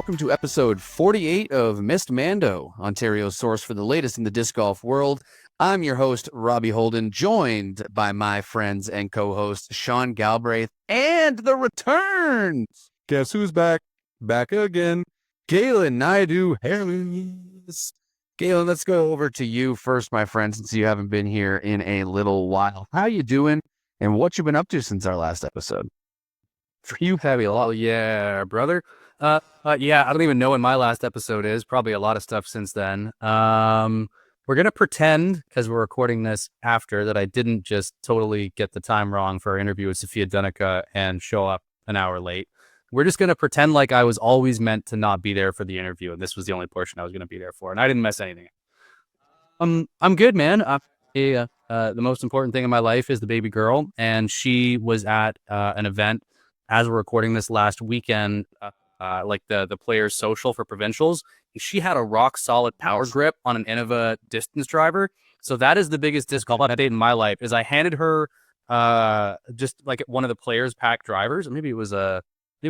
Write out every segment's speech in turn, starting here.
welcome to episode 48 of Missed Mando, Ontario's source for the latest in the disc golf world. I'm your host, Robbie Holden, joined by my friends and co-hosts, Sean Galbraith, and the returns. Guess who's back? Back again. Galen Naidu-Harris. Galen, let's go over to you first, my friend, since you haven't been here in a little while. How you doing, and what you been up to since our last episode? For you, heavy. Oh, yeah, brother. Yeah, I don't even know when my last episode is. Probably a lot of stuff since then. We're going to pretend, because we're recording this after, that I didn't just totally get the time wrong for our interview with Sofia Donnecke and show up an hour late. We're just going to pretend like I was always meant to not be there for the interview, and this was the only portion I was going to be there for, and I didn't mess anything up. I'm good, man. The most important thing in my life is the baby girl, and she was at an event as we're recording this last weekend, like the players' social for Provincials. She had a rock solid power grip on an Innova distance driver. So that is the biggest disc golf update in my life. Is I handed her just like one of the players' pack drivers. Maybe it was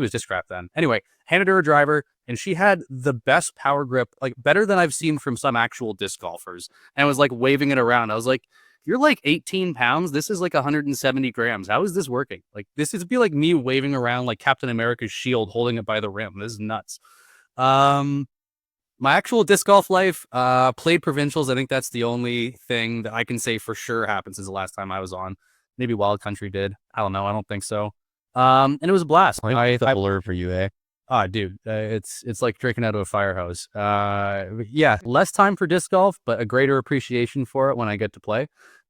disc wrap then. Anyway, handed her a driver, and she had the best power grip, like better than I've seen from some actual disc golfers, and was like waving it around. I was like, you're like 18 pounds. This is like 170 grams. How is this working? Like, this is be like me waving around like Captain America's shield, holding it by the rim. This is nuts. My actual disc golf life, played Provincials. I think that's the only thing that I can say for sure happened since the last time I was on. Maybe Wild Country did. I don't know. I don't think so. And it was a blast. I blur for you, eh? Oh, dude, it's like drinking out of a fire hose. Yeah, less time for disc golf, but a greater appreciation for it when I get to play.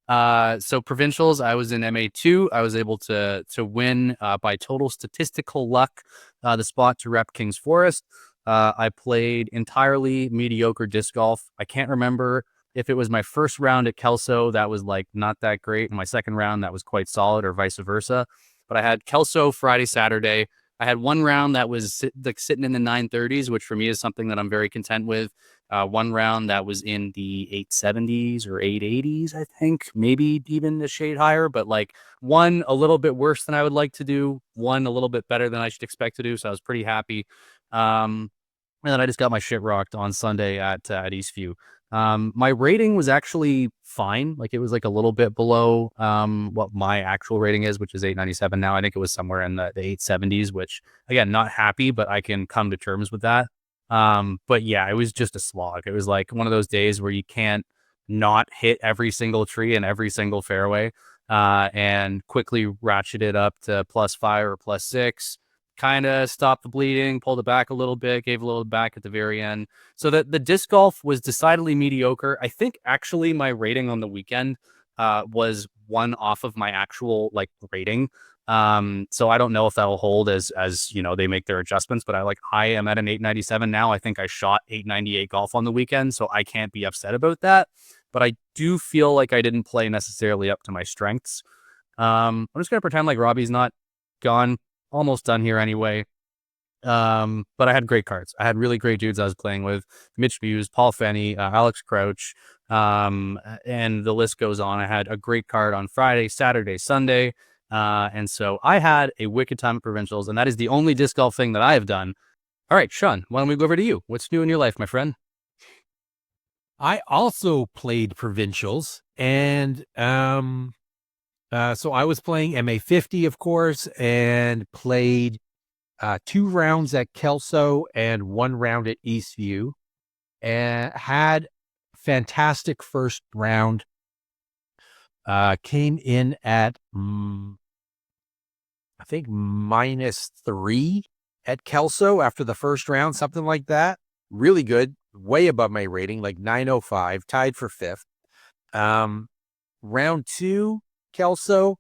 So Provincials, I was in MA2. I was able to win by total statistical luck the spot to rep Kings Forest. I played entirely mediocre disc golf. I can't remember if it was my first round at Kelso that was like not that great, and my second round that was quite solid, or vice versa. But I had Kelso Friday, Saturday. I had one round that was sitting in the 930s, which for me is something that I'm very content with. One round that was in the 870s or 880s, I think, maybe even a shade higher, but like one a little bit worse than I would like to do, one a little bit better than I should expect to do. So I was pretty happy. And then I just got my shit rocked on Sunday at Eastview. My rating was actually fine. Like, it was like a little bit below what my actual rating is, which is 897 now. I think it was somewhere in the 870s, which, again, not happy, but I can come to terms with that. But yeah, it was just a slog. It was like one of those days where you can't not hit every single tree and every single fairway, and quickly ratchet it up to +5 or +6. Kind of stopped the bleeding, pulled it back a little bit, gave a little back at the very end. So that the disc golf was decidedly mediocre. I think actually my rating on the weekend was one off of my actual like rating. So I don't know if that'll hold as you know, they make their adjustments, but I am at an 897 now. I think I shot 898 golf on the weekend, so I can't be upset about that. But I do feel like I didn't play necessarily up to my strengths. I'm just gonna pretend like Robbie's not gone. Almost done here anyway. But I had great cards. I had really great dudes I was playing with. Mitch Muse, Paul Fenney, Alex Crouch, and the list goes on. I had a great card on Friday, Saturday, Sunday. And so I had a wicked time at Provincials, and that is the only disc golf thing that I have done. All right, Sean, why don't we go over to you? What's new in your life, my friend? I also played Provincials, and so I was playing MA50, of course, and played 2 rounds at Kelso and 1 round at Eastview, and had fantastic first round. Came in at, I think, -3 at Kelso after the first round, something like that. Really good, way above my rating, like 905, tied for 5th. Round 2, Kelso,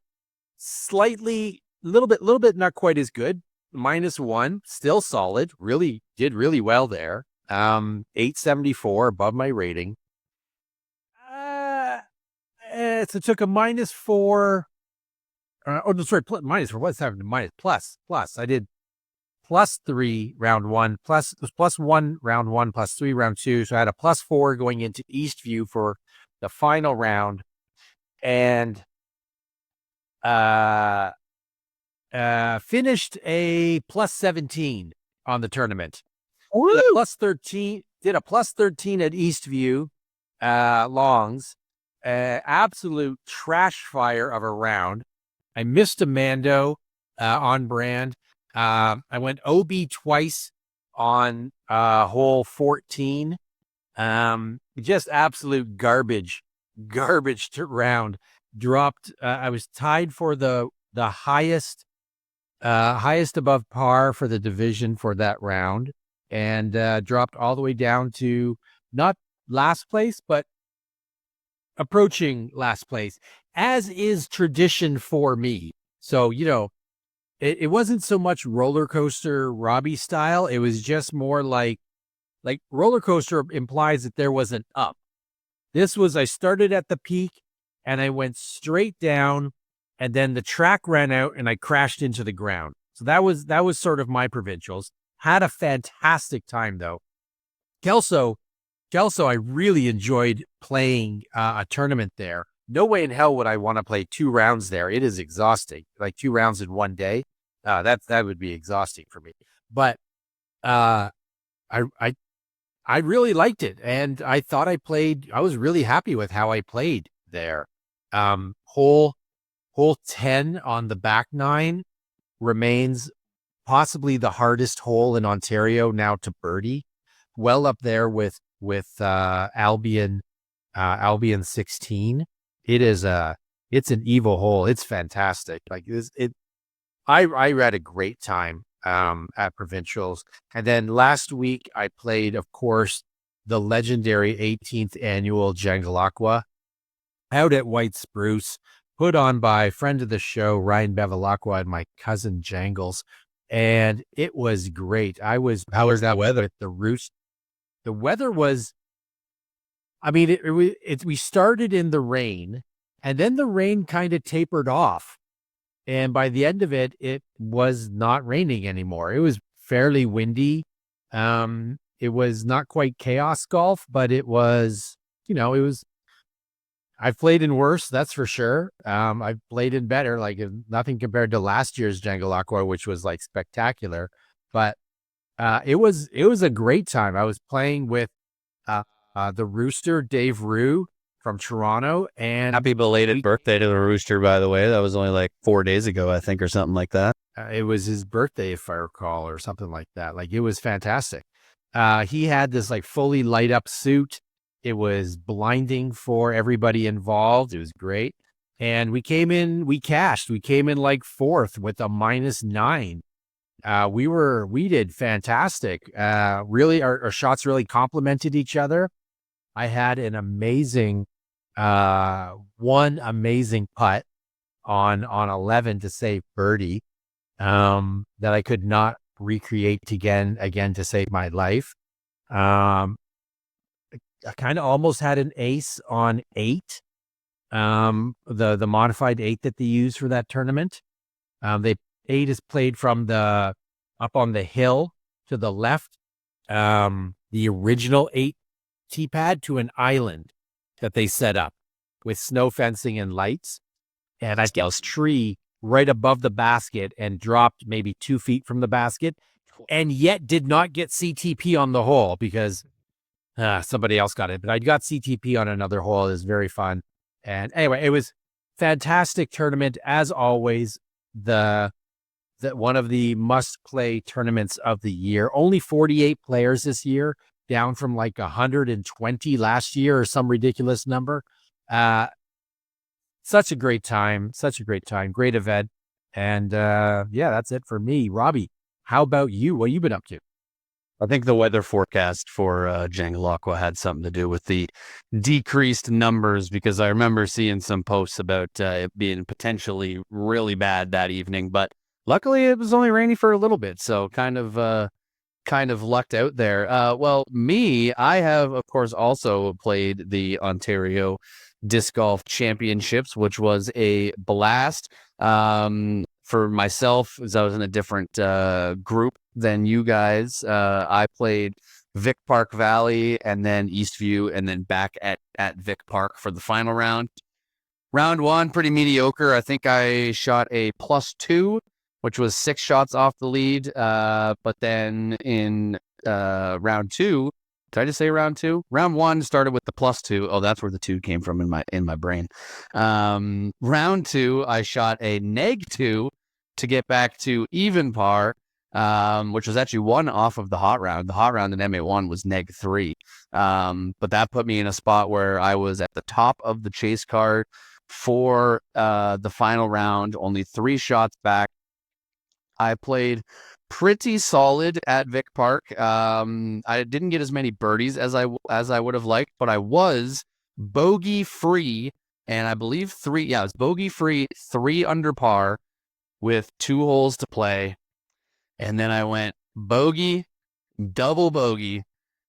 slightly, little bit not quite as good. -1, still solid. Did really well there. 874 above my rating. So it took a -4. Oh, no, sorry, -4. What's happening? Plus. I did +3 round 1, it was +1 round 1, +3 round 2. So I had a +4 going into Eastview for the final round, and finished a +17 on the tournament. Did a plus 13. Did a plus 13 at Eastview Longs. Absolute trash fire of a round. I missed a Mando on brand. I went OB twice on hole 14. Just absolute garbage to round. Dropped. I was tied for the highest above par for the division for that round, and dropped all the way down to not last place, but approaching last place, as is tradition for me. So, it wasn't so much roller coaster Robbie style. It was just more like roller coaster implies that there was an up. This was, I started at the peak and I went straight down, and then the track ran out and I crashed into the ground. So that was sort of my provincials. Had a fantastic time though. Kelso, I really enjoyed playing a tournament there. No way in hell would I want to play 2 rounds there. It is exhausting. Like 2 rounds in one day. That would be exhausting for me. But I really liked it, and I thought I was really happy with how I played there. Hole 10 on the back 9 remains possibly the hardest hole in Ontario now to birdie. Well up there with Albion 16. It's an evil hole. It's fantastic. Like I had a great time at Provincials. And then last week I played, of course, the legendary 18th annual Jangalacqua out at White Spruce, put on by friend of the show, Ryan Bevilacqua, and my cousin Jangles. And it was great. How was that weather? The weather was, I mean, we started in the rain, and then the rain kind of tapered off. And by the end of it, it was not raining anymore. It was fairly windy. It was not quite chaos golf, but it was, I've played in worse, that's for sure. I've played in better, like nothing compared to last year's Jangalacqua, which was like spectacular. But it was a great time. I was playing with the Rooster, Dave Rue from Toronto, and Happy belated birthday to the Rooster, by the way. That was only like 4 days ago, I think, or something like that. It was his birthday, if I recall, or something like that. Like, it was fantastic. He had this like fully light up suit. It was blinding for everybody involved. It was great. And we came in like 4th with a -9. We did fantastic. Really, our shots really complemented each other. I had an amazing, one amazing putt on 11 to save birdie, that I could not recreate again to save my life. I kind of almost had an ace on 8, the modified 8 that they use for that tournament. 8 is played from up on the hill to the left. The original 8 tee pad to an island that they set up with snow fencing and lights. And I got a tree right above the basket and dropped maybe 2 feet from the basket, and yet did not get CTP on the hole because somebody else got it. But I got CTP on another hole. It was very fun. And anyway, it was fantastic tournament as always. The one of the must-play tournaments of the year. Only 48 players this year, down from like 120 last year or some ridiculous number. Such a great time. Great event. And that's it for me. Robbie, how about you? What have you been up to? I think the weather forecast for Jangalacqua had something to do with the decreased numbers, because I remember seeing some posts about it being potentially really bad that evening. But luckily, it was only rainy for a little bit, so kind of lucked out there. Well, me, I have, of course, also played the Ontario Disc Golf Championships, which was a blast. For myself, as I was in a different group than you guys, I played Vic Park Valley and then Eastview, and then back at Vic Park for the final round. Round 1, pretty mediocre. I think I shot a +2, which was 6 shots off the lead. But then in round two. Did I just say round two? Round one started with the +2. Oh, that's where the 2 came from in my brain. Round two, I shot a -2 to get back to even par, which was actually 1 off of the hot round. The hot round in MA1 was -3. But that put me in a spot where I was at the top of the chase card for the final round, only 3 shots back. I played pretty solid at Vic Park. I didn't get as many birdies as I would have liked, but I was bogey free, and I believe it was bogey free, 3 under par with 2 holes to play. And then I went bogey, double bogey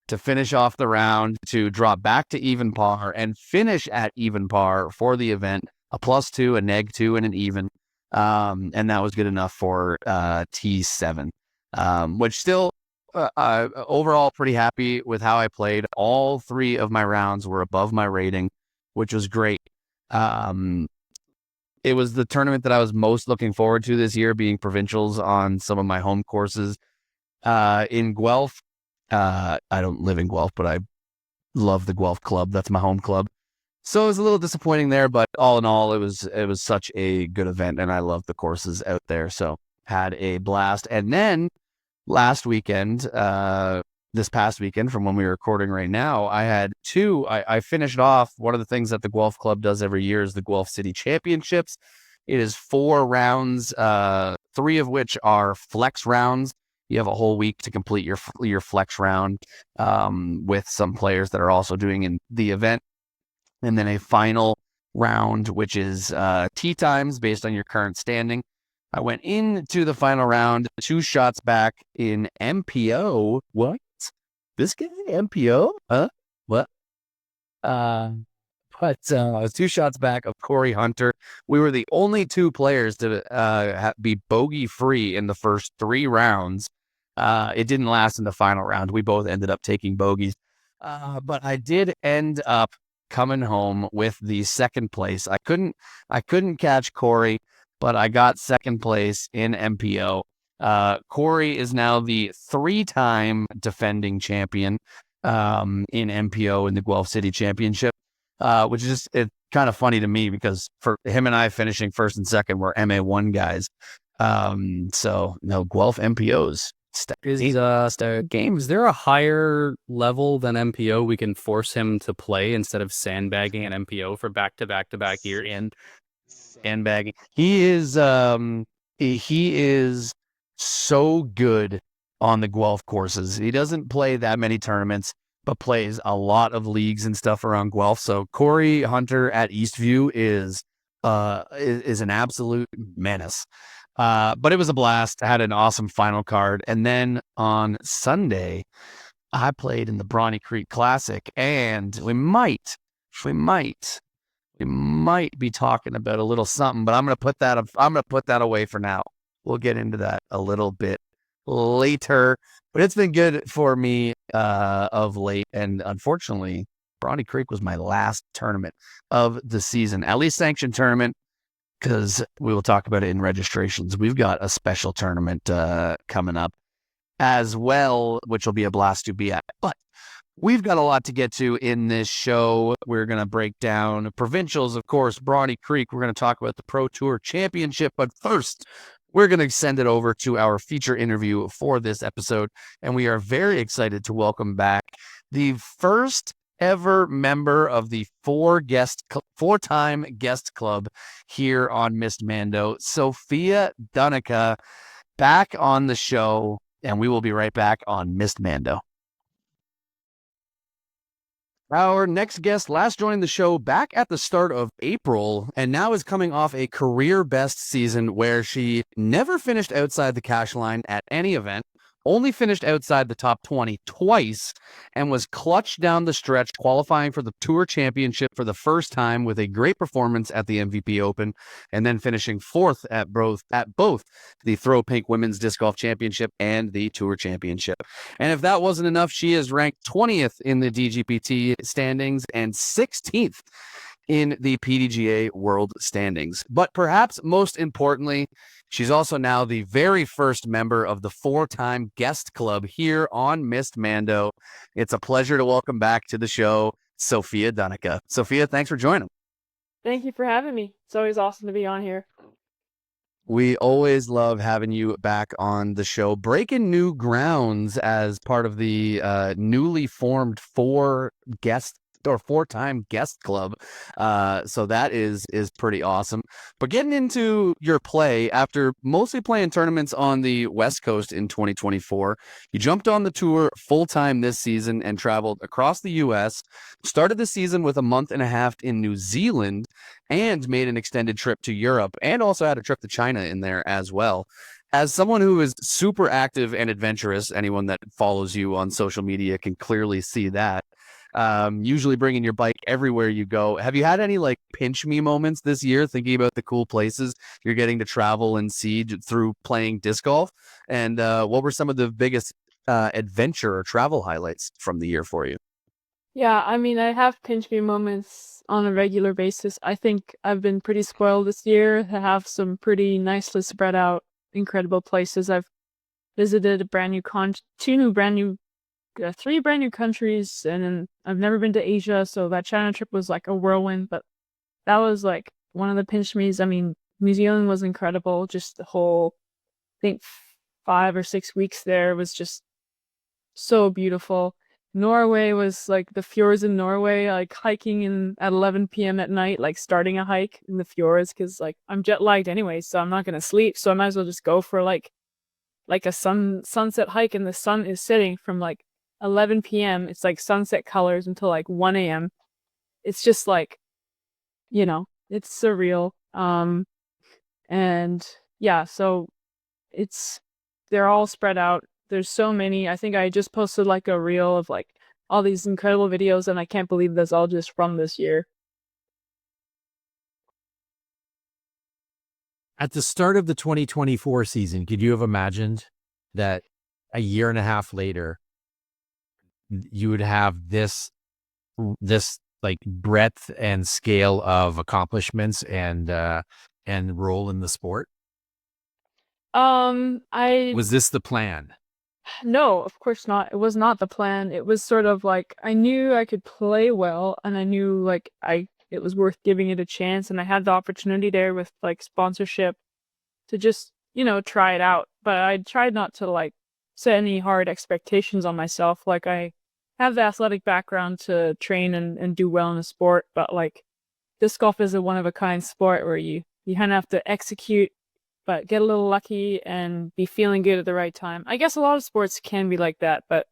to finish off the round, to drop back to even par and finish at even par for the event, a +2, a -2, and an even. And that was good enough for T7, which still overall pretty happy with how I played. All 3 of my rounds were above my rating, which was great. It was the tournament that I was most looking forward to this year, being Provincials on some of my home courses. In Guelph, I don't live in Guelph, but I love the Guelph club. That's my home club. So it was a little disappointing there, but all in all, it was such a good event, and I love the courses out there. So had a blast. And then last weekend, this past weekend, from when we were recording right now, I had 2. I finished off one of the things that the Guelph Club does every year is the Guelph City Championships. It is 4 rounds, 3 of which are flex rounds. You have a whole week to complete your flex round with some players that are also doing in the event. And then a final round, which is tee times based on your current standing. I went into the final round 2 shots back in MPO. What? This guy? MPO? Huh? What? I was 2 shots back of Corey Hunter. We were the only 2 players to be bogey free in the first 3 rounds. It didn't last in the final round. We both ended up taking bogeys. But I did end up coming home with the second place. I couldn't catch Corey, but I got second place in MPO. Corey is now the 3-time defending champion in MPO in the Guelph City Championship, which is it's kind of funny to me because for him and I finishing first and second were MA1 guys. So no, Guelph MPOs. Game. Is there a higher level than MPO we can force him to play instead of sandbagging an MPO for back-to-back year in? Sandbagging. He is so good on the Guelph courses. He doesn't play that many tournaments, but plays a lot of leagues and stuff around Guelph. So Corey Hunter at Eastview is an absolute menace. But it was a blast. I had an awesome final card. And then on Sunday, I played in the Bronte Creek Classic, and we might be talking about a little something, but I'm going to put that away for now. We'll get into that a little bit later, but it's been good for me of late. And unfortunately, Bronte Creek was my last tournament of the season, at least sanctioned tournament, because we will talk about it in registrations. We've got a special tournament coming up as well, which will be a blast to be at. But we've got a lot to get to in this show. We're going to break down Provincials, of course, Bronte Creek. We're going to talk about the Pro Tour Championship. But first, we're going to send it over to our feature interview for this episode. And we are very excited to welcome back the first ever member of the 4-time guest club here on Missed Mando, Sofia Donnecke, back on the show. And we will be right back on Missed Mando. Our next guest last joined the show back at the start of April and now is coming off a career best season where she never finished outside the cash line at any event, only finished outside the top 20 twice, and was clutch down the stretch, qualifying for the Tour Championship for the first time with a great performance at the MVP Open, and then finishing 4th at both the Throw Pink Women's Disc Golf Championship and the Tour Championship. And if that wasn't enough, she is ranked 20th in the DGPT standings and 16th in the PDGA World Standings. But perhaps most importantly, she's also now the very first member of the 4-time guest club here on Missed Mando. It's a pleasure to welcome back to the show, Sofia Donnecke. Sofia, thanks for joining. Thank you for having me. It's always awesome to be on here. We always love having you back on the show, breaking new grounds as part of the newly formed 4-time guest club. So that is pretty awesome. But getting into your play, after mostly playing tournaments on the West Coast in 2024, you jumped on the tour full-time this season and traveled across the U.S., started the season with a month and a half in New Zealand, and made an extended trip to Europe, and also had a trip to China in there as well. As someone who is super active and adventurous, anyone that follows you on social media can clearly see that. Usually bringing your bike everywhere you go. Have you had any like pinch me moments this year, thinking about the cool places you're getting to travel and see through playing disc golf? And what were some of the biggest adventure or travel highlights from the year for you? Yeah, I mean, I have pinch me moments on a regular basis. I think I've been pretty spoiled this year to have some pretty nicely spread out, incredible places. I've visited a three brand new countries, and then I've never been to Asia, so that China trip was like a whirlwind, but that was like one of the pinch me's. I mean, New Zealand was incredible. Just the whole, I think 5 or 6 weeks there was just so beautiful. Norway was like the fjords in Norway, like hiking at 11 p.m. at night, like starting a hike in the fjords, because like I'm jet lagged anyway, so I'm not gonna sleep, so I might as well just go for like a sunset hike, and the sun is setting from like 11 p.m. It's like sunset colors until like 1 a.m. It's just like, it's surreal. And yeah, so they're all spread out. There's so many. I think I just posted like a reel of like all these incredible videos, and I can't believe that's all just from this year. At the start of the 2024 season, could you have imagined that a year and a half later, you would have this like breadth and scale of accomplishments and role in the sport? Was this the plan? No, of course not. It was not the plan. It was sort of like I knew I could play well, and I knew like it was worth giving it a chance, and I had the opportunity there with like sponsorship to just, try it out. But I tried not to like set any hard expectations on myself. Like I have the athletic background to train and do well in a sport, but like disc golf is a one of a kind sport where you kind of have to execute, but get a little lucky and be feeling good at the right time. I guess a lot of sports can be like that, but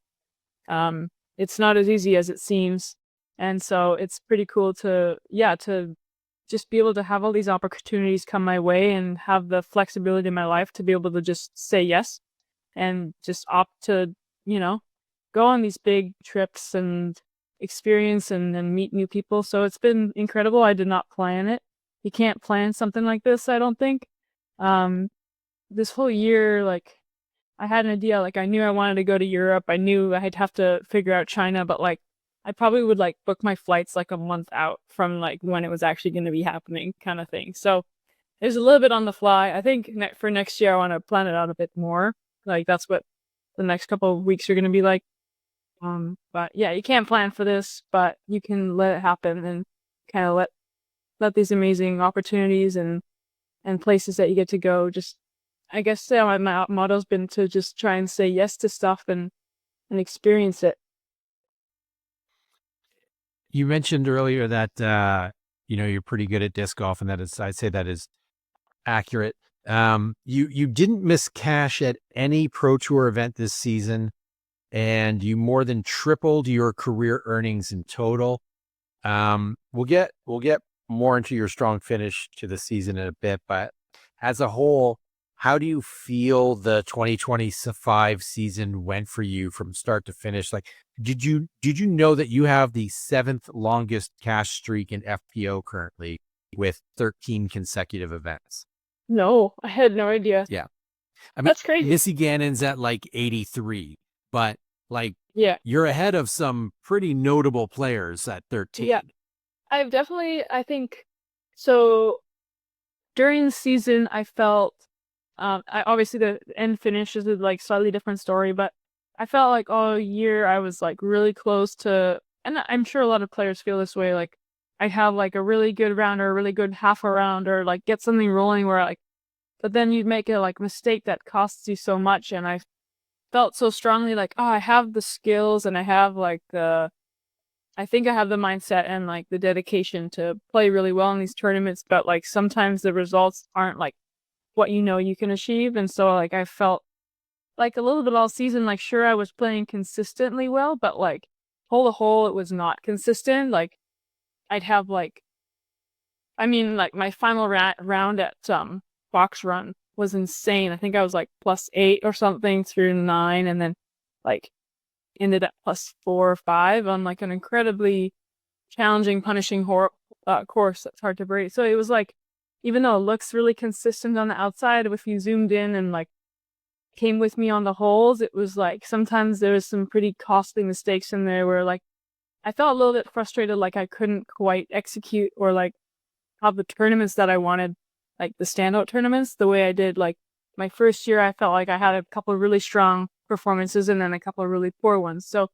it's not as easy as it seems. And so it's pretty cool to just be able to have all these opportunities come my way and have the flexibility in my life to be able to just say yes and just opt to, go on these big trips and experience and meet new people. So it's been incredible. I did not plan it. You can't plan something like this, I don't think. This whole year, like, I had an idea, like, I knew I wanted to go to Europe. I knew I'd have to figure out China, but, like, I probably would, like, book my flights, like, a month out from, like, when it was actually going to be happening kind of thing. So it was a little bit on the fly. I think for next year, I want to plan it out a bit more. Like, that's what the next couple of weeks are going to be like. But yeah, you can't plan for this, but you can let it happen and kind of let these amazing opportunities and places that you get to go. Just, I guess my motto's been to just try and say yes to stuff and experience it. You mentioned earlier that you're pretty good at disc golf, and I'd say that is accurate. You didn't miss cash at any Pro Tour event this season, and you more than tripled your career earnings in total. We'll get more into your strong finish to the season in a bit, but as a whole, how do you feel the 2025 season went for you from start to finish? Like, did you know that you have the 7th longest cash streak in FPO currently with 13 consecutive events? No, I had no idea. Yeah. I mean, that's crazy. Missy Gannon's at like 83, but like, yeah, you're ahead of some pretty notable players at 13. Yeah. I think so. During the season, I felt, obviously the end finish is a like slightly different story, but I felt like all year I was like really close to, and I'm sure a lot of players feel this way. Like I have like a really good round or a really good half a round or like get something rolling where like, but then you'd make a like mistake that costs you so much. And I felt so strongly like, oh, I have the skills and I have like I think I have the mindset and like the dedication to play really well in these tournaments, but like sometimes the results aren't like what you know you can achieve. And so like I felt like a little bit all season, like sure I was playing consistently well, but like hole to hole it was not consistent. Like I'd have like like my final round at box run was insane. I think I was like +8 or something through 9 and then like ended at +4 or 5 on like an incredibly challenging, punishing course that's hard to break. So it was like, even though it looks really consistent on the outside, if you zoomed in and like came with me on the holes, it was like sometimes there was some pretty costly mistakes in there where like I felt a little bit frustrated, like I couldn't quite execute or like have the tournaments that I wanted, like the standout tournaments, the way I did. Like my first year, I felt like I had a couple of really strong performances and then a couple of really poor ones. So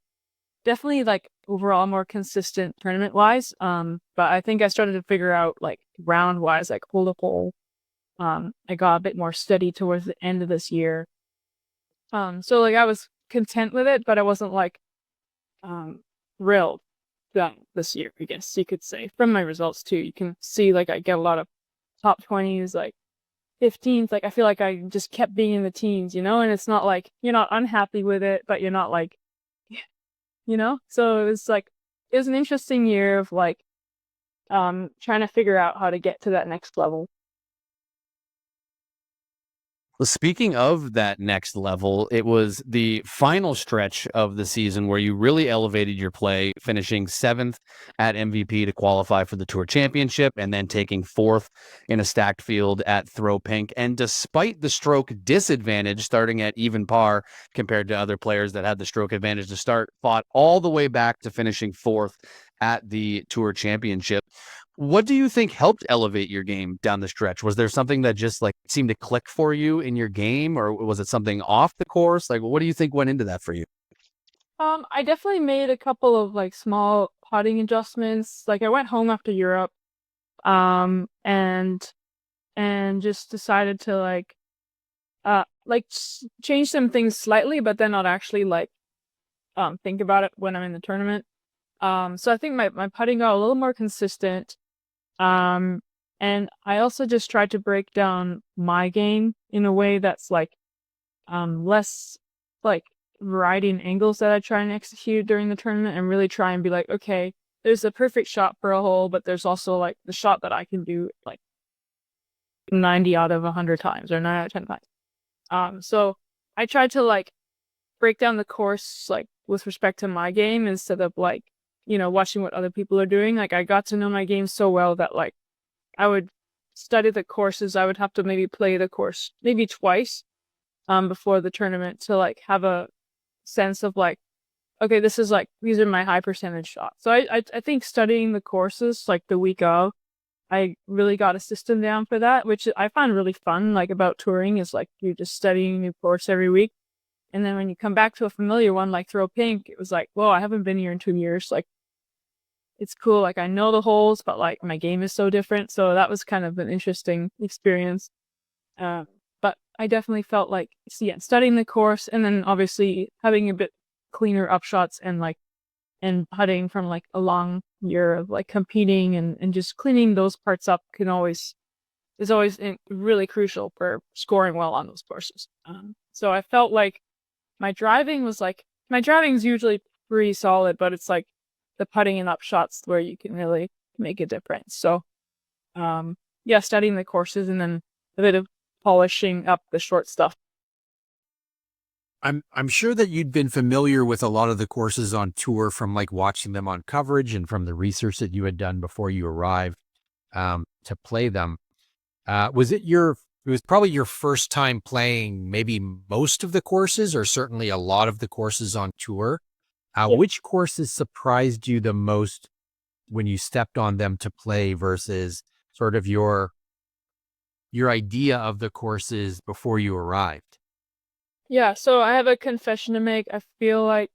definitely like overall more consistent tournament wise. But I think I started to figure out like round wise, like hole to hole. I got a bit more steady towards the end of this year. So like I was content with it, but I wasn't like thrilled this year, I guess you could say. From my results too, you can see like I get a lot of top 20s, like 15th. Like I feel like I just kept being in the teens, and it's not like you're not unhappy with it, but you're not like, so it was like, it was an interesting year of like trying to figure out how to get to that next level. Well, speaking of that next level, it was the final stretch of the season where you really elevated your play, finishing 7th at MVP to qualify for the Tour Championship, and then taking 4th in a stacked field at Throw Pink. And despite the stroke disadvantage, starting at even par compared to other players that had the stroke advantage to start, fought all the way back to finishing 4th at the Tour Championship. What do you think helped elevate your game down the stretch? Was there something that just like seemed to click for you in your game, or was it something off the course? Like, what do you think went into that for you? I definitely made a couple of like small putting adjustments. Like I went home after Europe, and just decided to change some things slightly, but then not actually like think about it when I'm in the tournament. So I think my putting got a little more consistent. And I also just tried to break down my game in a way that's like less like variety in angles that I try and execute during the tournament, and really try and be like, okay, there's a perfect shot for a hole, but there's also like the shot that I can do like 90 out of 100 times or 9 out of 10 times. So I tried to like break down the course like with respect to my game instead of like, watching what other people are doing. Like I got to know my game so well that like I would study the courses. I would have to maybe play the course maybe twice before the tournament to like have a sense of like, okay, this is like, these are my high percentage shots. So I think studying the courses like the week of, I really got a system down for that, which I find really fun. Like about touring is like you're just studying a new course every week. And then when you come back to a familiar one like Throw Pink, it was like, whoa, I haven't been here in 2 years. Like it's cool. Like I know the holes, but like my game is so different. So that was kind of an interesting experience. But I definitely felt like, studying the course and then obviously having a bit cleaner upshots and putting from like a long year of like competing and just cleaning those parts up is always really crucial for scoring well on those courses. So I felt like my driving is usually pretty solid, but it's like the putting and upshots where you can really make a difference. So, studying the courses and then a bit of polishing up the short stuff. I'm sure that you'd been familiar with a lot of the courses on tour from like watching them on coverage and from the research that you had done before you arrived to play them. It was probably your first time playing maybe most of the courses or certainly a lot of the courses on tour. Yeah. Which courses surprised you the most when you stepped on them to play versus sort of your idea of the courses before you arrived? Yeah, so I have a confession to make. I feel like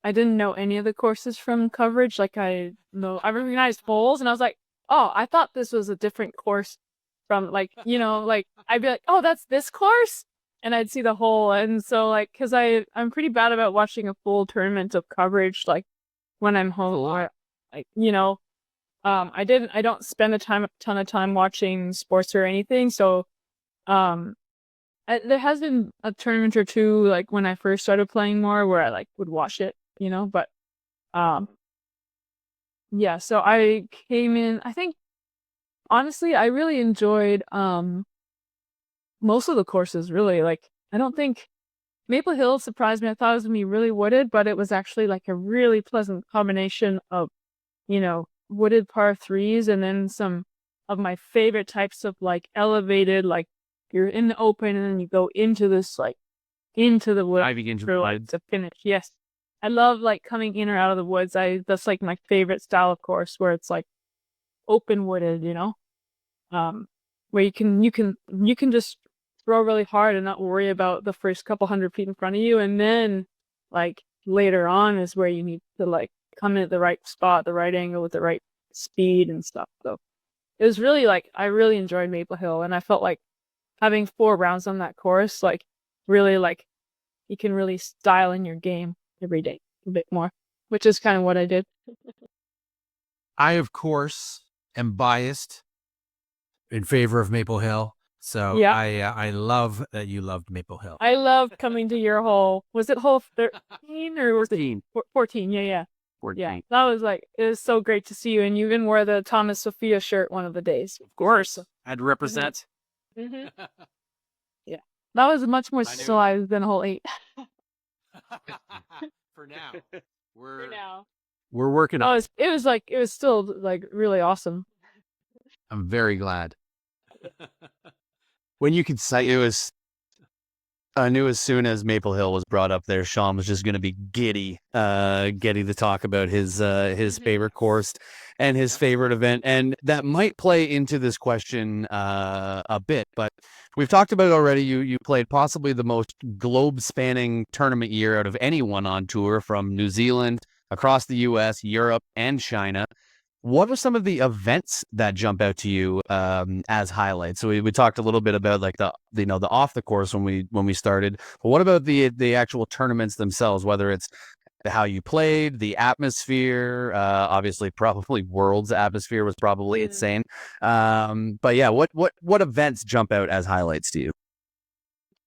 I didn't know any of the courses from coverage. Like I recognized bowls, and I was like, oh, I thought this was a different course from like, like I'd be like, oh, that's this course, and I'd see the whole. And so like, cause I'm pretty bad about watching a full tournament of coverage, like when I'm home, or like, I don't spend a ton of time watching sports or anything. So, there has been a tournament or two, like when I first started playing more, where I like would watch it, but um, yeah. So I came in. I think honestly, I really enjoyed most of the courses. Really, like I don't think Maple Hill surprised me. I thought it was gonna be really wooded, but it was actually like a really pleasant combination of wooded par threes and then some of my favorite types of like elevated, like you're in the open and then you go into this like into the woods Diving into for, like, to finish. Yes. I love like coming in or out of the woods. That's like my favorite style of course where it's like open wooded, where you can just throw really hard and not worry about the first couple 100 feet in front of you. And then like later on is where you need to like come in at the right spot, the right angle with the right speed and stuff. So it was really like, I really enjoyed Maple Hill, and I felt like having 4 rounds on that course, like really like you can really style in your game every day a bit more, which is kind of what I did. I, of course, am biased in favor of Maple Hill. So Yeah. I love that you loved Maple Hill. I loved coming to your hole. Was it hole 13 or 14. 14? Yeah. 14. Yeah. That was like, it was so great to see you. And you even wore the Thomas Sophia shirt one of the days. Of course. I'd represent. Mm-hmm. Yeah. That was much more civilized than hole 8. For now. For now. We're working on it. It was still like really awesome. I'm very glad. When you could say I knew as soon as Maple Hill was brought up there, Sean was just going to be giddy to talk about his favorite course and his favorite event. And that might play into this question a bit, but we've talked about it already. You played possibly the most globe-spanning tournament year out of anyone on tour, from New Zealand, across the US, Europe, and China. What are some of the events that jump out to you as highlights? So we talked a little bit about like the off the course when we started. But what about the actual tournaments themselves? Whether it's how you played, the atmosphere, obviously probably World's atmosphere was probably insane. But yeah, what events jump out as highlights to you?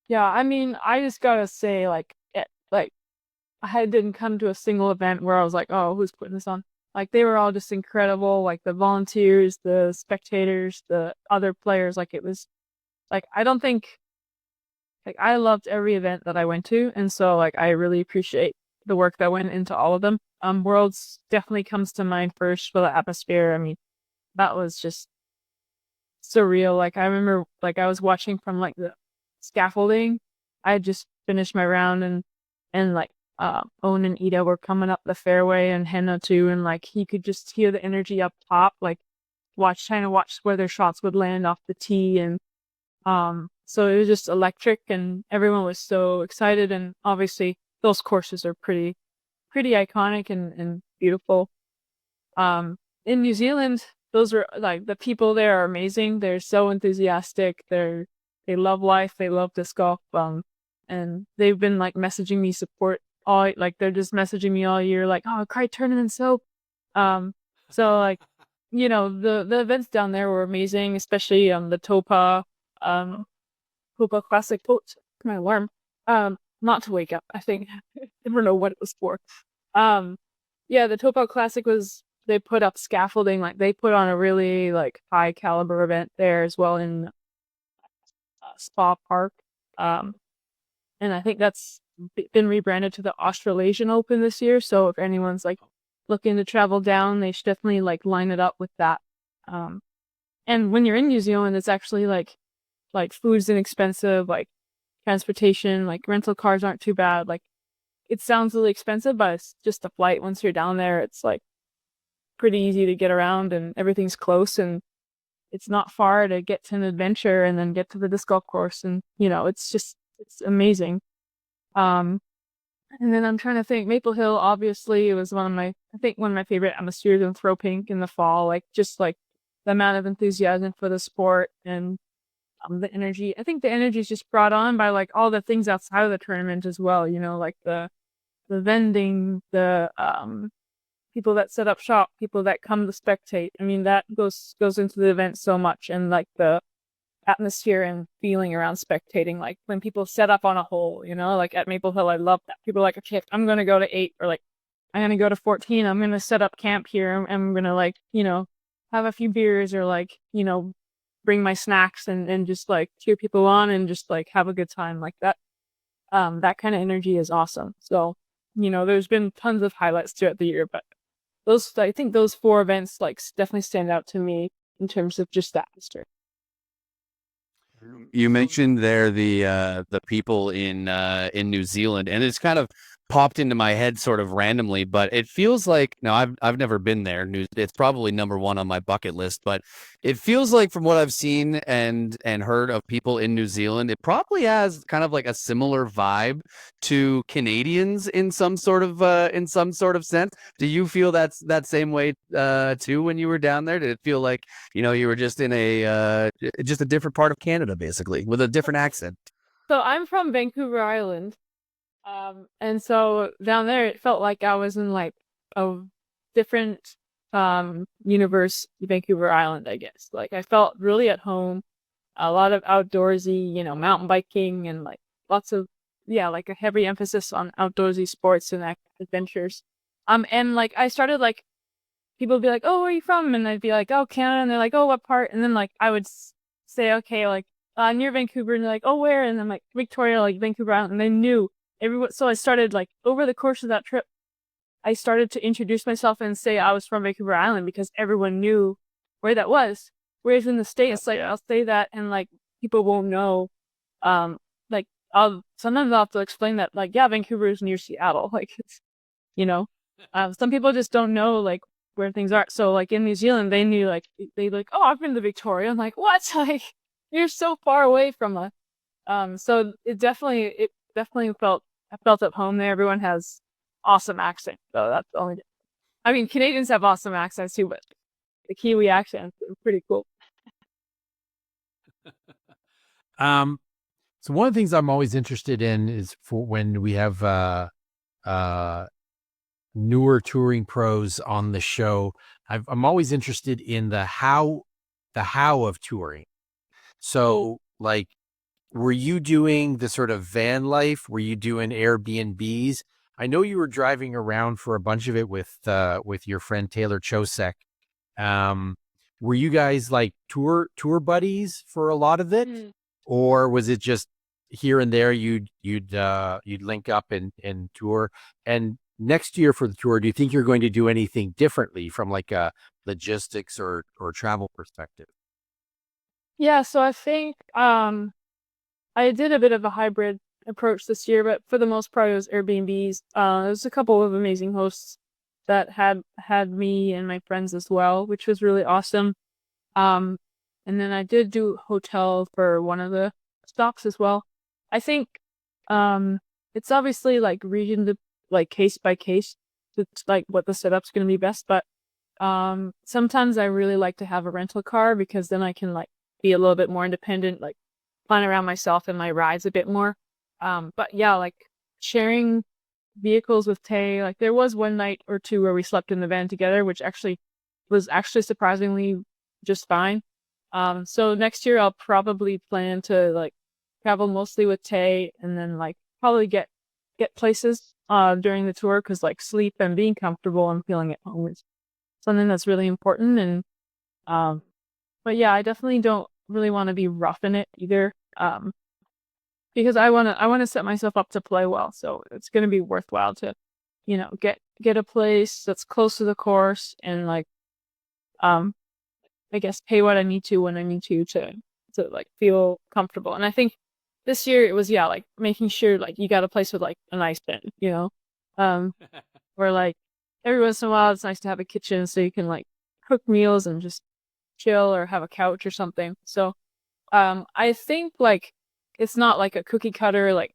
Yeah, I mean, I just gotta say, like, I didn't come to a single event where I was like, oh, who's putting this on? Like, they were all just incredible. Like, the volunteers, the spectators, the other players. Like, it was, like, I don't think, like, I loved every event that I went to. And so, like, I really appreciate the work that went into all of them. Worlds definitely comes to mind first for the atmosphere. I mean, that was just surreal. Like, I remember, like, I was watching from, like, the scaffolding. I had just finished my round, and like, Owen and Ida were coming up the fairway, and Henna too, and like you could just hear the energy up top, like trying to watch where their shots would land off the tee, and so it was just electric, and everyone was so excited, and obviously those courses are pretty iconic and beautiful. In New Zealand, those are like, the people there are amazing. They're so enthusiastic. They love life. They love disc golf. And they've been like messaging me support all, like they're just messaging me all year, like, oh, Cry Tournament soap. So like, the events down there were amazing, especially the Topa Classic. Oh, my alarm. Not to wake up. I think I don't know what it was for. Yeah, the Topa Classic they put up scaffolding, like they put on a really like high caliber event there as well in Spa Park. And I think that's been rebranded to the Australasian Open this year. So if anyone's like looking to travel down, they should definitely like line it up with that. And when you're in New Zealand, it's actually like food's inexpensive, like transportation, like rental cars aren't too bad. Like, it sounds really expensive, but it's just a flight. Once you're down there, it's like pretty easy to get around and everything's close and it's not far to get to an adventure and then get to the disc golf course. And, it's amazing. And then I'm trying to think, Maple Hill, obviously, it was one of my favorite atmospheres in Throw Pink in the fall, like just like the amount of enthusiasm for the sport and the energy. I think the energy is just brought on by like all the things outside of the tournament as well, like the vending, the people that set up shop, people that come to spectate. I mean, that goes into the event so much, and like the atmosphere and feeling around spectating, like when people set up on a hole, like at Maple Hill, I love that. People are like, okay, I'm gonna go to 8, or like I'm gonna go to 14, I'm gonna set up camp here, and I'm gonna like, have a few beers, or like, bring my snacks and just like cheer people on and just like have a good time like that. That kind of energy is awesome. So, there's been tons of highlights throughout the year, but I think those 4 events like definitely stand out to me in terms of just that atmosphere. You mentioned there the people in New Zealand, and it's kind of popped into my head sort of randomly, but it feels like, now I've never been there. It's probably number 1 on my bucket list, but it feels like from what I've seen and heard of people in New Zealand, it probably has kind of like a similar vibe to Canadians in some sort of sense. Do you feel that same way too when you were down there? Did it feel like, you were just in just a different part of Canada, basically, with a different accent? So I'm from Vancouver Island. And so down there, it felt like I was in like a different universe, Vancouver Island, I guess. Like I felt really at home, a lot of outdoorsy, mountain biking and like lots of, like a heavy emphasis on outdoorsy sports and adventures. And like I started like, people would be like, oh, where are you from? And I'd be like, oh, Canada. And they're like, oh, what part? And then like I would say, okay, like near Vancouver. And they're like, oh, where? And I'm like, Victoria, like Vancouver Island. And they knew everyone. So I started like over the course of that trip, I started to introduce myself and say I was from Vancouver Island because everyone knew where that was. Whereas in the States, like I'll say that and like people won't know. Like sometimes I'll have to explain that like, yeah, Vancouver is near Seattle. Like it's, some people just don't know like where things are. So like in New Zealand, they knew like, they like, oh, I've been to Victoria. I'm like, what? Like you're so far away from us. So it definitely I felt at home there. Everyone has awesome accent. So that's the only, I mean, Canadians have awesome accents too, but the Kiwi accent is pretty cool. So one of the things I'm always interested in is for when we have newer touring pros on the show, I'm always interested in the how of touring. So like, were you doing the sort of van life? Were you doing Airbnbs? I know you were driving around for a bunch of it with your friend Taylor Chosek. Were you guys like tour buddies for a lot of it, or was it just here and there you'd link up and tour? And next year for the tour, do you think you're going to do anything differently from like a logistics or travel perspective? Yeah, so I think I did a bit of a hybrid approach this year, but for the most part, it was Airbnbs. There's a couple of amazing hosts that had me and my friends as well, which was really awesome. And then I did do hotel for one of the stops as well. I think it's obviously like region to like case by case. It's like what the setup's going to be best, but sometimes I really like to have a rental car because then I can like be a little bit more independent, like plan around myself and my rides a bit more. But yeah, like sharing vehicles with Tay, like there was one night or two where we slept in the van together, which was surprisingly just fine. So next year I'll probably plan to like travel mostly with Tay and then like probably get places during the tour, because like sleep and being comfortable and feeling at home is something that's really important. And but yeah, I definitely don't really want to be roughing it either. Because I want to set myself up to play well. So it's going to be worthwhile to, get a place that's close to the course and like, I guess pay what I need to when I need to like feel comfortable. And I think this year it was, like making sure like you got a place with like a nice bed, or like every once in a while, it's nice to have a kitchen so you can like cook meals and just chill or have a couch or something. So, I think like it's not like a cookie cutter like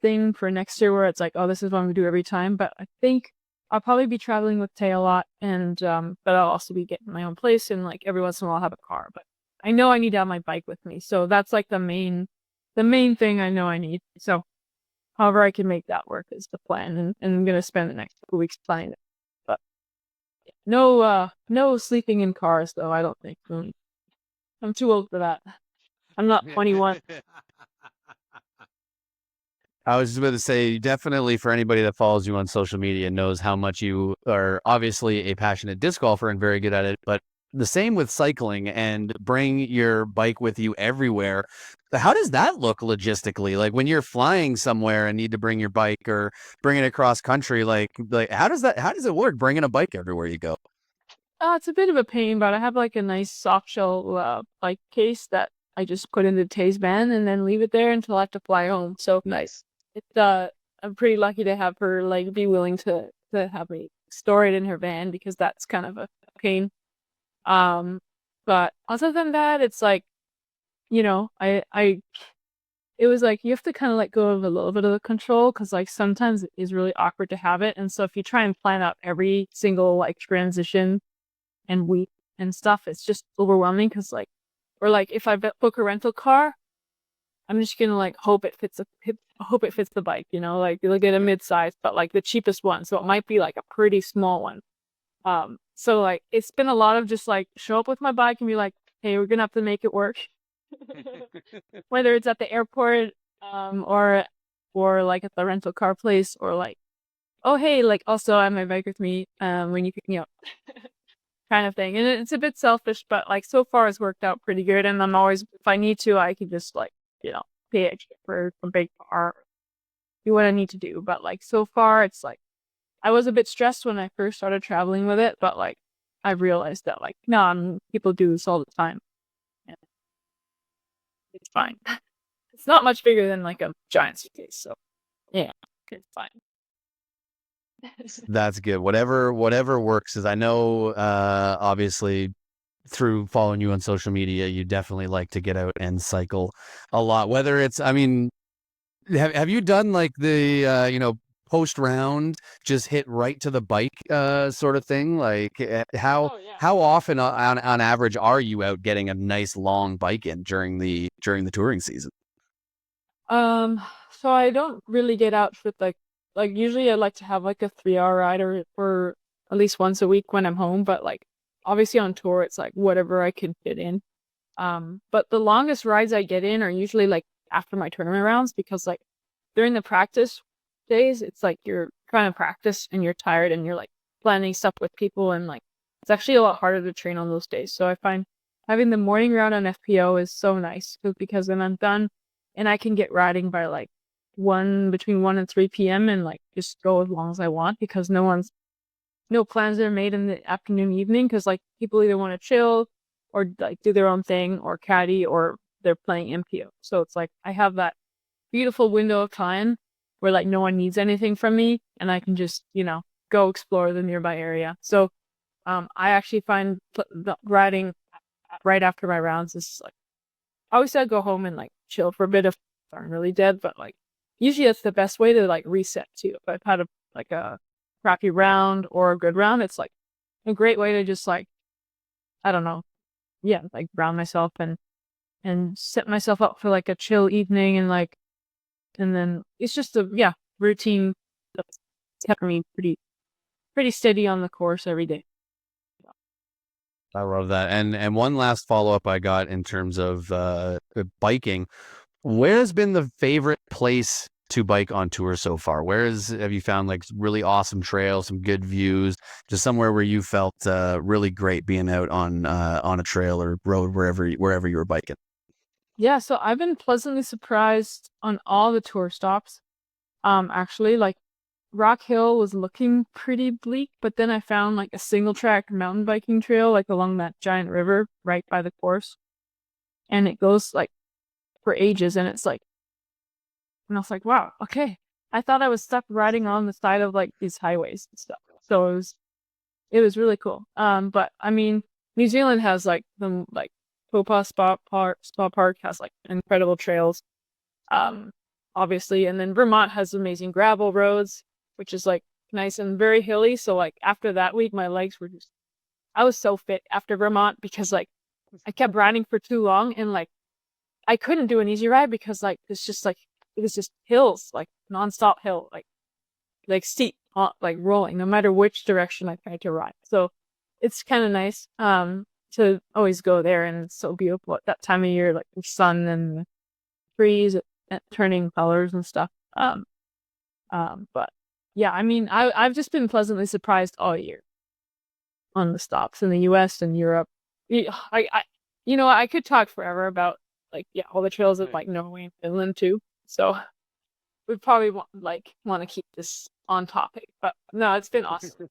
thing for next year where it's like, oh, this is what I'm gonna do every time. But I think I'll probably be traveling with Tay a lot, and but I'll also be getting my own place, and like every once in a while I'll have a car. But I know I need to have my bike with me, so that's like the main thing I know I need. So however I can make that work is the plan, and I'm gonna spend the next couple weeks planning it. But no sleeping in cars though. I don't think. I'm too old for that. I'm not 21. I was just about to say, definitely for anybody that follows you on social media knows how much you are obviously a passionate disc golfer and very good at it, but the same with cycling and bring your bike with you everywhere. How does that look logistically? Like when you're flying somewhere and need to bring your bike or bring it across country, like how does it work bringing a bike everywhere you go? It's a bit of a pain, but I have like a nice soft shell bike case that I just put into Tay's van and then leave it there until I have to fly home. So Nice. it's I'm pretty lucky to have her like be willing to have me store it in her van because that's kind of a pain. But other than that, it's like, I it was like you have to kind of let go of a little bit of the control because like sometimes it is really awkward to have it. And so if you try and plan out every single like transition and week and stuff, it's just overwhelming because like, or like if I book a rental car, I'm just gonna like hope it fits the bike, like you'll get a mid-size, but like the cheapest one. So it might be like a pretty small one. So like it's been a lot of just like show up with my bike and be like, hey, we're gonna have to make it work. Whether it's at the airport, or like at the rental car place, or like, oh hey, like also I have my bike with me when you pick me up. Kind of thing. And it's a bit selfish, but like so far it's worked out pretty good. And I'm always, if I need to, I can just like, pay extra for a big car, do what I need to do. But like so far it's like, I was a bit stressed when I first started traveling with it, but like I realized that like, no, people do this all the time. And it's fine. It's not much bigger than like a giant suitcase. So yeah, it's fine. That's good. Whatever works. Is I know, obviously, through following you on social media, you definitely like to get out and cycle a lot. Whether it's, I mean, have you done like the post round just hit right to the bike sort of thing? Like Oh yeah. how often on average are you out getting a nice long bike in during the touring season? So I don't really get out with like usually I like to have like a 3 hour ride or at least once a week when I'm home, but like obviously on tour it's like whatever I can fit in. But the longest rides I get in are usually like after my tournament rounds because like during the practice days, it's like you're trying to practice and you're tired and you're like planning stuff with people and like it's actually a lot harder to train on those days. So I find having the morning round on FPO is so nice because then I'm done and I can get riding by like between 1 and 3 p.m. and like just go as long as I want because no plans are made in the afternoon, evening because like people either want to chill or like do their own thing or caddy or they're playing MPO. So it's like I have that beautiful window of time where like no one needs anything from me and I can just, go explore the nearby area. So I actually find the riding right after my rounds is like I always say I go home and like chill for a bit if I'm really dead, but like usually that's the best way to like reset too. If I've had a crappy round or a good round, it's like a great way to just like I don't know, yeah, like ground myself and set myself up for like a chill evening and then it's just a routine that's kept me pretty steady on the course every day. I love that. And one last follow up I got in terms of biking. Where's been the favorite place to bike on tour so far? Have you found like really awesome trails, some good views, just somewhere where you felt really great being out on a trail or road wherever you were biking? Yeah, so I've been pleasantly surprised on all the tour stops. Actually, like Rock Hill was looking pretty bleak, but then I found like a single track mountain biking trail like along that giant river right by the course. And it goes like for ages and and I was like, wow, okay. I thought I was stuck riding on the side of like these highways and stuff. So it was really cool. But I mean, New Zealand has like the like Popa Spa Park has like incredible trails. Obviously, and then Vermont has amazing gravel roads, which is like nice and very hilly. So like after that week, my legs were just I was so fit after Vermont because like I kept riding for too long and like I couldn't do an easy ride because like it's just like it was just hills, like nonstop hill, like steep, like rolling, no matter which direction I tried to ride. So it's kind of nice to always go there, and it's so beautiful at that time of year, like the sun and the trees turning colors and stuff. But yeah, I mean, I've just been pleasantly surprised all year on the stops in the U.S. and Europe. I could talk forever about like all the trails of like Norway and Finland too. So we probably want to keep this on topic, but no, it's been awesome.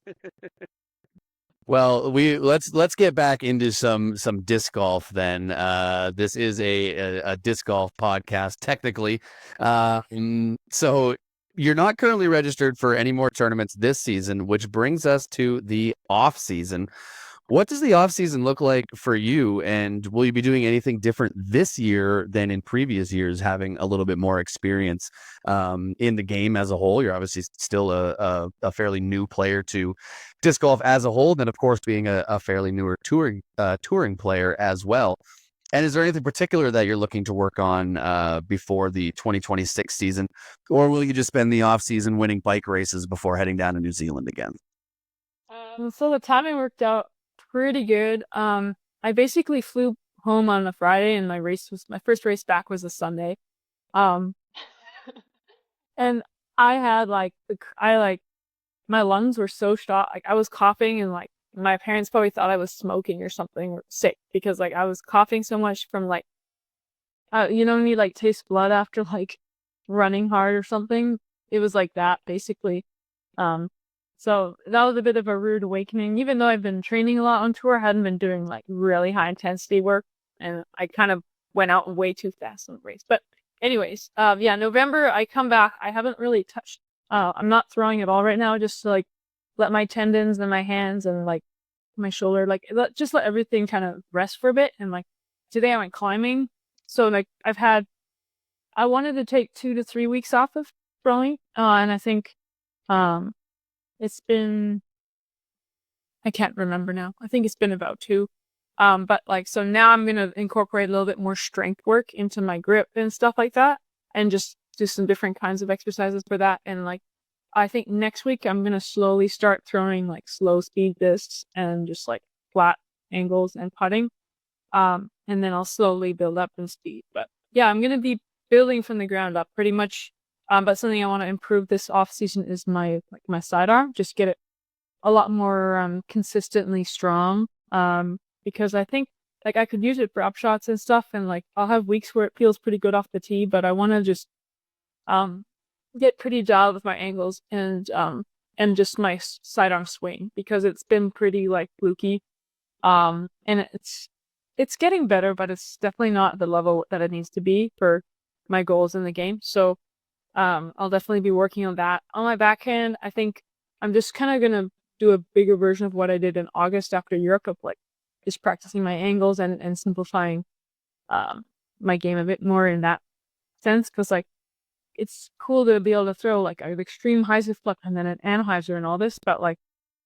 Well, let's get back into some disc golf then. This is a disc golf podcast technically. So you're not currently registered for any more tournaments this season, which brings us to the off season. What does the off season look like for you, and will you be doing anything different this year than in previous years, having a little bit more experience in the game as a whole? You're obviously still a fairly new player to disc golf as a whole, and then of course being a fairly newer touring player as well. And is there anything particular that you're looking to work on before the 2026 season, or will you just spend the off season winning bike races before heading down to New Zealand again? So the timing worked out pretty good. I basically flew home on a Friday, and my first race back was a Sunday. Um, and I had my lungs were so shot, like I was coughing, and like my parents probably thought I was smoking or something or sick because like I was coughing so much from like, when you like taste blood after like running hard or something. It was like that basically. So that was a bit of a rude awakening. Even though I've been training a lot on tour, I hadn't been doing like really high intensity work, and I kind of went out way too fast in the race. But anyways, November I come back. I haven't really touched. I'm not throwing at all right now, just to like let my tendons and my hands and like my shoulder, just let everything kind of rest for a bit. And like today I went climbing, so like I wanted to take 2 to 3 weeks off of throwing, and I think it's been, I can't remember now. I think it's been about 2. But like, so now I'm going to incorporate a little bit more strength work into my grip and stuff like that, and just do some different kinds of exercises for that. And like, I think next week I'm going to slowly start throwing like slow speed discs and just like flat angles and putting. And then I'll slowly build up in speed. But yeah, I'm going to be building from the ground up pretty much. But something I want to improve this off season is my sidearm. Just get it a lot more consistently strong. Because I think like I could use it for upshots and stuff, and like I'll have weeks where it feels pretty good off the tee, but I want to just get pretty dialed with my angles and just my sidearm swing, because it's been pretty like fluky. And it's getting better, but it's definitely not the level that it needs to be for my goals in the game. So I'll definitely be working on that. On my backhand, I think I'm just kind of going to do a bigger version of what I did in August after Europe, of like just practicing my angles and simplifying my game a bit more in that sense. Because like it's cool to be able to throw like an extreme hyzer flip and then an anhyzer and all this, but like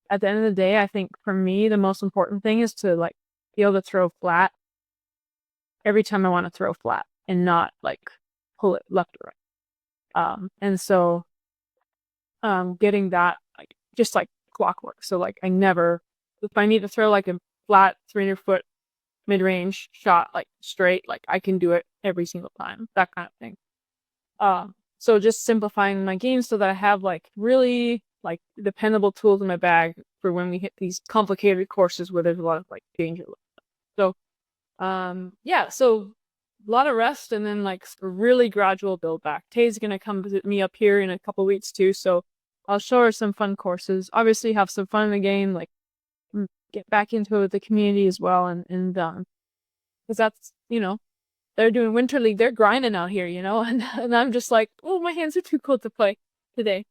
at the end of the day, I think for me the most important thing is to like be able to throw flat every time I want to throw flat and not like pull it left or right. And so, getting that, like, just like clockwork. So like if I need to throw like a flat 300-foot mid-range shot, like straight, like I can do it every single time, that kind of thing. So just simplifying my game so that I have like really like dependable tools in my bag for when we hit these complicated courses where there's a lot of like danger. So, so a lot of rest and then like a really gradual build back. Tay's gonna come visit me up here in a couple weeks too, so I'll show her some fun courses. Obviously have some fun in the game, like get back into the community as well, and because that's they're doing winter league, they're grinding out here, and I'm just like, oh, my hands are too cold to play today.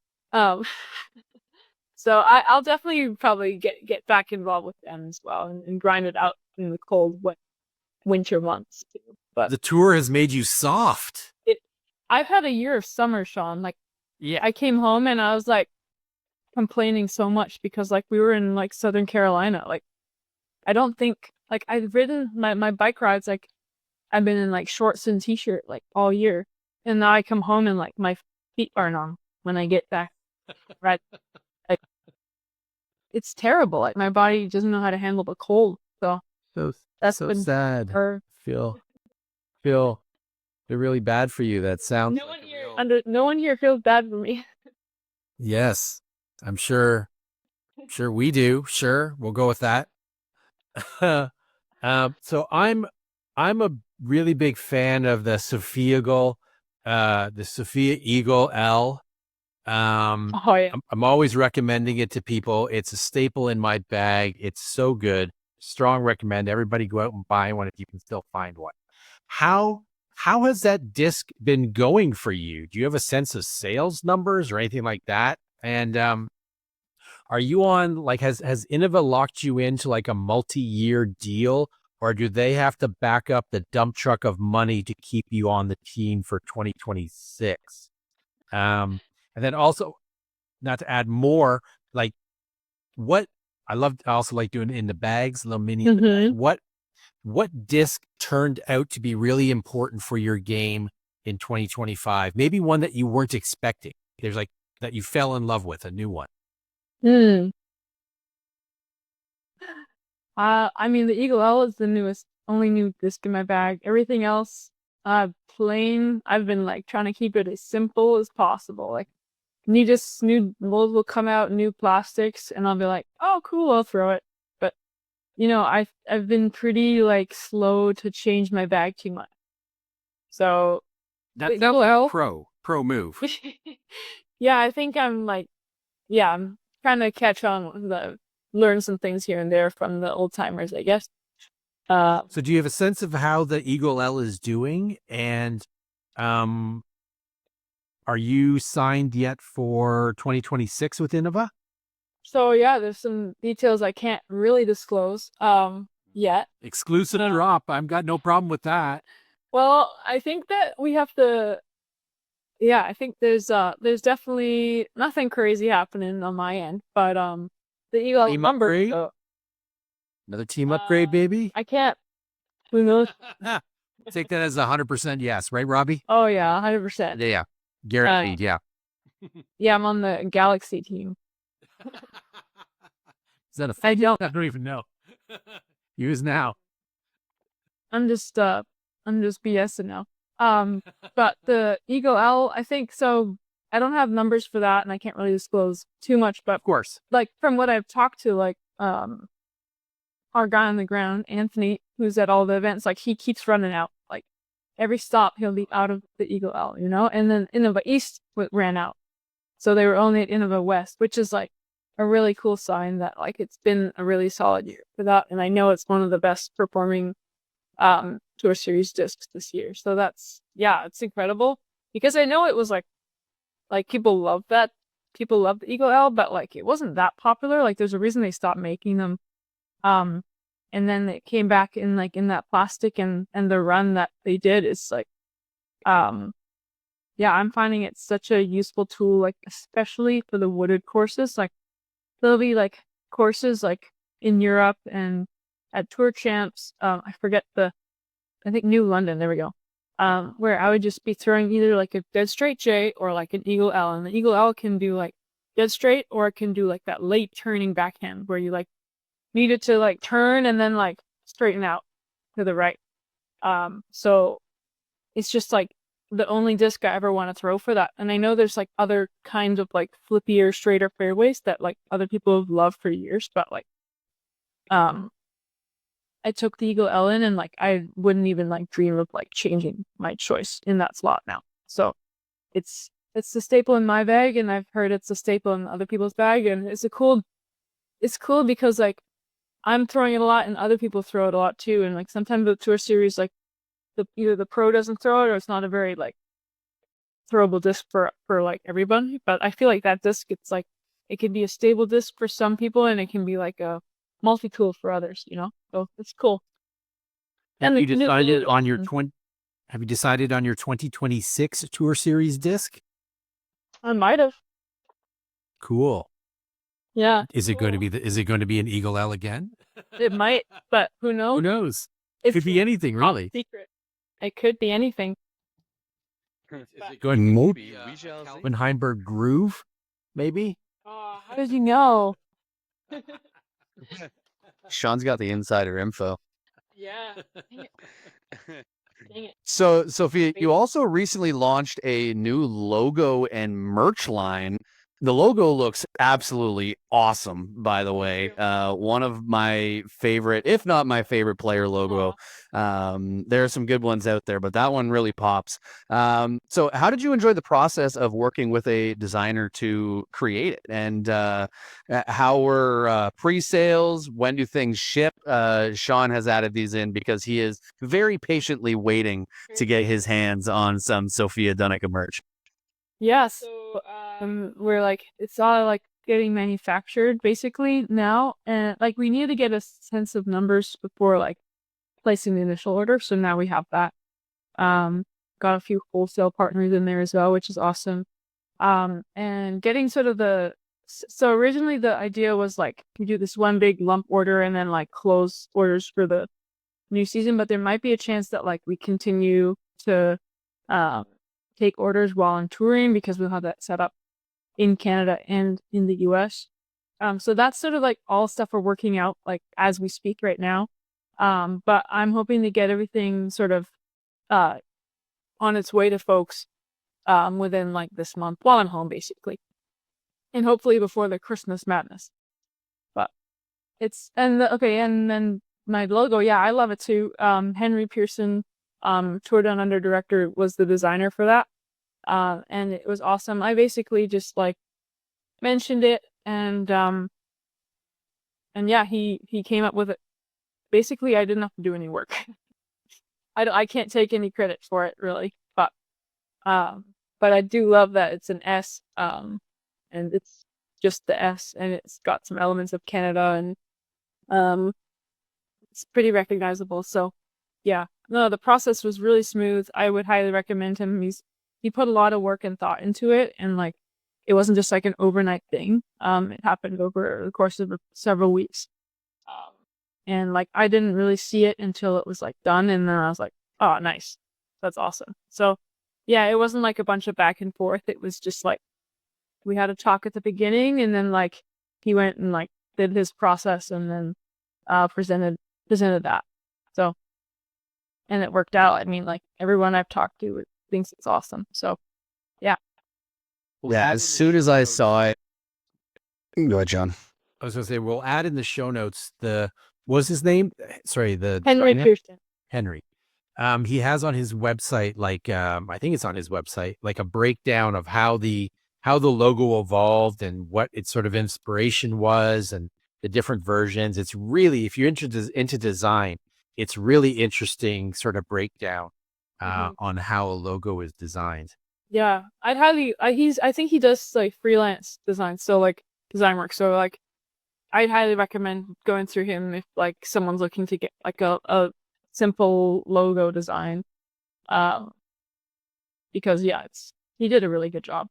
So I'll definitely probably get back involved with them as well and grind it out in the cold winter months too. But The tour has made you soft. I've had a year of summer, Sean. Like Yeah. I came home and I was like complaining so much because like we were in like Southern Carolina. Like I don't think like I've ridden my bike rides, like I've been in like shorts and t-shirt like all year. And now I come home and like my feet are numb when I get back. Right. Like it's terrible. Like my body doesn't know how to handle the cold. So that's so been sad. her. Feel really bad for you. That sounds No one here feels bad for me. Yes, I'm sure. Sure we do. Sure, we'll go with that. So I'm a really big fan of the Sofia Eagle L. Oh yeah. I'm always recommending it to people. It's a staple in my bag. It's so good. Strong recommend. Everybody go out and buy one if you can still find one. How has that disc been going for you? Do you have a sense of sales numbers or anything like that? And are you on like has Innova locked you into like a multi-year deal, or do they have to back up the dump truck of money to keep you on the team for 2026? And then also, not to add more, like what I also like doing in the bags, little mini. Mhm. What disc turned out to be really important for your game in 2025? Maybe one that you weren't expecting. There's like that you fell in love with, a new one. I mean, the Eagle L is the only new disc in my bag. Everything else, plain. I've been like trying to keep it as simple as possible. Like, new molds will come out, new plastics, and I'll be like, oh, cool, I'll throw it. But I've been pretty like slow to change my bag too much. So That's Eagle L, pro move. yeah, I think I'm trying to catch on, learn some things here and there from the old timers, I guess. So do you have a sense of how the Eagle L is doing? And are you signed yet for 2026 with Innova? So yeah, there's some details I can't really disclose yet. Exclusive drop. I've got no problem with that. Well, I think that we have to. Yeah, I think there's definitely nothing crazy happening on my end, but the Eagle Team number. upgrade? Another team upgrade, baby. I can't. Who knows? Take that as 100% yes, right, Robbie? Oh yeah, 100%. Yeah, guaranteed. Yeah. Yeah, I'm on the Galaxy team. Is that a I don't. even know. Use now. I'm just BSing now. But the Eagle L, I think so. I don't have numbers for that, and I can't really disclose too much. But Of course. like from what I've talked to, like our guy on the ground, Anthony, who's at all the events, like he keeps running out. Like every stop, he'll be out of the Eagle L, And then Innova East ran out, so they were only at Innova West, which is like a really cool sign that like it's been a really solid year for that, and I know it's one of the best performing Tour Series discs this year. So it's incredible because I know it was like people love that. People love the Eagle L, but like it wasn't that popular. Like there's a reason they stopped making them. And then it came back in that plastic and the run that they did is like, I'm finding it such a useful tool, like especially for the wooded courses. Like there'll be like courses like in Europe and at Tour Champs. I think New London, there we go. Where I would just be throwing either like a dead straight J or like an Eagle L. And the Eagle L can do like dead straight, or it can do like that late turning backhand where you like need it to like turn and then like straighten out to the right. So it's just like the only disc I ever want to throw for that. And I know there's like other kinds of like flippier, straighter fairways that like other people have loved for years, but like I took the Eagle L in and like I wouldn't even like dream of like changing my choice in that slot now. So it's the staple in my bag, and I've heard it's a staple in other people's bag, and it's cool because like I'm throwing it a lot and other people throw it a lot too. And like sometimes the Tour Series, like either the pro doesn't throw it or it's not a very like throwable disc for like everyone. But I feel like that disc, it's like it can be a stable disc for some people, and it can be like a multi-tool for others, So it's cool. Have And you the new decided logo. on your Have you decided on your 2026 Tour Series disc? I might have. Cool. Yeah. Is it going to be Is it going to be an Eagle L again? It might, but who Who knows? knows? It's Could be anything, top really. secret. It could be anything. Is it going to be Calvin Heinberg Groove? Maybe. How did you know? Sean's got the insider info. Yeah. Dang it. So, Sophia, you also recently launched a new logo and merch line. The logo looks absolutely awesome, by the way. One of my favorite, if not my favorite player logo. There are some good ones out there, but that one really pops. So how did you enjoy the process of working with a designer to create it? And how were pre-sales? When do things ship? Sean has added these in because he is very patiently waiting to get his hands on some Sofia Donnecke merch. Yeah, so we're like, it's all like getting manufactured basically now, and like we need to get a sense of numbers before like placing the initial order. So now we have that. Got a few wholesale partners in there as well, which is awesome. And getting sort of so originally the idea was like we do this one big lump order and then like close orders for the new season, but there might be a chance that like we continue to take orders while I'm touring because we'll have that set up in Canada and in the US. So that's sort of like all stuff we're working out like as we speak right now. But I'm hoping to get everything sort of on its way to folks within like this month while I'm home basically. And hopefully before the Christmas madness. But and then my logo, yeah, I love it too. Henry Pearson, Tour Down Under director, was the designer for that. And it was awesome. I basically just like mentioned it and yeah, he came up with it. Basically, I didn't have to do any work. I can't take any credit for it really, but I do love that it's an S, and it's just the S, and it's got some elements of Canada, and it's pretty recognizable. So, yeah, no, the process was really smooth. I would highly recommend him. He put a lot of work and thought into it, and like it wasn't just like an overnight thing. It happened over the course of several weeks. And like I didn't really see it until it was like done, and then I was like, oh, nice, that's awesome. So yeah, it wasn't like a bunch of back and forth. It was just like we had a talk at the beginning, and then like he went and like did his process, and then presented that. So, and it worked out. I mean, like everyone I've talked to thinks it's awesome. So yeah. Yeah, as soon as I saw it, go ahead, John. I was going to say, we'll add in the show notes what's his name? Sorry, Henry Pearson. Henry. He has on his website, like, I think it's on his website, like a breakdown of how the logo evolved and what its sort of inspiration was and the different versions. It's really, if you're interested into design, it's really interesting sort of breakdown on how a logo is designed. Yeah, I think he does like freelance design, so like design work. So like I'd highly recommend going through him if like someone's looking to get like a simple logo design. Because yeah, he did a really good job.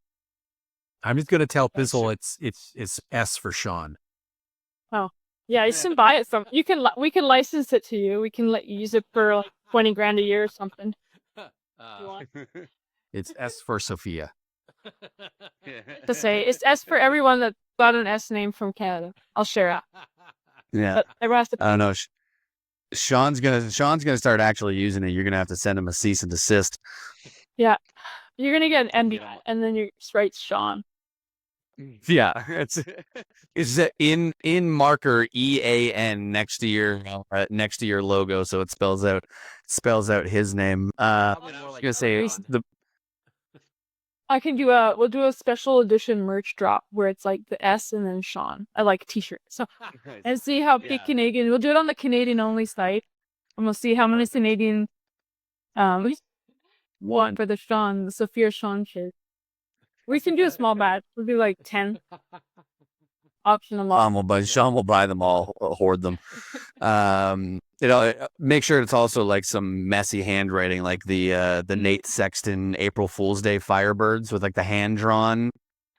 I'm just gonna tell Pizzle it's S for Sean. Oh yeah, you can buy it from. We can license it to you. We can let you use it for like $20,000 a year or something. You want? It's S for Sophia. To say it's S for everyone that got an S name from Canada. I'll share it. Yeah, But everyone has to. I don't know. Sean's gonna start actually using it. You're gonna have to send him a cease and desist. Yeah, you're gonna get an MBI, and then you write Sean. Yeah, it's in marker EAN next to your logo, so it spells out his name. I was gonna say I can we'll do a special edition merch drop where it's like the S and then Sean. I like a t-shirt. So, and see how big Canadian, we'll do it on the Canadian only site. And we'll see how many Canadian, want for the Sophia Sean shirt. We can do a small batch. We'll do like 10. Auction them off. Sean will buy them all, hoard them. Make sure it's also like some messy handwriting, like the Nate Sexton April Fool's Day Firebirds with like the hand drawn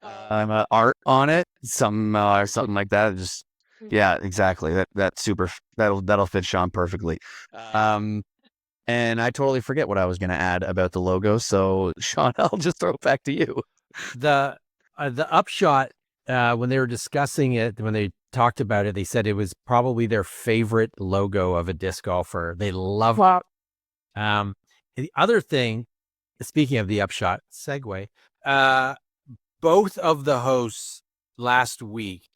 art on it, something like that. Just yeah, exactly. That's super. That'll fit Sean perfectly. And I totally forget what I was going to add about the logo. So Sean, I'll just throw it back to you. The upshot, when they were discussing it, when they talked about it, they said it was probably their favorite logo of a disc golfer. They loved it. The other thing, speaking of the upshot segue, both of the hosts last week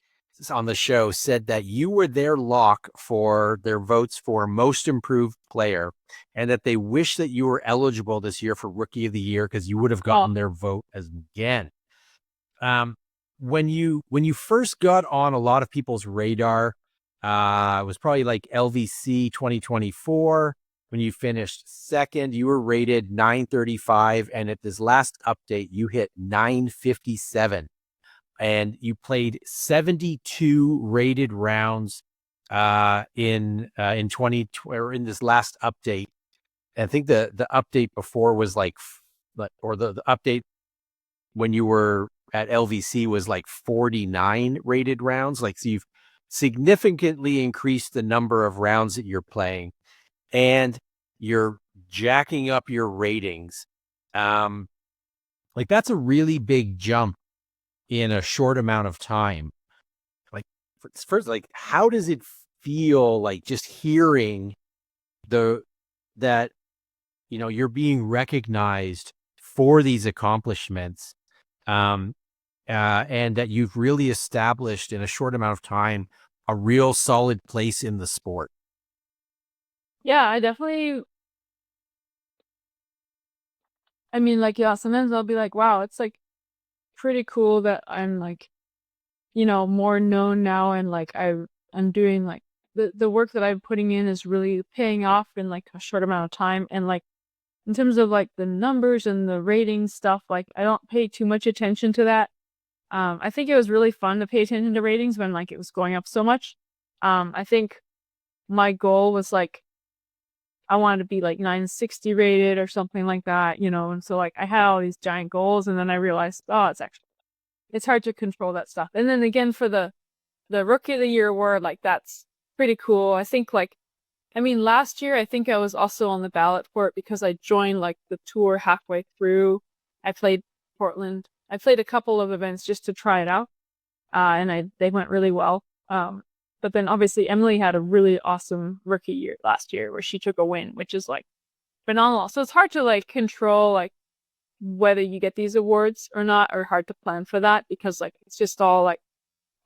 on the show said that you were their lock for their votes for most improved player, and that they wish that you were eligible this year for rookie of the year because you would have gotten their vote again. When you first got on a lot of people's radar, it was probably like LVC 2024. When you finished second, you were rated 935, and at this last update, you hit 957. And you played 72 rated rounds in 20 or in this last update. I think the update before was the update when you were at LVC was like 49 rated rounds. Like, so you've significantly increased the number of rounds that you're playing, and you're jacking up your ratings. Like, that's a really big jump in a short amount of time. Like, first, like, how does it feel, like, just hearing that you're being recognized for these accomplishments, and that you've really established in a short amount of time a real solid place in the sport? Yeah, I definitely. I mean, like, yeah, sometimes I'll be like, wow, it's like pretty cool that I'm like, more known now, and like I'm doing like the work that I'm putting in is really paying off in like a short amount of time. And like in terms of like the numbers and the rating stuff, like I don't pay too much attention to that. I think it was really fun to pay attention to ratings when like it was going up so much. I think my goal was like I wanted to be like 960 rated or something like that, and so like I had all these giant goals, and then I realized, it's hard to control that stuff. And then again, for the Rookie of the Year award, like that's pretty cool. I think last year I think I was also on the ballot for it because I joined like the tour halfway through. I played Portland. I played a couple of events just to try it out, and they went really well. But then obviously Emily had a really awesome rookie year last year where she took a win, which is like phenomenal. So it's hard to like control like whether you get these awards or not, or hard to plan for that because like it's just all like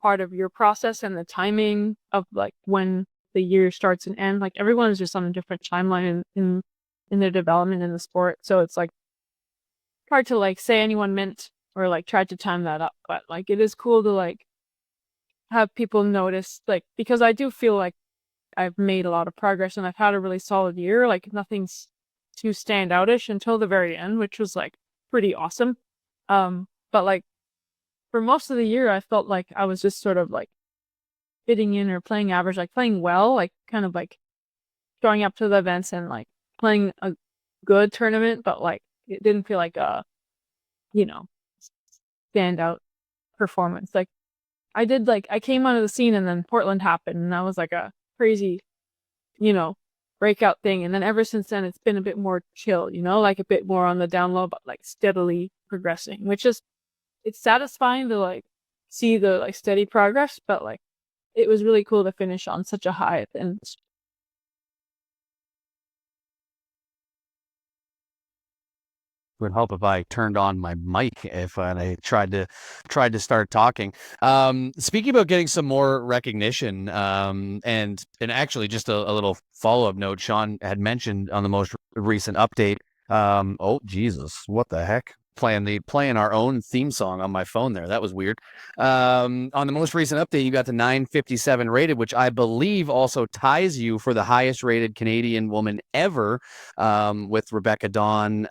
part of your process and the timing of like when the year starts and ends. Like everyone is just on a different timeline in their development in the sport. So it's like hard to like say anyone meant or like try to time that up. But like it is cool to like have people notice, like, because I do feel like I've made a lot of progress and I've had a really solid year. Like nothing's too standoutish until the very end, which was like pretty awesome. But like for most of the year, I felt like I was just sort of like fitting in or playing average, like playing well, like kind of like showing up to the events and like playing a good tournament, but like it didn't feel like a, standout performance. Like I came onto the scene and then Portland happened and that was like a crazy, breakout thing. And then ever since then, it's been a bit more chill, like a bit more on the down low, but like steadily progressing, which is, it's satisfying to like see the like steady progress, but like it was really cool to finish on such a high. And Would help if I turned on my mic if I tried to start talking. Speaking about getting some more recognition, and actually just a little follow-up note, Sean had mentioned on the most recent update. Oh Jesus, what the heck? playing our own theme song on my phone there. That was weird. On the most recent update, you got the 957 rated, which I believe also ties you for the highest rated Canadian woman ever, with Rebecca Dawn,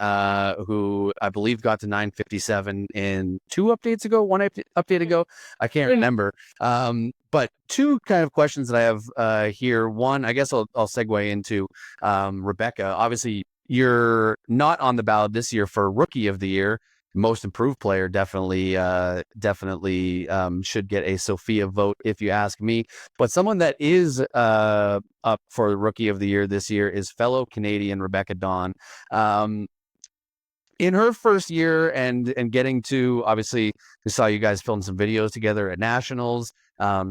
who I believe got to 957 in one update ago. I can't remember. But two kind of questions that I have here. One, I guess I'll segue into Rebecca. Obviously, you're not on the ballot this year for Rookie of the Year. Most improved player definitely should get a Sofia vote if you ask me. But someone that is up for Rookie of the Year this year is fellow Canadian Rebecca Dawn. In her first year and getting to, obviously, we saw you guys film some videos together at Nationals,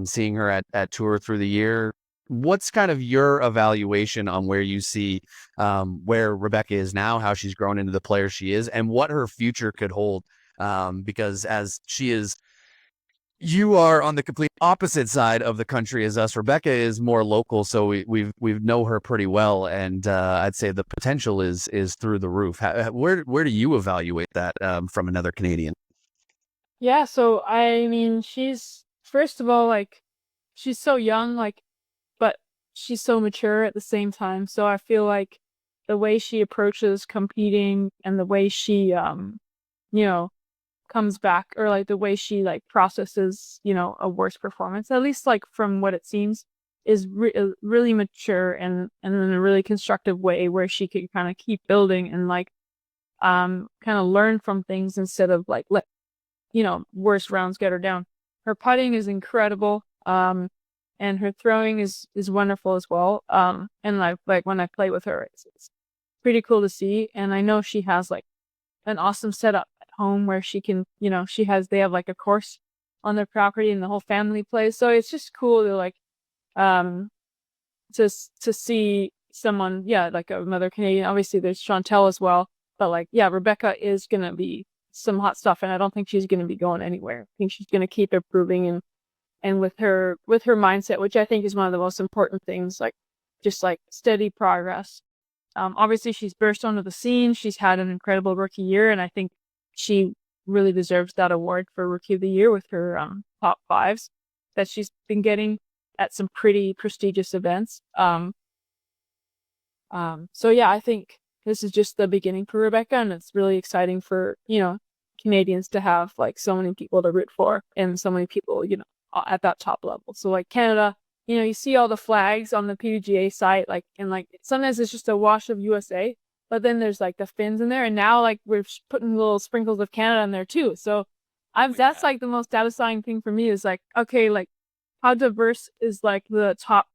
seeing her at tour through the year. What's kind of your evaluation on where you see where Rebecca is now, how she's grown into the player she is, and what her future could hold? Because as she is, you are on the complete opposite side of the country as us. Rebecca is more local, so we've know her pretty well, and I'd say the potential is through the roof. Where do you evaluate that from another Canadian? Yeah, so I mean, she's first of all like she's so young, like, but she's so mature at the same time. So I feel like the way she approaches competing and the way she you know, comes back, or like the way she like processes, a worse performance, at least like from what it seems, is really mature and in a really constructive way where she can kind of keep building and like kind of learn from things instead of like let worse rounds get her down. Her putting is incredible. And her throwing is wonderful as well. And like when I play with her, it's pretty cool to see. And I know she has like an awesome setup at home where she can, they have like a course on their property and the whole family plays. So it's just cool to like, to see someone, like another Canadian. Obviously there's Chantel as well, but like, Rebecca is going to be some hot stuff, and I don't think she's going to be going anywhere. I think she's going to keep improving and with her mindset, which I think is one of the most important things, like just like steady progress. Obviously she's burst onto the scene. She's had an incredible rookie year, and I think she really deserves that award for Rookie of the Year with her top fives that she's been getting at some pretty prestigious events. So yeah, I think this is just the beginning for Rebecca, and it's really exciting for, Canadians to have like so many people to root for and so many people, at that top level. So like Canada, you see all the flags on the PDGA site, like, and like sometimes it's just a wash of USA, but then there's like the Finns in there, and now like we're putting little sprinkles of Canada in there too. So that's like the most satisfying thing for me is like, okay, like how diverse is like the top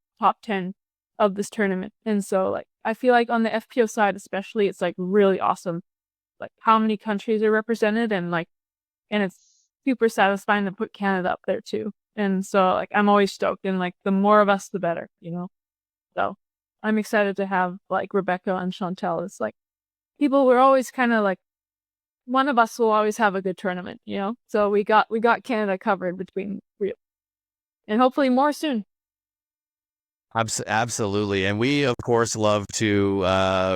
10 of this tournament. And so like I feel like on the FPO side especially, it's like really awesome like how many countries are represented, and it's super satisfying to put Canada up there too. And so like I'm always stoked, and like the more of us the better, so I'm excited to have like Rebecca and Chantel. It's like people, we're always kind of like one of us will always have a good tournament, so we got Canada covered between three, and hopefully more soon. Absolutely. And we, of course, love to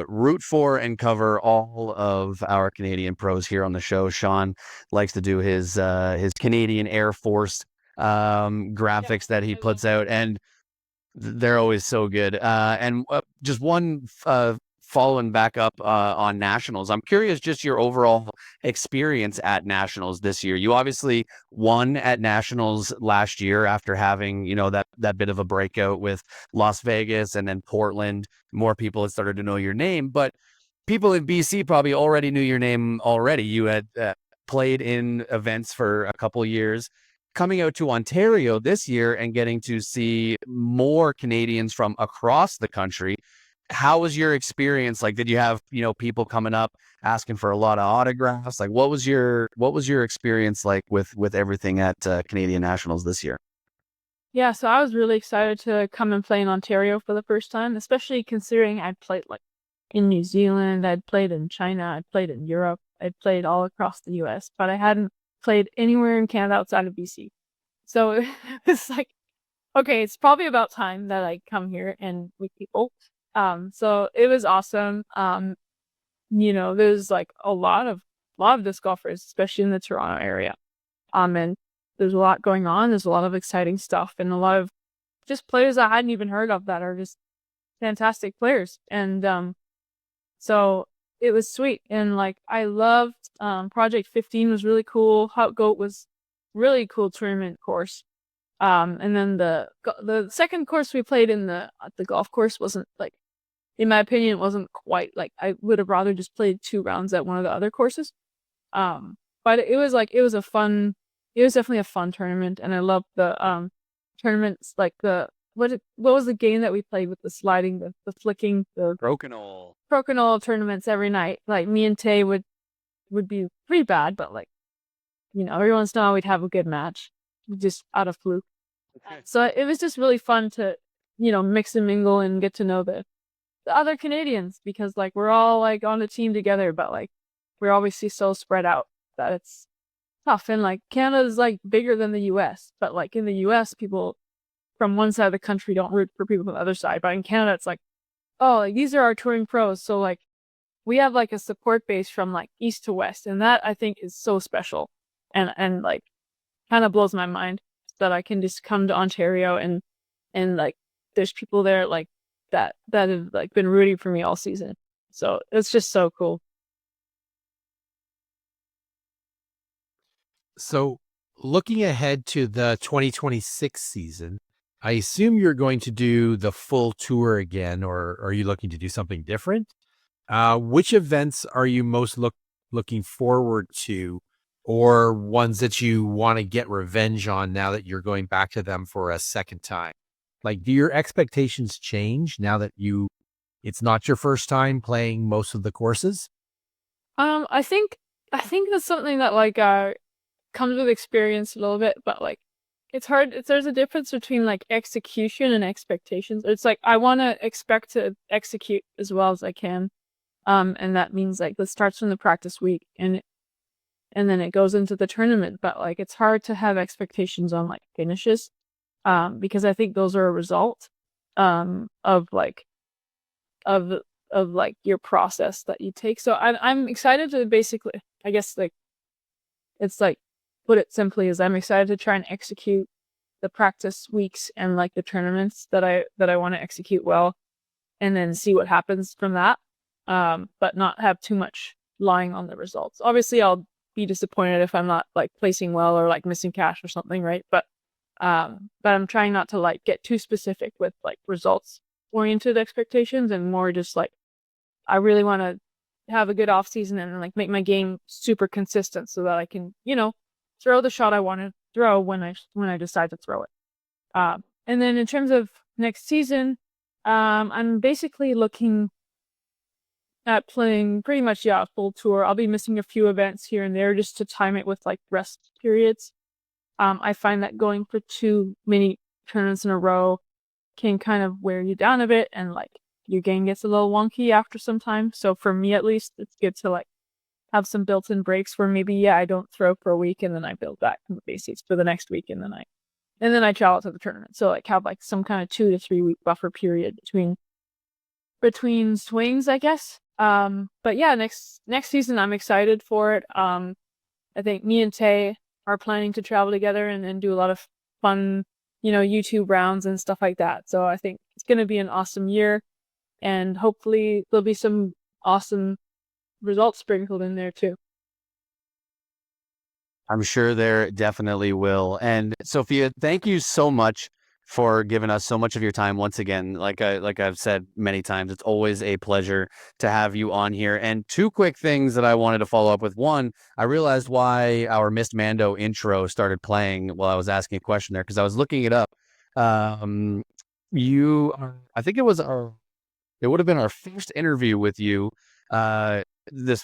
root for and cover all of our Canadian pros here on the show. Sean likes to do his Canadian Air Force graphics that he puts out, and they're always so good. And just one following back up on Nationals, I'm curious just your overall experience at Nationals this year. You obviously won at Nationals last year after having, that bit of a breakout with Las Vegas and then Portland. More people had started to know your name, but people in BC probably already knew your name already. You had played in events for a couple years. Coming out to Ontario this year and getting to see more Canadians from across the country, how was your experience? Like, did you have, people coming up asking for a lot of autographs? Like, what was your experience like with everything at Canadian Nationals this year? Yeah, so I was really excited to come and play in Ontario for the first time, especially considering I'd played like in New Zealand, I'd played in China, I'd played in Europe, I'd played all across the US, but I hadn't played anywhere in Canada outside of BC. So it's like, okay, it's probably about time that I come here and meet people. So it was awesome. There's like a lot of lot of disc golfers, especially in the Toronto area. And there's a lot going on. There's a lot of exciting stuff and a lot of just players I hadn't even heard of that are just fantastic players. And so it was sweet. And like I loved Project 15 was really cool. Hot Goat was really cool tournament course. And then the second course we played in the golf course wasn't like, in my opinion, it wasn't quite like, I would have rather just played 2 rounds at one of the other courses. But it was definitely a fun tournament, and I loved the tournaments, like what was the game that we played with the sliding, the flicking, the Crokinole tournaments every night. Like me and Tay would be pretty bad, but like, every once in a while we'd have a good match, just out of fluke. Okay. So it was just really fun to, mix and mingle and get to know the other Canadians, because like we're all like on a team together, but like we're obviously so spread out that it's tough. And like Canada's like bigger than the US, but like in the US, people from one side of the country don't root for people from the other side. But in Canada, it's like, oh, like, these are our touring pros. So like we have like a support base from like east to west. And that I think is so special and like kind of blows my mind that I can just come to Ontario and like there's people there like that have like been rooting for me all season. So it's just so cool. So looking ahead to the 2026 season, I assume you're going to do the full tour again, or are you looking to do something different? Which events are you most looking forward to, or ones that you want to get revenge on now that you're going back to them for a second time? Like, do your expectations change now that it's not your first time playing most of the courses? I think that's something that like comes with experience a little bit, but like it's hard. There's a difference between like execution and expectations. It's like I want to expect to execute as well as I can, and that means like it starts from the practice week and then it goes into the tournament. But like it's hard to have expectations on like finishes, because I think those are a result of like your process that you take. So I'm excited to basically, I guess like it's like, put it simply, is I'm excited to try and execute the practice weeks and like the tournaments that I want to execute well, and then see what happens from that. But not have too much lying on the results. Obviously I'll be disappointed if I'm not like placing well or like missing cash or something, right? But I'm trying not to like get too specific with like results oriented expectations, and more just like I really want to have a good off season and like make my game super consistent so that I can, throw the shot I want to throw when I decide to throw it. And then in terms of next season, I'm basically looking at playing pretty much, a full tour. I'll be missing a few events here and there just to time it with like rest periods. I find that going for too many tournaments in a row can kind of wear you down a bit, and like your game gets a little wonky after some time. So for me, at least, it's good to like have some built-in breaks where maybe, I don't throw for a week and then I build back to the basics for the next week, and then I travel to the tournament. So like have like some kind of 2 to 3 week buffer period between swings, I guess. But yeah, next season I'm excited for it. I think me and Tay are planning to travel together and do a lot of fun, YouTube rounds and stuff like that. So I think it's going to be an awesome year, and hopefully there'll be some awesome results sprinkled in there too. I'm sure there definitely will. And Sofia, thank you so much for giving us so much of your time once again. Like I've said many times, it's always a pleasure to have you on here. And 2 quick things that I wanted to follow up with. One, I realized why our Missed Mando intro started playing while I was asking a question there, because I was looking it up. I think it would have been our first interview with you. This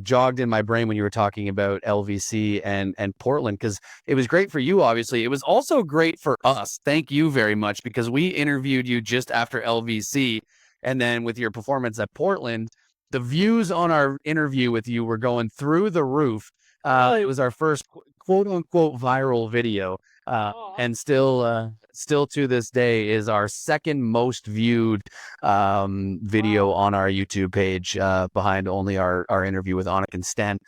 jogged in my brain when you were talking about LVC and Portland, because it was great for you. Obviously, it was also great for us. Thank you very much, because we interviewed you just after LVC, and then with your performance at Portland, the views on our interview with you were going through the roof. It was our first quote unquote viral video. and still to this day is our second most viewed video on our YouTube page, behind only our interview with Annik and Sten.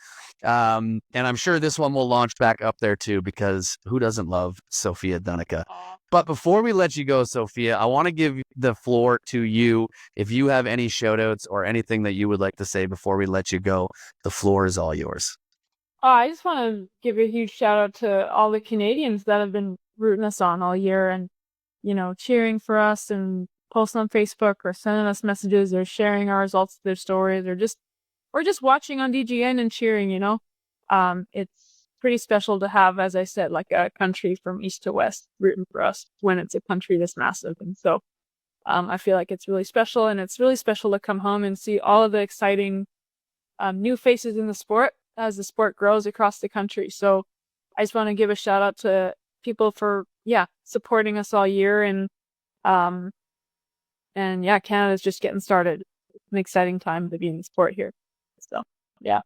And I'm sure this one will launch back up there too, because who doesn't love Sofia Donnecke? But before we let you go, Sofia, I want to give the floor to you. If you have any shout outs or anything that you would like to say before we let you go, the floor is all yours. I just want to give a huge shout out to all the Canadians that have been rooting us on all year and, cheering for us and posting on Facebook or sending us messages or sharing our results, their stories, or just watching on DGN and cheering, It's pretty special to have, as I said, like a country from east to west rooting for us when it's a country this massive. And so I feel like it's really special, and it's really special to come home and see all of the exciting new faces in the sport as the sport grows across the country. So I just want to give a shout out to people for, supporting us all year. And Canada's just getting started. It's an exciting time to be in the sport here. So, yeah.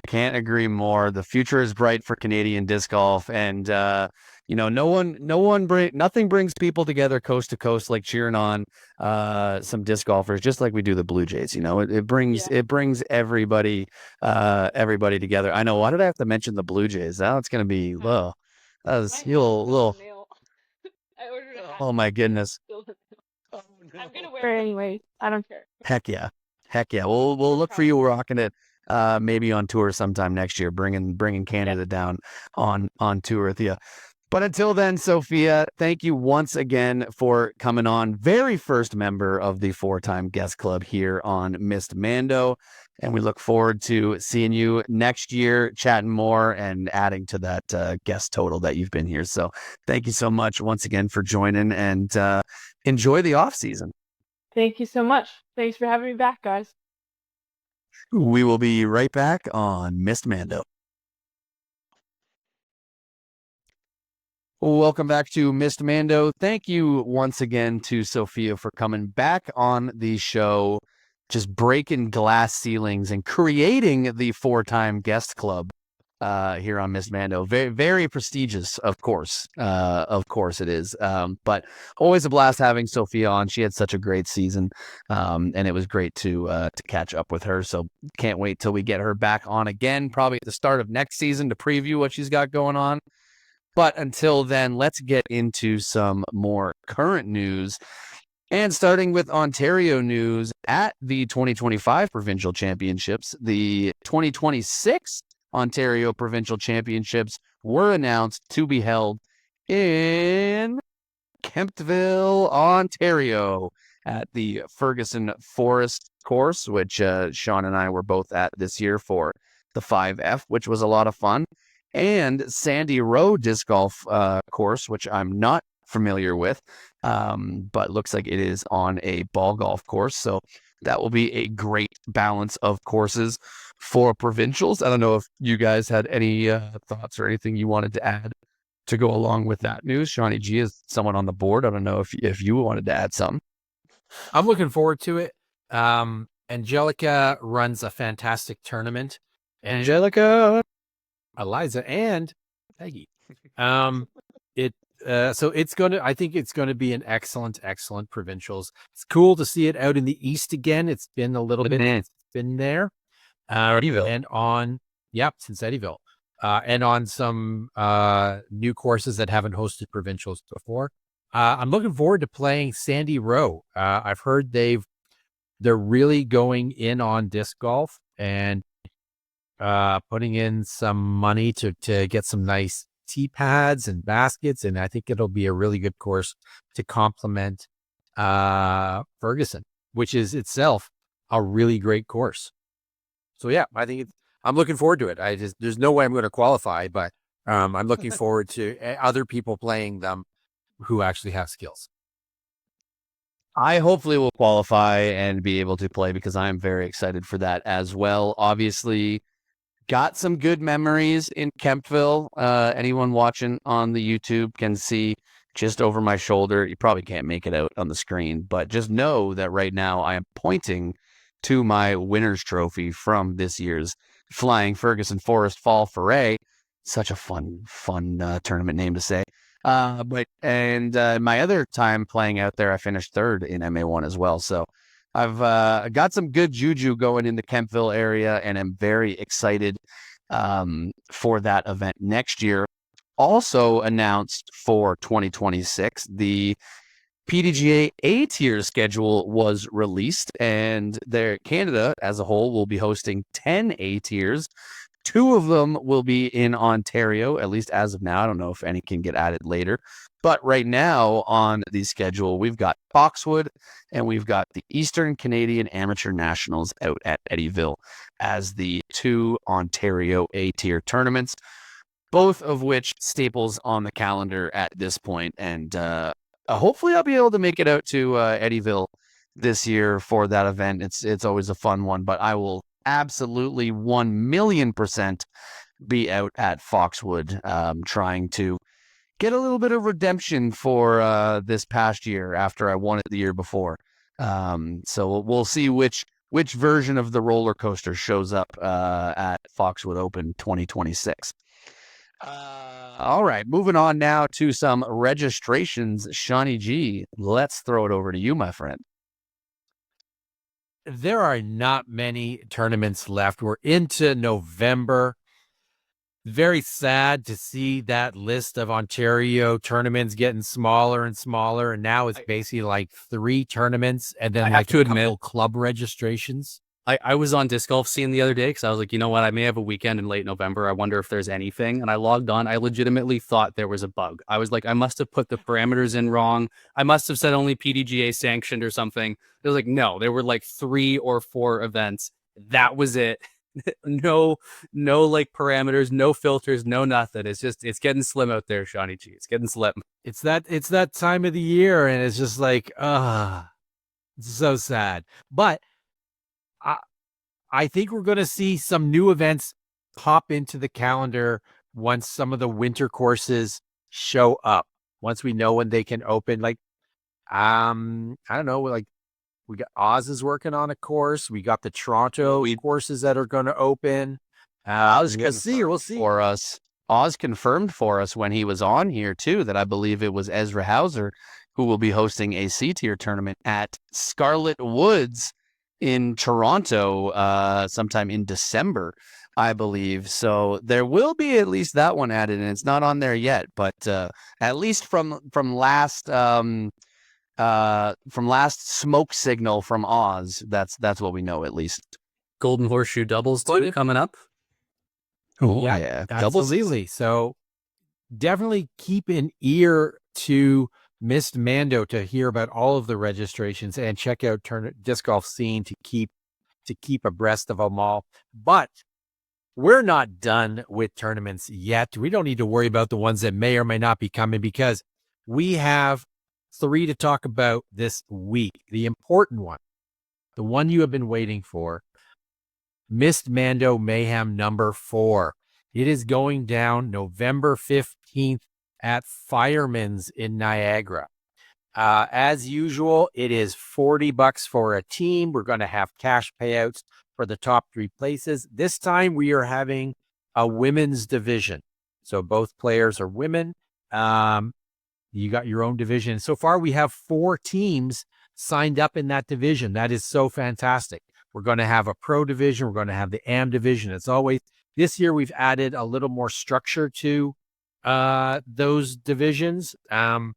Can't agree more. The future is bright for Canadian disc golf, and nothing brings people together coast to coast like cheering on some disc golfers, just like we do the Blue Jays. It brings everybody together. I know. Why did I have to mention the Blue Jays? Now it's gonna be low. That was little. Oh my goodness. I'm gonna wear it anyway. I don't care. Heck yeah. We'll look for you rocking it. Maybe on tour sometime next year, bringing Canada down on tour with you. But until then, Sofia, thank you once again for coming on. Very first member of the 4-time guest club here on Missed Mando. And we look forward to seeing you next year, chatting more and adding to that guest total that you've been here. So thank you so much once again for joining, and enjoy the off season. Thank you so much. Thanks for having me back, guys. We will be right back on Missed Mando. Welcome back to Missed Mando. Thank you once again to Sofia for coming back on the show, just breaking glass ceilings and creating the 4-time guest club here on Missed Mando. Very, very prestigious, of course. Of course it is. But always a blast having Sofia on. She had such a great season, and it was great to catch up with her. So can't wait till we get her back on again, probably at the start of next season, to preview what she's got going on. But until then, let's get into some more current news. And starting with Ontario news, at the 2025 Provincial Championships, the 2026 Ontario Provincial Championships were announced to be held in Kemptville, Ontario, at the Ferguson Forest course, which Sean and I were both at this year for the 5F, which was a lot of fun, and Sandy Row disc golf course, which I'm not familiar with, but looks like it is on a ball golf course. So that will be a great balance of courses for Provincials. I don't know if you guys had any thoughts or anything you wanted to add to go along with that news. Shawnee G is someone on the board. I don't know if you wanted to add something. I'm looking forward to it. Angelica runs a fantastic tournament. Angelica, Eliza, and Peggy. I think it's gonna be an excellent Provincials. It's cool to see it out in the East again. It's been a little bit, it's been there. And on, since Eddyville. And on some new courses that haven't hosted Provincials before. I'm looking forward to playing Sandy Row. I've heard they're really going in on disc golf and putting in some money to get some nice tee pads and baskets, and I think it'll be a really good course to complement Ferguson, which is itself a really great course. So I think I'm looking forward to it. There's no way I'm going to qualify, but I'm looking forward to other people playing them who actually have skills. I hopefully will qualify and be able to play, because I'm very excited for that as well. Obviously, got some good memories in Kemptville. Anyone watching on the YouTube can see just over my shoulder. You probably can't make it out on the screen, but just know that right now I am pointing to my winner's trophy from this year's Flying Ferguson Forest Fall Foray. Such a fun tournament name to say. But my other time playing out there, I finished third in MA1 as well. So I've got some good juju going in the Kempville area, and I'm very excited for that event next year. Also announced for 2026, the PDGA A-tier schedule was released, and Canada as a whole will be hosting 10 A-tiers. 2 of them will be in Ontario, at least as of now. I don't know if any can get added later. But right now on the schedule, we've got Foxwood and we've got the Eastern Canadian Amateur Nationals out at Eddyville as the 2 Ontario A-tier tournaments, both of which staples on the calendar at this point. And hopefully I'll be able to make it out to Eddyville this year for that event. It's always a fun one, but I will absolutely 1,000,000% be out at Foxwood, trying to get a little bit of redemption for this past year after I won it the year before. So we'll see which version of the roller coaster shows up at Foxwood Open 2026. All right, moving on now to some registrations. Shawnee G, let's throw it over to you, my friend. There are not many tournaments left. We're into November. Very sad to see that list of Ontario tournaments getting smaller and smaller. And now it's basically like 3 tournaments and then I like have to a admit, couple club registrations. I was on disc golf scene the other day because I was like, you know what? I may have a weekend in late November. I wonder if there's anything. And I logged on. I legitimately thought there was a bug. I was like, I must have put the parameters in wrong. I must have said only PDGA sanctioned or something. It was like, no, there were like 3 or 4 events. That was it. No like parameters, no filters, no nothing. It's getting slim out there, Shawnee G. It's getting slim. It's that time of the year, and it's just like, it's so sad. But I think we're going to see some new events pop into the calendar once some of the winter courses show up. Once we know when they can open, like, I don't know, like we got Oz is working on a course. We got the Toronto courses that are going to open. We'll see. For us, Oz confirmed for us when he was on here too that I believe it was Ezra Hauser who will be hosting a C-tier tournament at Scarlet Woods in Toronto sometime in December, I believe. So there will be at least that one added, and it's not on there yet, but at least from last smoke signal from Oz, that's what we know at least. Golden Horseshoe doubles too coming up. Oh yeah, absolutely. So definitely keep an ear to Missed Mando to hear about all of the registrations, and check out Disc Golf Scene to keep abreast of them all. But we're not done with tournaments yet. We don't need to worry about the ones that may or may not be coming, because we have 3 to talk about this week. The important one, the one you have been waiting for, Missed Mando Mayhem number 4. It is going down November 15th at Fireman's in Niagara. As usual, it is $40 for a team. We're going to have cash payouts for the top 3 places. This time we are having a women's division. So both players are women. You got your own division. So far we have 4 teams signed up in that division. That is so fantastic. We're going to have a pro division. We're going to have the AM division. As always, this year we've added a little more structure to those divisions. So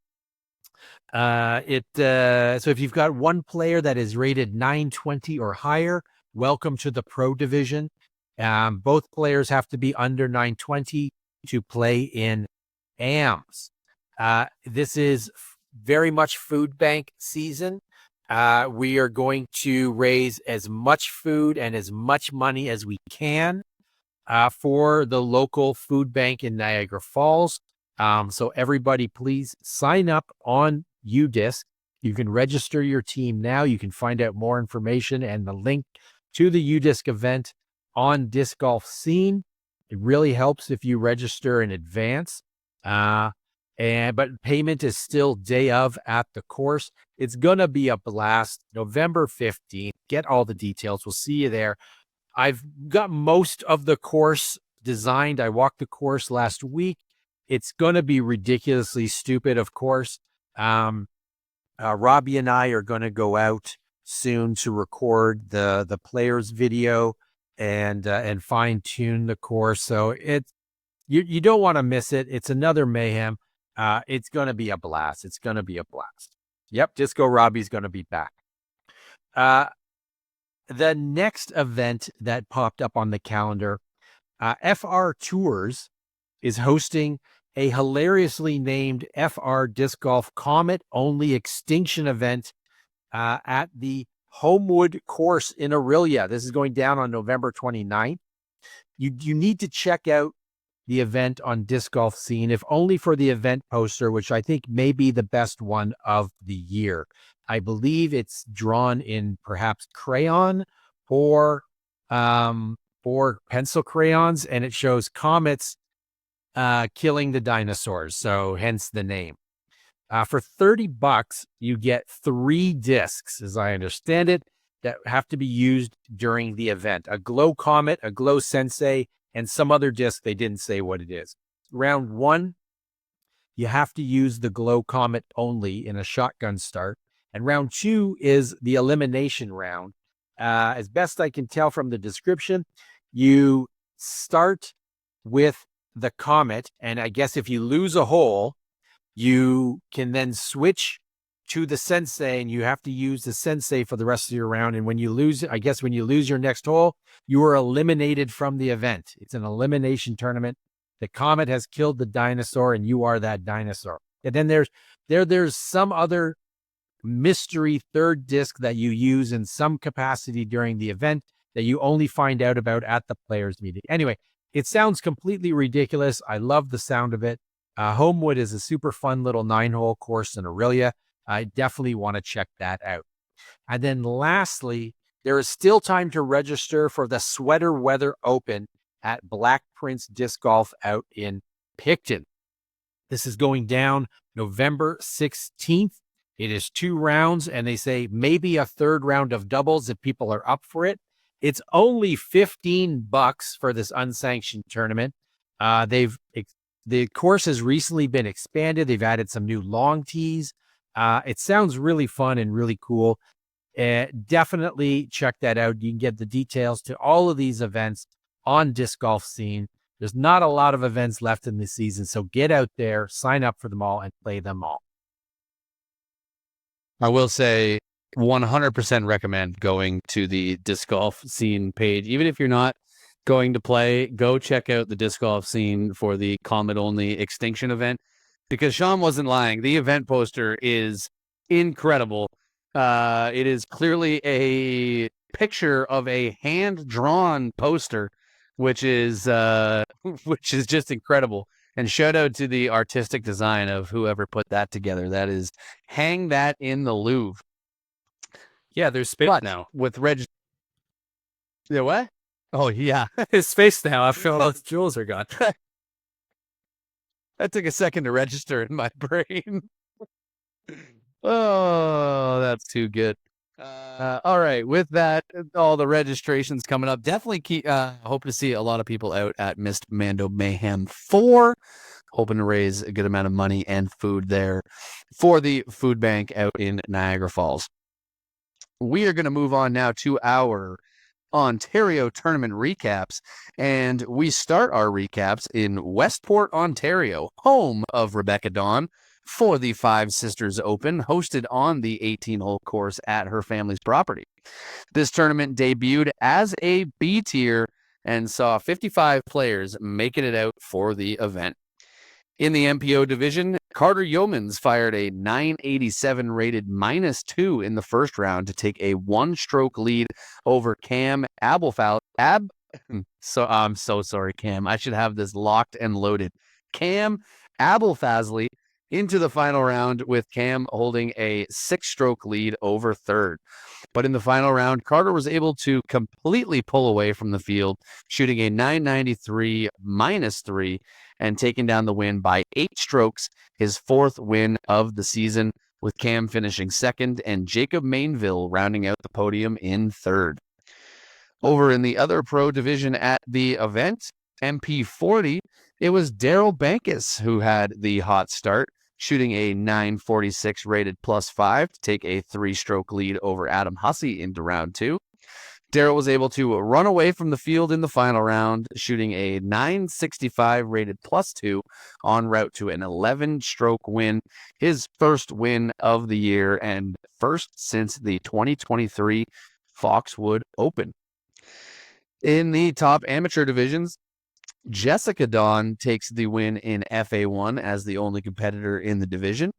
if you've got one player that is rated 920 or higher, welcome to the pro division. Both players have to be under 920 to play in AMs. This is very much food bank season. We are going to raise as much food and as much money as we can for the local food bank in Niagara Falls. So everybody, please sign up on UDisc. You can register your team now. You can find out more information and the link to the UDisc event on Disc Golf Scene. It really helps if you register in advance. But payment is still day of at the course. It's going to be a blast. November 15th. Get all the details. We'll see you there. I've got most of the course designed. I walked the course last week. It's going to be ridiculously stupid, of course. Robbie and I are going to go out soon to record the players video and fine tune the course. So you don't want to miss it. It's another mayhem. It's going to be a blast. It's going to be a blast. Yep, Disco Robbie's going to be back. The next event that popped up on the calendar, FR Tours is hosting a hilariously named FR Disc Golf Comet Only Extinction event at the Homewood course in Aurelia. This is going down on November 29th. You need to check out the event on Disc Golf Scene, if only for the event poster, which I think may be the best one of the year. I believe it's drawn in perhaps crayon or pencil crayons, and it shows comets killing the dinosaurs, so hence the name. For $30, you get 3 discs, as I understand it, that have to be used during the event. A Glow Comet, a Glow Sensei, and some other disc they didn't say what it is. Round 1, you have to use the Glow Comet only in a shotgun start. And round 2 is the elimination round. As best I can tell from the description, you start with the Comet, and I guess if you lose a hole, you can then switch to the Sensei, and you have to use the Sensei for the rest of your round. And when you lose your next hole, you are eliminated from the event. It's an elimination tournament. The Comet has killed the dinosaur, and you are that dinosaur. And then there's some other mystery third disc that you use in some capacity during the event that you only find out about at the players meeting. Anyway, it sounds completely ridiculous. I love the sound of it. Homewood is a super fun little 9-hole course in Aurelia. I definitely want to check that out. And then lastly, there is still time to register for the Sweater Weather Open at Black Prince Disc Golf out in Picton. This is going down November 16th. It is 2 rounds, and they say maybe a third round of doubles if people are up for it. It's only $15 for this unsanctioned tournament. The course has recently been expanded. They've added some new long tees. It sounds really fun and really cool. Definitely check that out. You can get the details to all of these events on Disc Golf Scene. There's not a lot of events left in the season, so get out there, sign up for them all, and play them all. I will say 100% recommend going to the Disc Golf Scene page. Even if you're not going to play, go check out the Disc Golf Scene for the Comet Only Extinction event, because Sean wasn't lying. The event poster is incredible. It is clearly a picture of a hand-drawn poster, which is just incredible. And shout out to the artistic design of whoever put that together. That is, hang that in the Louvre. Yeah, there's space now. With yeah, what? Oh, yeah. There's space now. I feel those jewels are gone. That took a second to register in my brain. Oh, that's too good. All right. With that, all the registrations coming up. Definitely hope to see a lot of people out at Mist Mando Mayhem 4. Hoping to raise a good amount of money and food there for the food bank out in Niagara Falls. We are going to move on now to our Ontario tournament recaps, and we start our recaps in Westport, Ontario, home of Rebecca Dawn, for the Five Sisters Open, hosted on the 18-hole course at her family's property. This tournament debuted as a B tier and saw 55 players making it out for the event. In the MPO division, Carter Yeomans fired a 987 rated -2 in the first round to take a 1-stroke lead over Cam Abelfal. So I'm so sorry, Cam. I should have this locked and loaded. Cam Abelfazli into the final round, with Cam holding a 6-stroke lead over third. But in the final round, Carter was able to completely pull away from the field, shooting a 993 -3 and taking down the win by 8 strokes, his 4th win of the season, with Cam finishing second and Jacob Mainville rounding out the podium in third. Over in the other pro division at the event, MP40, it was Daryl Bankus who had the hot start, shooting a 946 rated +5 to take a 3-stroke lead over Adam Hussey into round 2. Daryl was able to run away from the field in the final round, shooting a 965 rated +2 en route to an 11-stroke win, his first win of the year and first since the 2023 Foxwood Open. In the top amateur divisions, Jessica Dawn takes the win in FA1 as the only competitor in the division.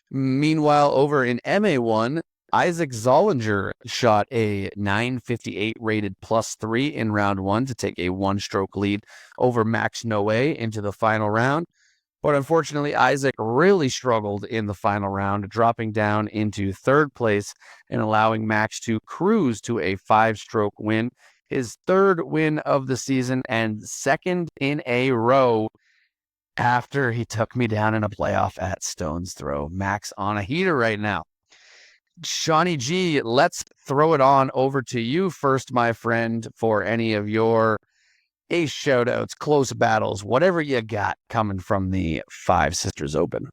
Meanwhile, over in MA1, Isaac Zollinger shot a 958 rated +3 in round 1 to take a 1-stroke lead over Max Noe into the final round. But unfortunately, Isaac really struggled in the final round, dropping down into 3rd place and allowing Max to cruise to a 5-stroke win, his 3rd win of the season and 2nd in a row after he took me down in a playoff at Stone's Throw. Max on a heater right now. Shawnee G, let's throw it on over to you first, my friend, for any of your ace shoutouts, close battles, whatever you got coming from the Five Sisters Open.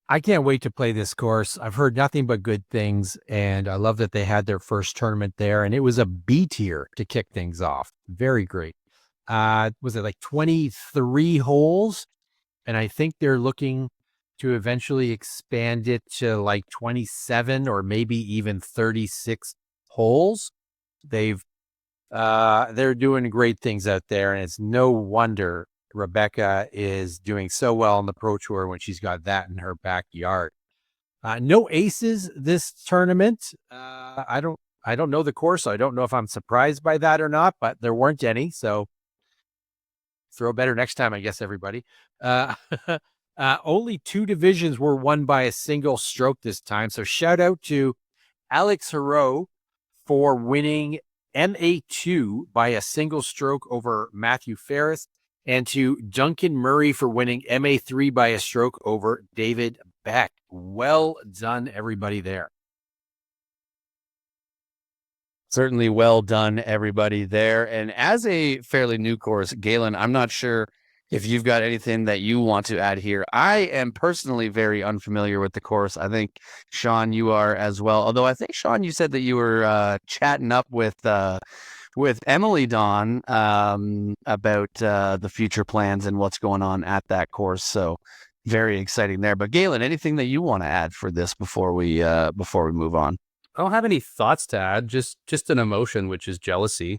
I can't wait to play this course. I've heard nothing but good things, and I love that they had their first tournament there, and it was a B tier to kick things off. Very great. Was it like 23 holes? And I think they're looking to eventually expand it to like 27 or maybe even 36 holes. They're doing great things out there, and it's no wonder Rebecca is doing so well on the Pro Tour when she's got that in her backyard. No aces this tournament. I don't know the course, so I don't know if I'm surprised by that or not, but there weren't any, so throw better next time, I guess, everybody. Only 2 divisions were won by a single stroke this time, so shout out to Alex Hero for winning MA2 by a single stroke over Matthew Ferris, and to Duncan Murray for winning MA3 by a stroke over David Beck. Well done, everybody there. Certainly well done, everybody there. And as a fairly new course, Galen, I'm not sure if you've got anything that you want to add here. I am personally very unfamiliar with the course. I think, Sean, you are as well. Although I think, Sean, you said that you were chatting up with Emily Dawn about the future plans and what's going on at that course. So very exciting there. But Galen, anything that you want to add for this before we move on? I don't have any thoughts to add, just an emotion, which is jealousy,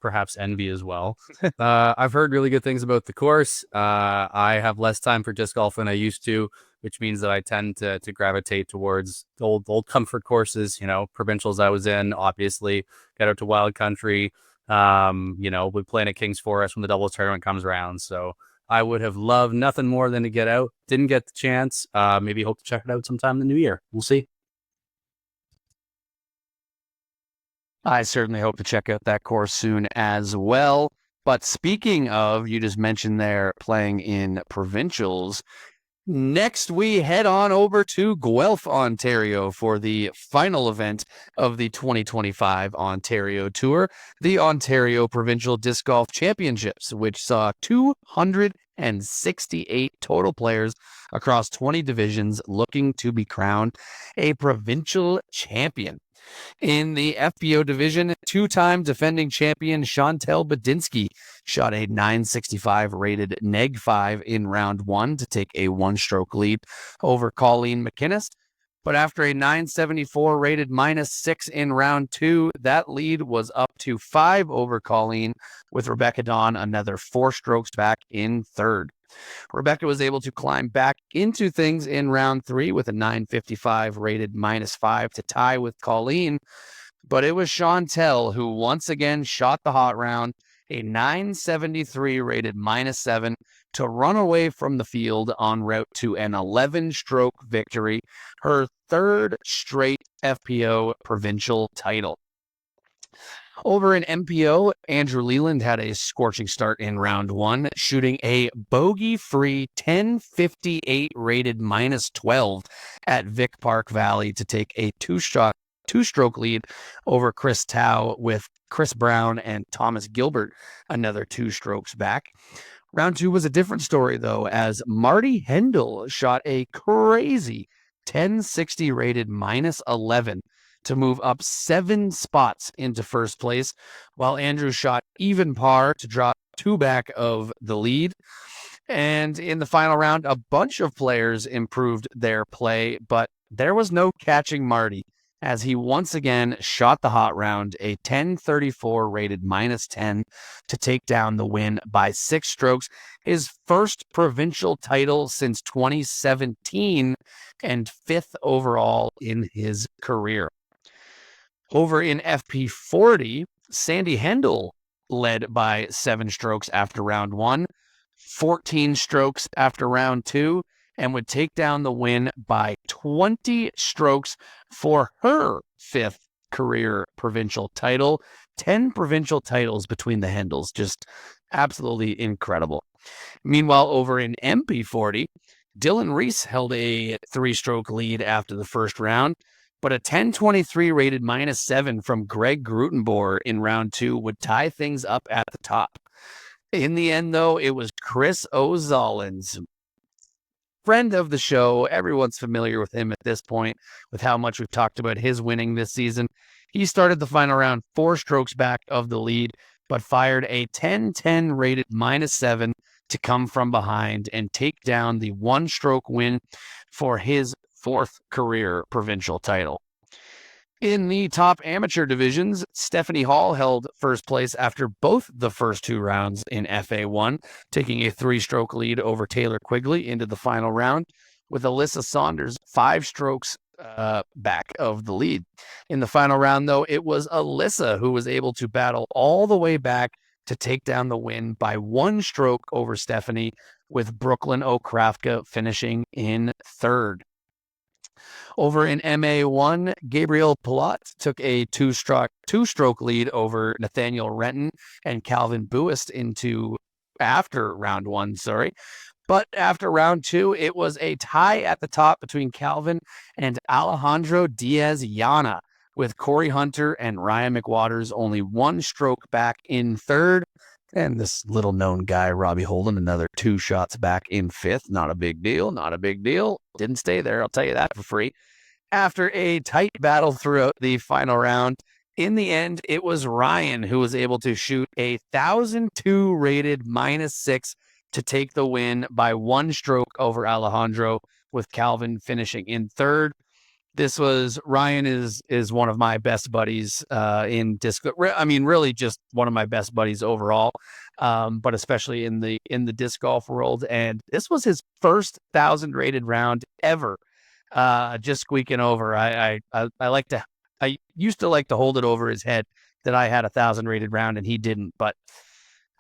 perhaps envy as well. I've heard really good things about the course. I have less time for disc golf than I used to, which means that I tend to gravitate towards old comfort courses. Provincials I was in, obviously, got out to Wild Country. We play in at King's Forest when the doubles tournament comes around. So I would have loved nothing more than to get out. Didn't get the chance. Maybe hope to check it out sometime in the new year. We'll see. I certainly hope to check out that course soon as well. But speaking of, you just mentioned there playing in Provincials. Next, we head on over to Guelph, Ontario for the final event of the 2025 Ontario Tour, the Ontario Provincial Disc Golf Championships, which saw 268 total players across 20 divisions looking to be crowned a provincial champion. In the FBO division, 2-time defending champion Chantel Badinsky shot a 965 rated -5 in round 1 to take a 1-stroke lead over Colleen McInnes. But after a 974 rated -6 in round 2, that lead was up to 5 over Colleen, with Rebecca Dawn another 4 strokes back in 3rd. Rebecca was able to climb back into things in round 3 with a 955 rated -5 to tie with Colleen, but it was Chantel who once again shot the hot round, a 973 rated -7 to run away from the field en route to an 11-stroke victory, her 3rd straight FPO provincial title. Over in MPO, Andrew Leland had a scorching start in round 1, shooting a bogey-free 1058 rated -12 at Vic Park Valley to take a 2 2-stroke lead over Chris Tao, with Chris Brown and Thomas Gilbert another 2 strokes back. Round 2 was a different story, though, as Marty Hendel shot a crazy 1060 rated -11 to move up 7 spots into first place, while Andrew shot even par to drop 2 back of the lead. And in the final round, a bunch of players improved their play, but there was no catching Marty, as he once again shot the hot round, a 1034 rated -10 to take down the win by 6 strokes, his first provincial title since 2017 and 5th overall in his career. Over in FP40, Sandy Hendel led by 7 strokes after round 1, 14 strokes after round 2, and would take down the win by 20 strokes for her 5th career provincial title. 10 provincial titles between the Hendels, just absolutely incredible. Meanwhile, over in MP40, Dylan Reese held a 3-stroke lead after the first round, but a 1023 rated -7 from Greg Grutenboer in round 2 would tie things up at the top. In the end, though, it was Chris O'Zollins, friend of the show. Everyone's familiar with him at this point, with how much we've talked about his winning this season. He started the final round 4 strokes back of the lead, but fired a 1010 rated -7 to come from behind and take down the 1-stroke win for his 4th career provincial title. In the top amateur divisions, Stephanie Hall held first place after both the first 2 rounds in FA1, taking a 3-stroke lead over Taylor Quigley into the final round, with Alyssa Saunders 5 strokes back of the lead. In the final round, though, it was Alyssa who was able to battle all the way back to take down the win by 1 stroke over Stephanie, with Brooklyn Okrafka finishing in 3rd. Over in MA1, Gabriel Pilat took a 2-stroke lead over Nathaniel Renton and Calvin Buist after round 1, But after round 2, it was a tie at the top between Calvin and Alejandro Diaz-Yana, with Corey Hunter and Ryan McWaters only 1 stroke back in 3rd. And this little-known guy, Robbie Holden, another 2 shots back in 5th. Not a big deal, not a big deal. Didn't stay there, I'll tell you that for free. After a tight battle throughout the final round, in the end, it was Ryan who was able to shoot a 1002 rated -6 to take the win by 1 stroke over Alejandro, with Calvin finishing in 3rd. This was Ryan is one of my best buddies in disc. I mean, really just one of my best buddies overall, but especially in the disc golf world. And this was his first 1,000 rated round ever, just squeaking over. I used to like to hold it over his head that I had 1,000 rated round and he didn't, but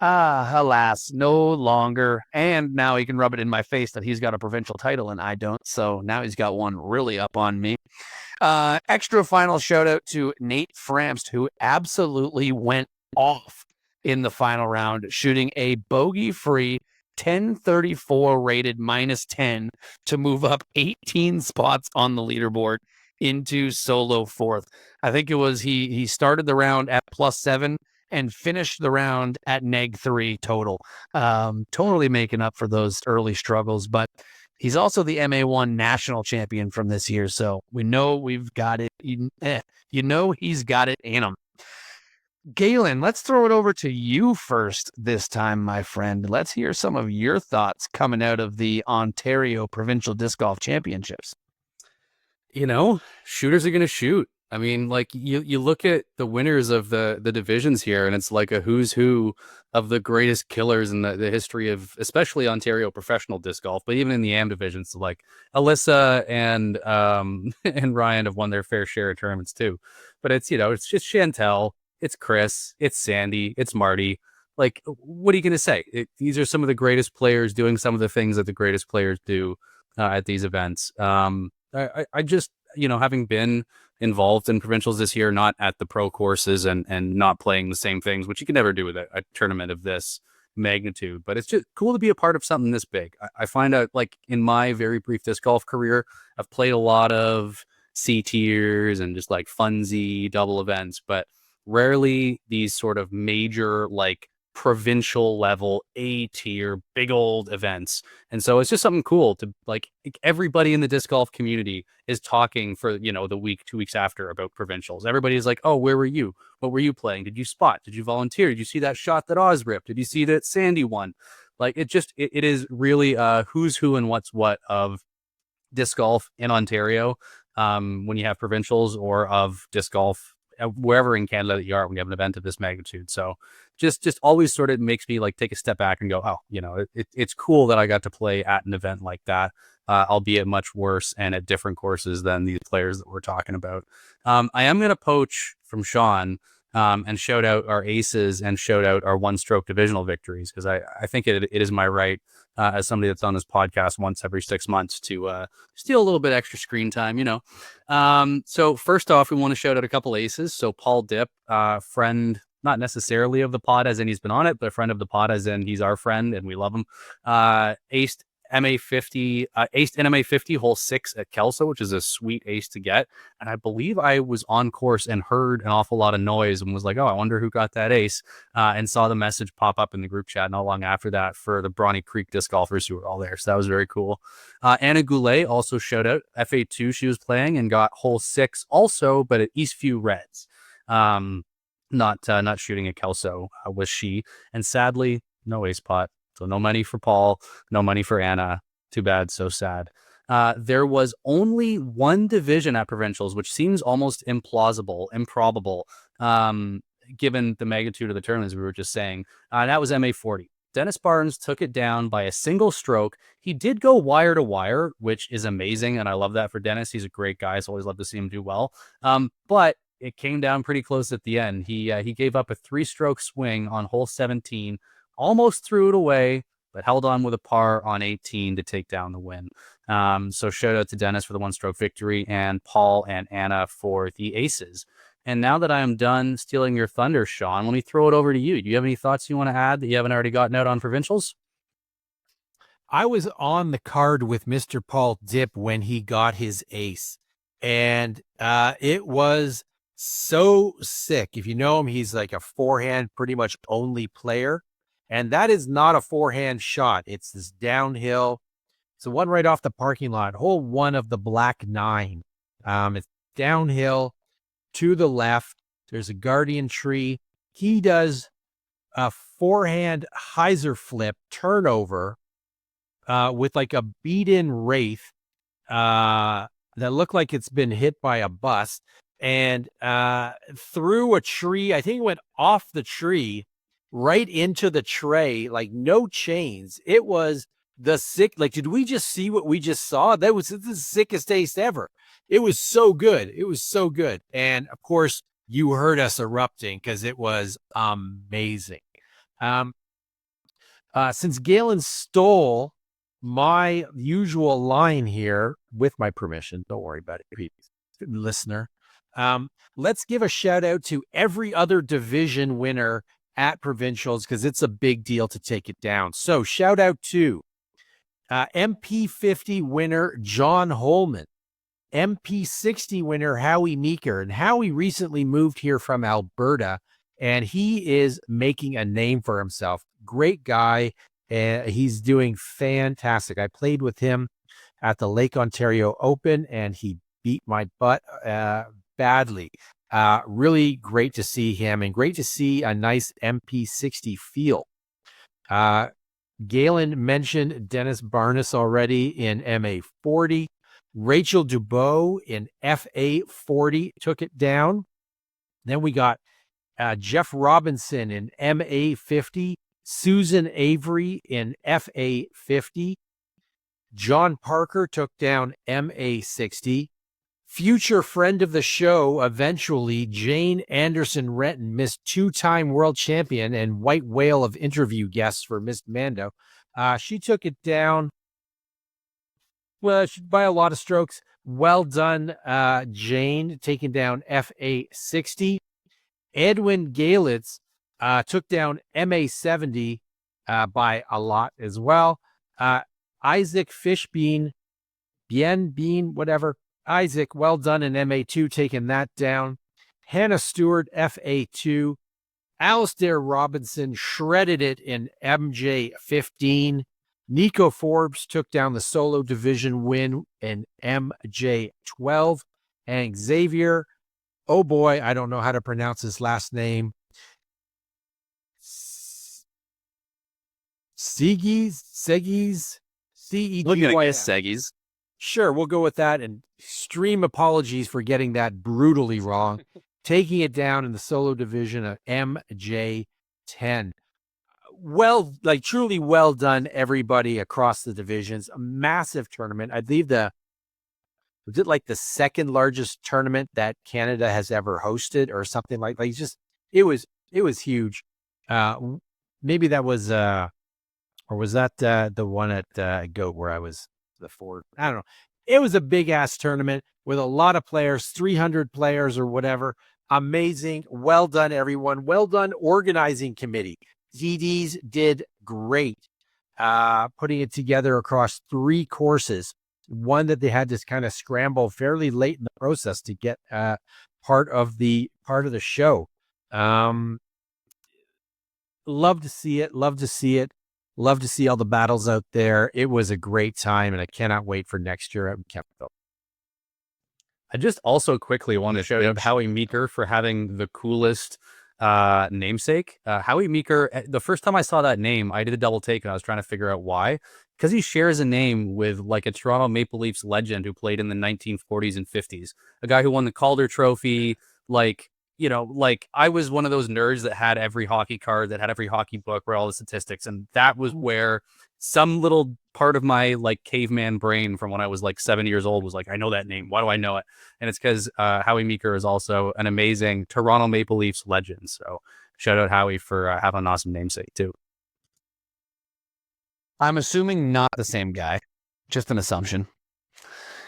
alas, no longer. And now he can rub it in my face that he's got a provincial title and I don't. So now he's got one really up on me. Extra final shout out to Nate Framst, who absolutely went off in the final round, shooting a bogey-free 1034 rated -10 to move up 18 spots on the leaderboard into solo 4th. I think it was he started the round at +7 and finished the round at -3 total. Totally making up for those early struggles, but he's also the MA1 national champion from this year, so we know we've got it. He's got it in him. Galen, let's throw it over to you first this time, my friend. Let's hear some of your thoughts coming out of the Ontario Provincial Disc Golf Championships. Shooters are going to shoot. I mean, like you look at the winners of the divisions here, and it's like a who's who of the greatest killers in the history of, especially Ontario professional disc golf, but even in the AM divisions, like Alyssa and and Ryan have won their fair share of tournaments too. But it's it's just Chantel, it's Chris, it's Sandy, it's Marty. Like, what are you going to say? These are some of the greatest players doing some of the things that the greatest players do at these events. I just, having been involved in provincials this year, not at the pro courses and not playing the same things, which you can never do with a tournament of this magnitude, but it's just cool to be a part of something this big. I find out, like, in my very brief disc golf career, I've played a lot of C tiers and just like funsy double events, but rarely these sort of major like provincial level A tier big old events. And so it's just something cool to like everybody in the disc golf community is talking for, the week, 2 weeks after about provincials. Everybody's like, oh, where were you? What were you playing? Did you spot? Did you volunteer? Did you see that shot that Oz ripped? Did you see that Sandy won? Like it is really who's who and what's what of disc golf in Ontario when you have provincials, or of disc golf wherever in Canada that you are when you have an event of this magnitude. So just always sort of makes me like take a step back and go, oh, it's cool that I got to play at an event like that, albeit much worse and at different courses than these players that we're talking about. I am going to poach from Sean and shout out our aces and shout out our one-stroke divisional victories, because I think it is my right as somebody that's on this podcast once every 6 months to steal a little bit extra screen time, So first off, we want to shout out a couple aces. So Paul Dip, friend, not necessarily of the pod as in he's been on it, but a friend of the pod as in he's our friend and we love him. Aced MA50, aced in MA50 hole 6 at Kelso, which is a sweet ace to get. And I believe I was on course and heard an awful lot of noise and was like, oh, I wonder who got that ace, and saw the message pop up in the group chat not long after that for the Bronte Creek disc golfers who were all there. So that was very cool. Anna Goulet also showed out FA2 she was playing and got hole 6 also, but at Eastview Reds. Not shooting at Kelso was she. And sadly, no ace pot. So no money for Paul, no money for Anna. Too bad, so sad. There was only one division at Provincials, which seems almost improbable, given the magnitude of the tournament, as we were just saying. That was MA40. Dennis Barnes took it down by a single stroke. He did go wire to wire, which is amazing, and I love that for Dennis. He's a great guy, so always love to see him do well. But it came down pretty close at the end. He gave up a 3-stroke swing on hole 17, almost threw it away, but held on with a par on 18 to take down the win. So shout out to Dennis for the 1-stroke victory, and Paul and Anna for the aces. And now that I am done stealing your thunder, Sean, let me throw it over to you. Do you have any thoughts you want to add that you haven't already gotten out on Provincials? I was on the card with Mr. Paul Dip when he got his ace, and it was so sick. If you know him, he's like a forehand pretty much only player, and that is not a forehand shot. It's this downhill. It's the one right off the parking lot, hole 1 of the Black 9. It's downhill to the left. There's a guardian tree. He does a forehand hyzer flip turnover with like a beat-in wraith that looked like it's been hit by a bus, and through a tree. I think it went off the tree right into the tray, like no chains. It was the sick. Like, did we just see what we just saw? That was the sickest ace ever. It was so good. It was so good. And of course, you heard us erupting because it was amazing. Since Galen stole my usual line here, with my permission, don't worry about it, listener. Let's give a shout out to every other division winner at Provincials, because it's a big deal to take it down. So shout out to MP50 winner John Holman, MP60 winner Howie Meeker. And Howie recently moved here from Alberta, and he is making a name for himself. Great guy. He's doing fantastic. I played with him at the Lake Ontario Open, and he beat my butt badly. Really great to see him, and great to see a nice MP60 field. Galen mentioned Dennis Barnes already in MA40. Rachel Dubois in FA40 took it down. Then we got Jeff Robinson in MA50. Susan Avery in FA50. John Parker took down MA60. Future friend of the show, eventually, Jane Anderson Renton, missed 2-time world champion and white whale of interview guests for Miss Mando. She took it down, well, by a lot of strokes. Well done, Jane, taking down FA60. Edwin Galitz took down MA70 by a lot as well. Isaac Fishbean, whatever, Isaac, well done in MA2, taking that down. Hannah Stewart, FA2. Alistair Robinson shredded it in MJ15. Nico Forbes took down the solo division win in MJ12. And Xavier, oh boy, I don't know how to pronounce his last name. Segis, C-E-G-Y-S. Looking at Segis. Sure, we'll go with that. And extreme apologies for getting that brutally wrong. Taking it down in the solo division of MJ10. Well, like truly well done, everybody across the divisions. A massive tournament. I believe was it like the second largest tournament that Canada has ever hosted or something like just, it was huge. Maybe that was, or was that the one at GOAT where I was the fourth? I don't know. It was a big ass tournament with a lot of players, 300 players or whatever. Amazing. Well done, everyone. Well done, organizing committee. ZDs did great putting it together across 3 courses. One that they had to kind of scramble fairly late in the process to get part of the show. Love to see it. Love to see it. Love to see all the battles out there. It was a great time, and I cannot wait for next year at Kemptville. I just also quickly want to shout out Howie Meeker for having the coolest namesake. Howie Meeker, the first time I saw that name, I did a double take and I was trying to figure out why. Because he shares a name with like a Toronto Maple Leafs legend who played in the 1940s and 50s. A guy who won the Calder Trophy. Like, you know, like I was one of those nerds that had every hockey card, that had every hockey book where all the statistics. And that was where some little part of my like caveman brain from when I was like 7 years old was like, I know that name. Why do I know it? And it's because Howie Meeker is also an amazing Toronto Maple Leafs legend. So shout out Howie for having an awesome namesake too. I'm assuming not the same guy. Just an assumption.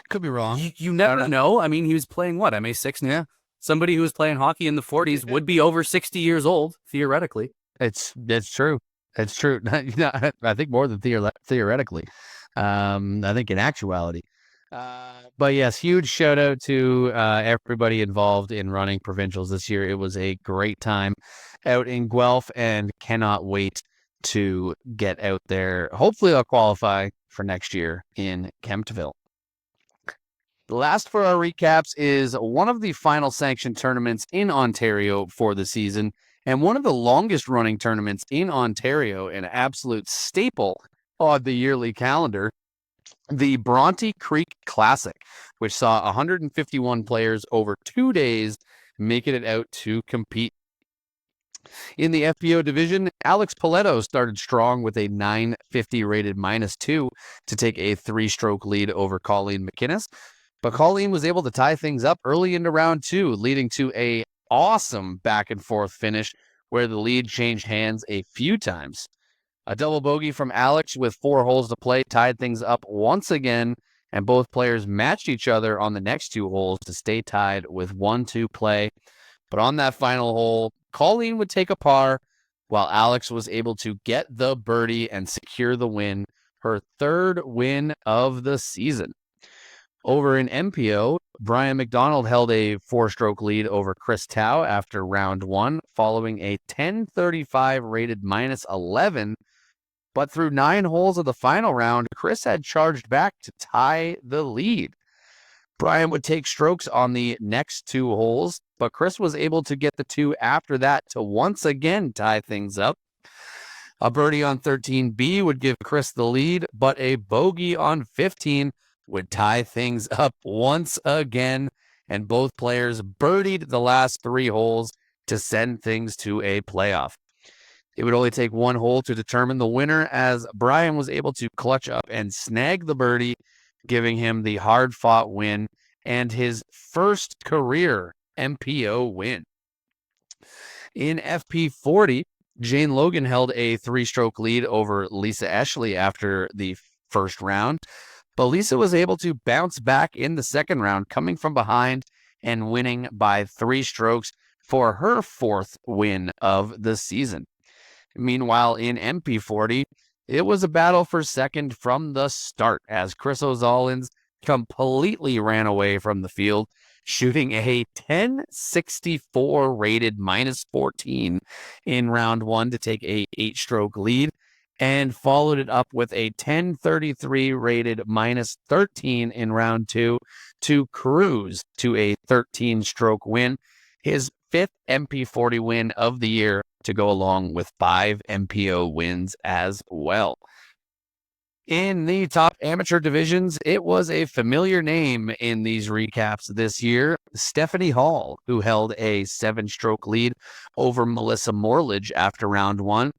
Could be wrong. You never know. I mean, he was playing what? MA6 now? Yeah. Somebody who was playing hockey in the 40s would be over 60 years old, theoretically. It's true. It's true. I think more than theoretically. I think in actuality. But yes, huge shout out to everybody involved in running Provincials this year. It was a great time out in Guelph and cannot wait to get out there. Hopefully I'll qualify for next year in Kemptville. The last for our recaps is one of the final sanctioned tournaments in Ontario for the season, and one of the longest running tournaments in Ontario, an absolute staple on the yearly calendar, the Bronte Creek Classic, which saw 151 players over 2 days making it out to compete. In the FPO division, Alex Paletto started strong with a 950 rated -2 to take a 3-stroke lead over Colleen McInnes. But Colleen was able to tie things up early into round 2, leading to a awesome back and forth finish where the lead changed hands a few times. A double bogey from Alex with 4 holes to play tied things up once again, and both players matched each other on the next 2 holes to stay tied with 1 to play. But on that final hole, Colleen would take a par, while Alex was able to get the birdie and secure the win, her 3rd win of the season. Over in MPO, Brian McDonald held a 4-stroke lead over Chris Tao after round 1, following a 1035 rated -11. But through 9 holes of the final round, Chris had charged back to tie the lead. Brian would take strokes on the next 2 holes, but Chris was able to get the 2 after that to once again tie things up. A birdie on 13B would give Chris the lead, but a bogey on 15 would tie things up once again, and both players birdied the last 3 holes to send things to a playoff. It would only take 1 hole to determine the winner, as Brian was able to clutch up and snag the birdie, giving him the hard-fought win and his first career MPO win. In FP40, Jane Logan held a 3-stroke lead over Lisa Ashley after the first round, but Lisa was able to bounce back in the second round, coming from behind and winning by 3 strokes for her 4th win of the season. Meanwhile, in MP40, it was a battle for second from the start, as Chris O'Zolins completely ran away from the field, shooting a 1064 rated -14 in round 1 to take a 8-stroke lead, and followed it up with a 1033 rated -13 in round 2 to cruise to a 13-stroke win, his 5th MP40 win of the year, to go along with 5 MPO wins as well. In the top amateur divisions, it was a familiar name in these recaps this year, Stephanie Hall, who held a 7-stroke lead over Melissa Morledge after round 1.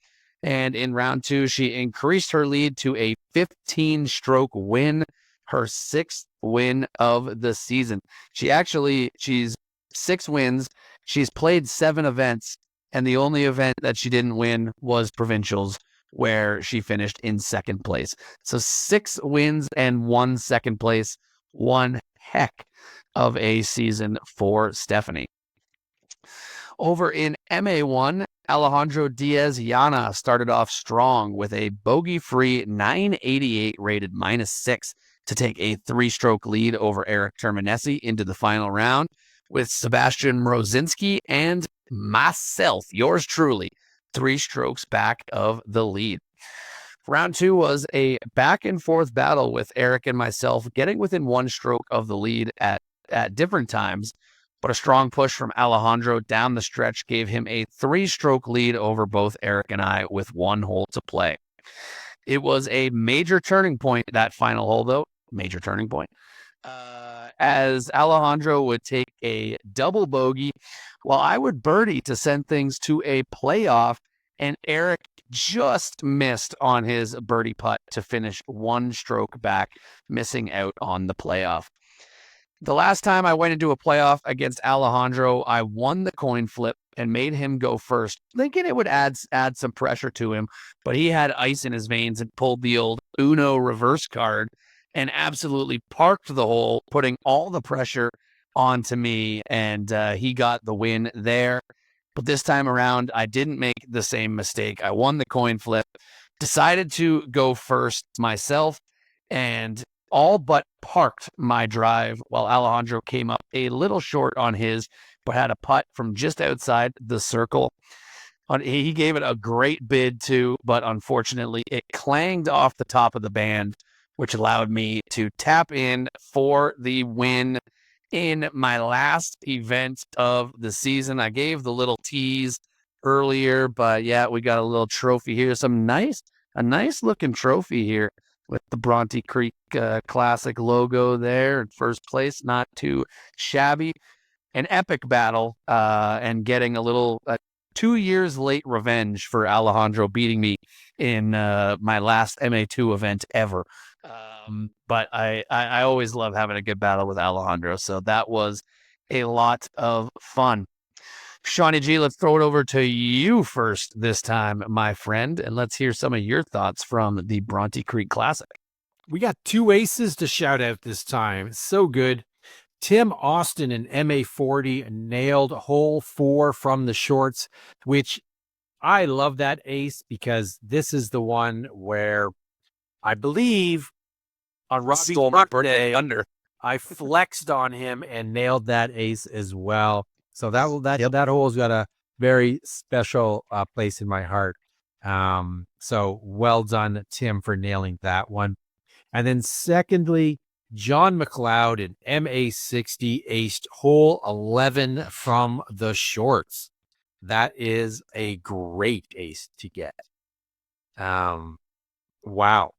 And in round 2, she increased her lead to a 15-stroke win, her 6th win of the season. She's 6 wins. She's played 7 events, and the only event that she didn't win was Provincials, where she finished in 2nd place. So 6 wins and 1 second place. One heck of a season for Stephanie. Over in MA1, Alejandro Diaz-Yana started off strong with a bogey-free 988 rated -6 to take a 3-stroke lead over Eric Terminesi into the final round, with Sebastian Mrozinski and myself, yours truly, 3 strokes back of the lead. Round 2 was a back-and-forth battle with Eric and myself getting within 1 stroke of the lead at different times, but a strong push from Alejandro down the stretch gave him a 3-stroke lead over both Eric and I with 1 hole to play. It was a major turning point, that final hole, though. Major turning point. As Alejandro would take a double bogey, while I would birdie to send things to a playoff, and Eric just missed on his birdie putt to finish 1 stroke back, missing out on the playoff. The last time I went into a playoff against Alejandro, I won the coin flip and made him go first, thinking it would add some pressure to him, but he had ice in his veins and pulled the old Uno reverse card and absolutely parked the hole, putting all the pressure onto me, and he got the win there. But this time around, I didn't make the same mistake. I won the coin flip, decided to go first myself, and all but parked my drive while Alejandro came up a little short on his, but had a putt from just outside the circle. He gave it a great bid too, but unfortunately it clanged off the top of the band, which allowed me to tap in for the win in my last event of the season. I gave the little tease earlier, but yeah, we got a little trophy here. A nice looking trophy here with the Bronte Creek Classic logo there in first place. Not too shabby. An epic battle and getting a little 2 years late revenge for Alejandro beating me in my last MA2 event ever. But I always love having a good battle with Alejandro, so that was a lot of fun. Shawnee G, let's throw it over to you first this time, my friend, and let's hear some of your thoughts from the Bronte Creek Classic. We got 2 aces to shout out this time. It's so good. Tim Austin in MA40 nailed hole 4 from the shorts, which I love that ace because this is the one where I believe on Robbie's birthday under, I flexed on him and nailed that ace as well. So that hole's got a very special place in my heart. So well done, Tim, for nailing that one. And then secondly, John McLeod in MA60 aced hole 11 from the shorts. That is a great ace to get. Wow.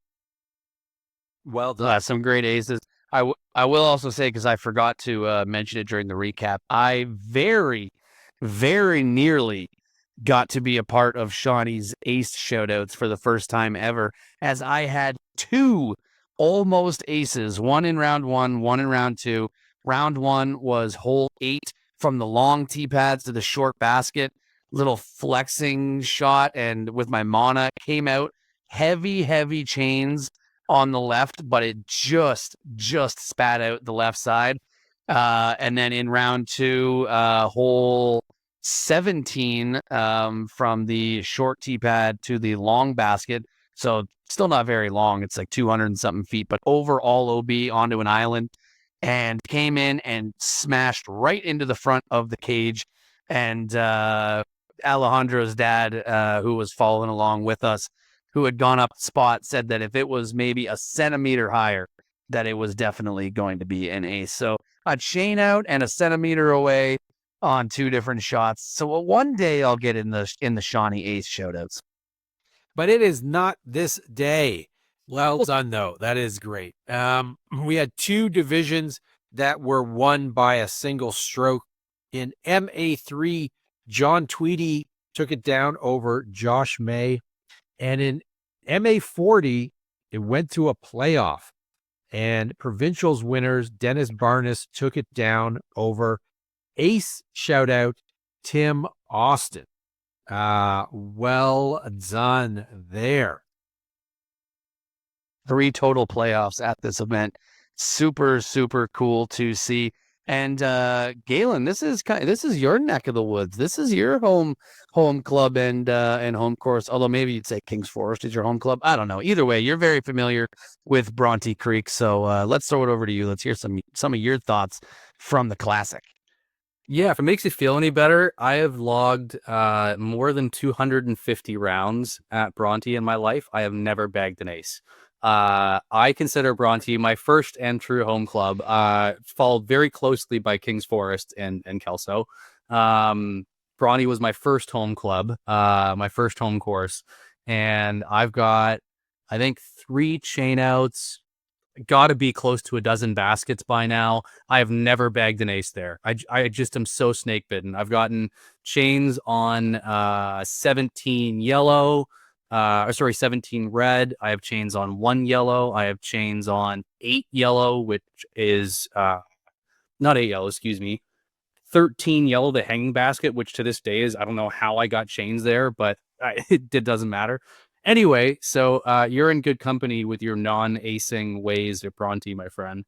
Well done. Some great aces. I will also say, because I forgot to mention it during the recap, I very, very nearly got to be a part of Shawnee's ace shoutouts for the first time ever, as I had 2 almost aces, one in round 1, one in round 2. Round 1 was hole 8 from the long tee pads to the short basket, little flexing shot, and with my mana came out heavy chains on the left, but it just spat out the left side. And then in round 2, hole 17, from the short tee pad to the long basket, So still not very long. It's like 200 and something feet, but over all OB onto an island, and came in and smashed right into the front of the cage. And Alejandro's dad, who was following along with us, who had gone up spot, said that if it was maybe a centimeter higher, that it was definitely going to be an ace. So a chain out and a centimeter away on 2 different shots. So one day I'll get in the Shawnee ace shoutouts. But it is not this day. Well done, though. That is great. We had 2 divisions that were won by a single stroke. In MA3, John Tweedy took it down over Josh May. And in MA40, it went to a playoff. And Provincials winners, Dennis Barnes, took it down over ace shoutout Tim Austin. Well done there. 3 total playoffs at this event. Super, super cool to see. And Galen, this is your neck of the woods. This is your home club and home course. Although maybe you'd say Kings Forest is your home club. I don't know. Either way, you're very familiar with Bronte Creek. So let's throw it over to you. Let's hear some of your thoughts from the classic. Yeah, if it makes you feel any better, I have logged more than 250 rounds at Bronte in my life. I have never bagged an ace. I consider Bronte my first and true home club, followed very closely by Kings Forest and Kelso. Bronte was my first home club, my first home course, and I've got, I think, 3 chain outs, got to be close to a dozen baskets by now. I have never bagged an ace there. I just am so snake bitten. I've gotten chains on 17 yellow, 17 red. I have chains on 1 yellow. I have chains on 8 yellow, which is not 8 yellow, excuse me. 13 yellow, the hanging basket, which to this day is, I don't know how I got chains there, but it doesn't matter. Anyway, so you're in good company with your non-acing ways at Bronte, my friend.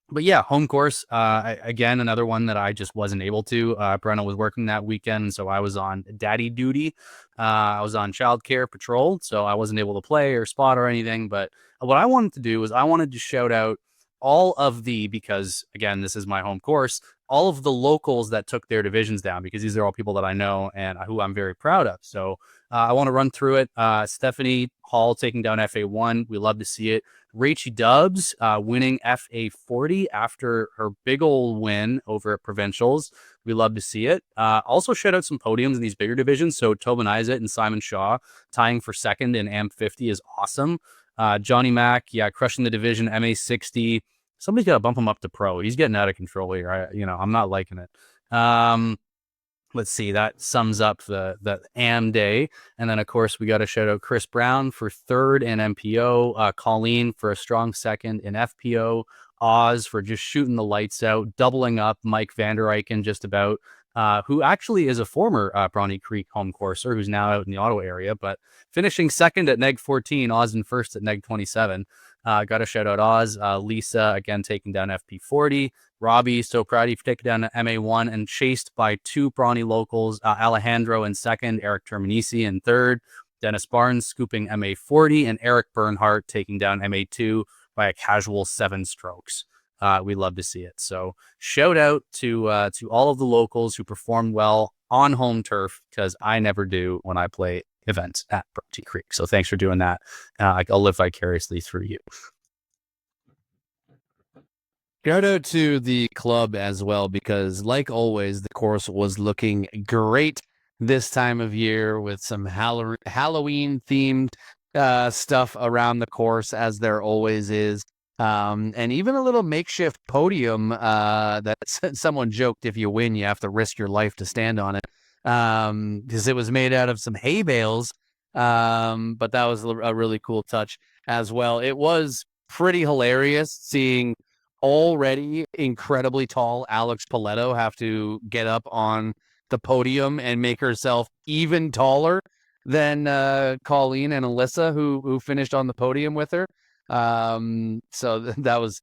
But yeah, home course, again, another one that I just wasn't able to. Brenna was working that weekend, so I was on daddy duty. I was on childcare patrol, so I wasn't able to play or spot or anything. But what I wanted to do was I wanted to shout out all of because, again, this is my home course, all of the locals that took their divisions down, because these are all people that I know and who I'm very proud of. So I want to run through it. Stephanie Hall taking down FA1. We love to see it. Rachie Dubs winning FA40 after her big old win over at Provincials. We love to see it. Also shout out some podiums in these bigger divisions. So Tobin Isaac and Simon Shaw tying for second in AM50 is awesome. Johnny Mack, crushing the division, MA60. Somebody's got to bump him up to pro. He's getting out of control here. I'm not liking it. Let's see, that sums up the AM day. And then, of course, we got to shout out Chris Brown for third in MPO, Colleen for a strong second in FPO, Oz for just shooting the lights out, doubling up Mike Vanderyken just about, who actually is a former Bronte Creek home courser who's now out in the Ottawa area, but finishing second at neg 14, Oz in first at neg 27. Got to shout out Oz. Lisa, again, taking down FP40. Robbie, so proud of you for taking down MA1 and chased by 2 Bronte locals, Alejandro in second, Eric Terminisi in third, Dennis Barnes scooping MA40, and Eric Bernhardt taking down MA2 by a casual 7 strokes. We love to see it. So shout out to all of the locals who performed well on home turf, because I never do when I play events at Bronte Creek. So thanks for doing that. I'll live vicariously through you. Shout out to the club as well, because like always, the course was looking great this time of year with some Halloween themed stuff around the course, as there always is. And even a little makeshift podium that someone joked, if you win, you have to risk your life to stand on it, because it was made out of some hay bales. But that was a really cool touch as well. It was pretty hilarious seeing already incredibly tall Alex Paletto have to get up on the podium and make herself even taller than Colleen and Alyssa, who finished on the podium with her. So that was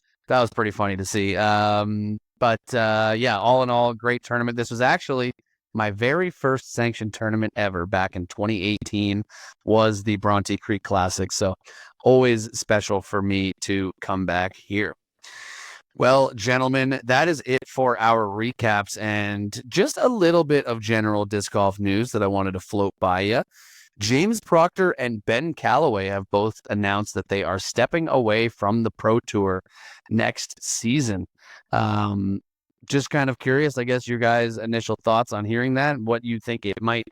pretty funny to see. But all in all, great tournament. This was actually My very first sanctioned tournament ever back in 2018 was the Bronte Creek Classic. So always special for me to come back here. Well, gentlemen, that is it for our recaps and just a little bit of general disc golf news that I wanted to float by you. James Proctor and Ben Calloway have both announced that they are stepping away from the Pro Tour next season. Just kind of curious, I guess, your guys' initial thoughts on hearing that, what you think it might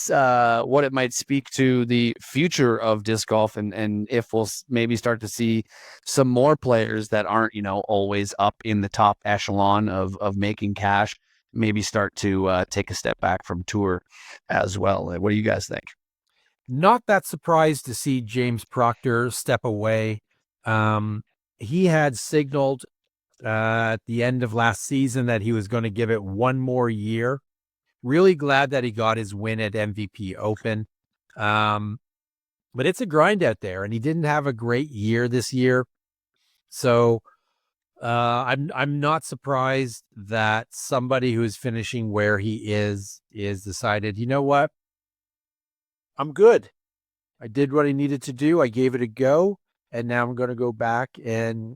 what it might speak to the future of disc golf, and if we'll maybe start to see some more players that aren't, always up in the top echelon of making cash, maybe start to take a step back from tour as well. What do you guys think? Not that surprised to see James Proctor step away. He had signaled at the end of last season that he was going to give it one more year. Really glad that he got his win at MVP Open. But it's a grind out there, and he didn't have a great year this year. So I'm not surprised that somebody who's finishing where he is decided, you know what? I'm good. I did what I needed to do. I gave it a go, and now I'm going to go back and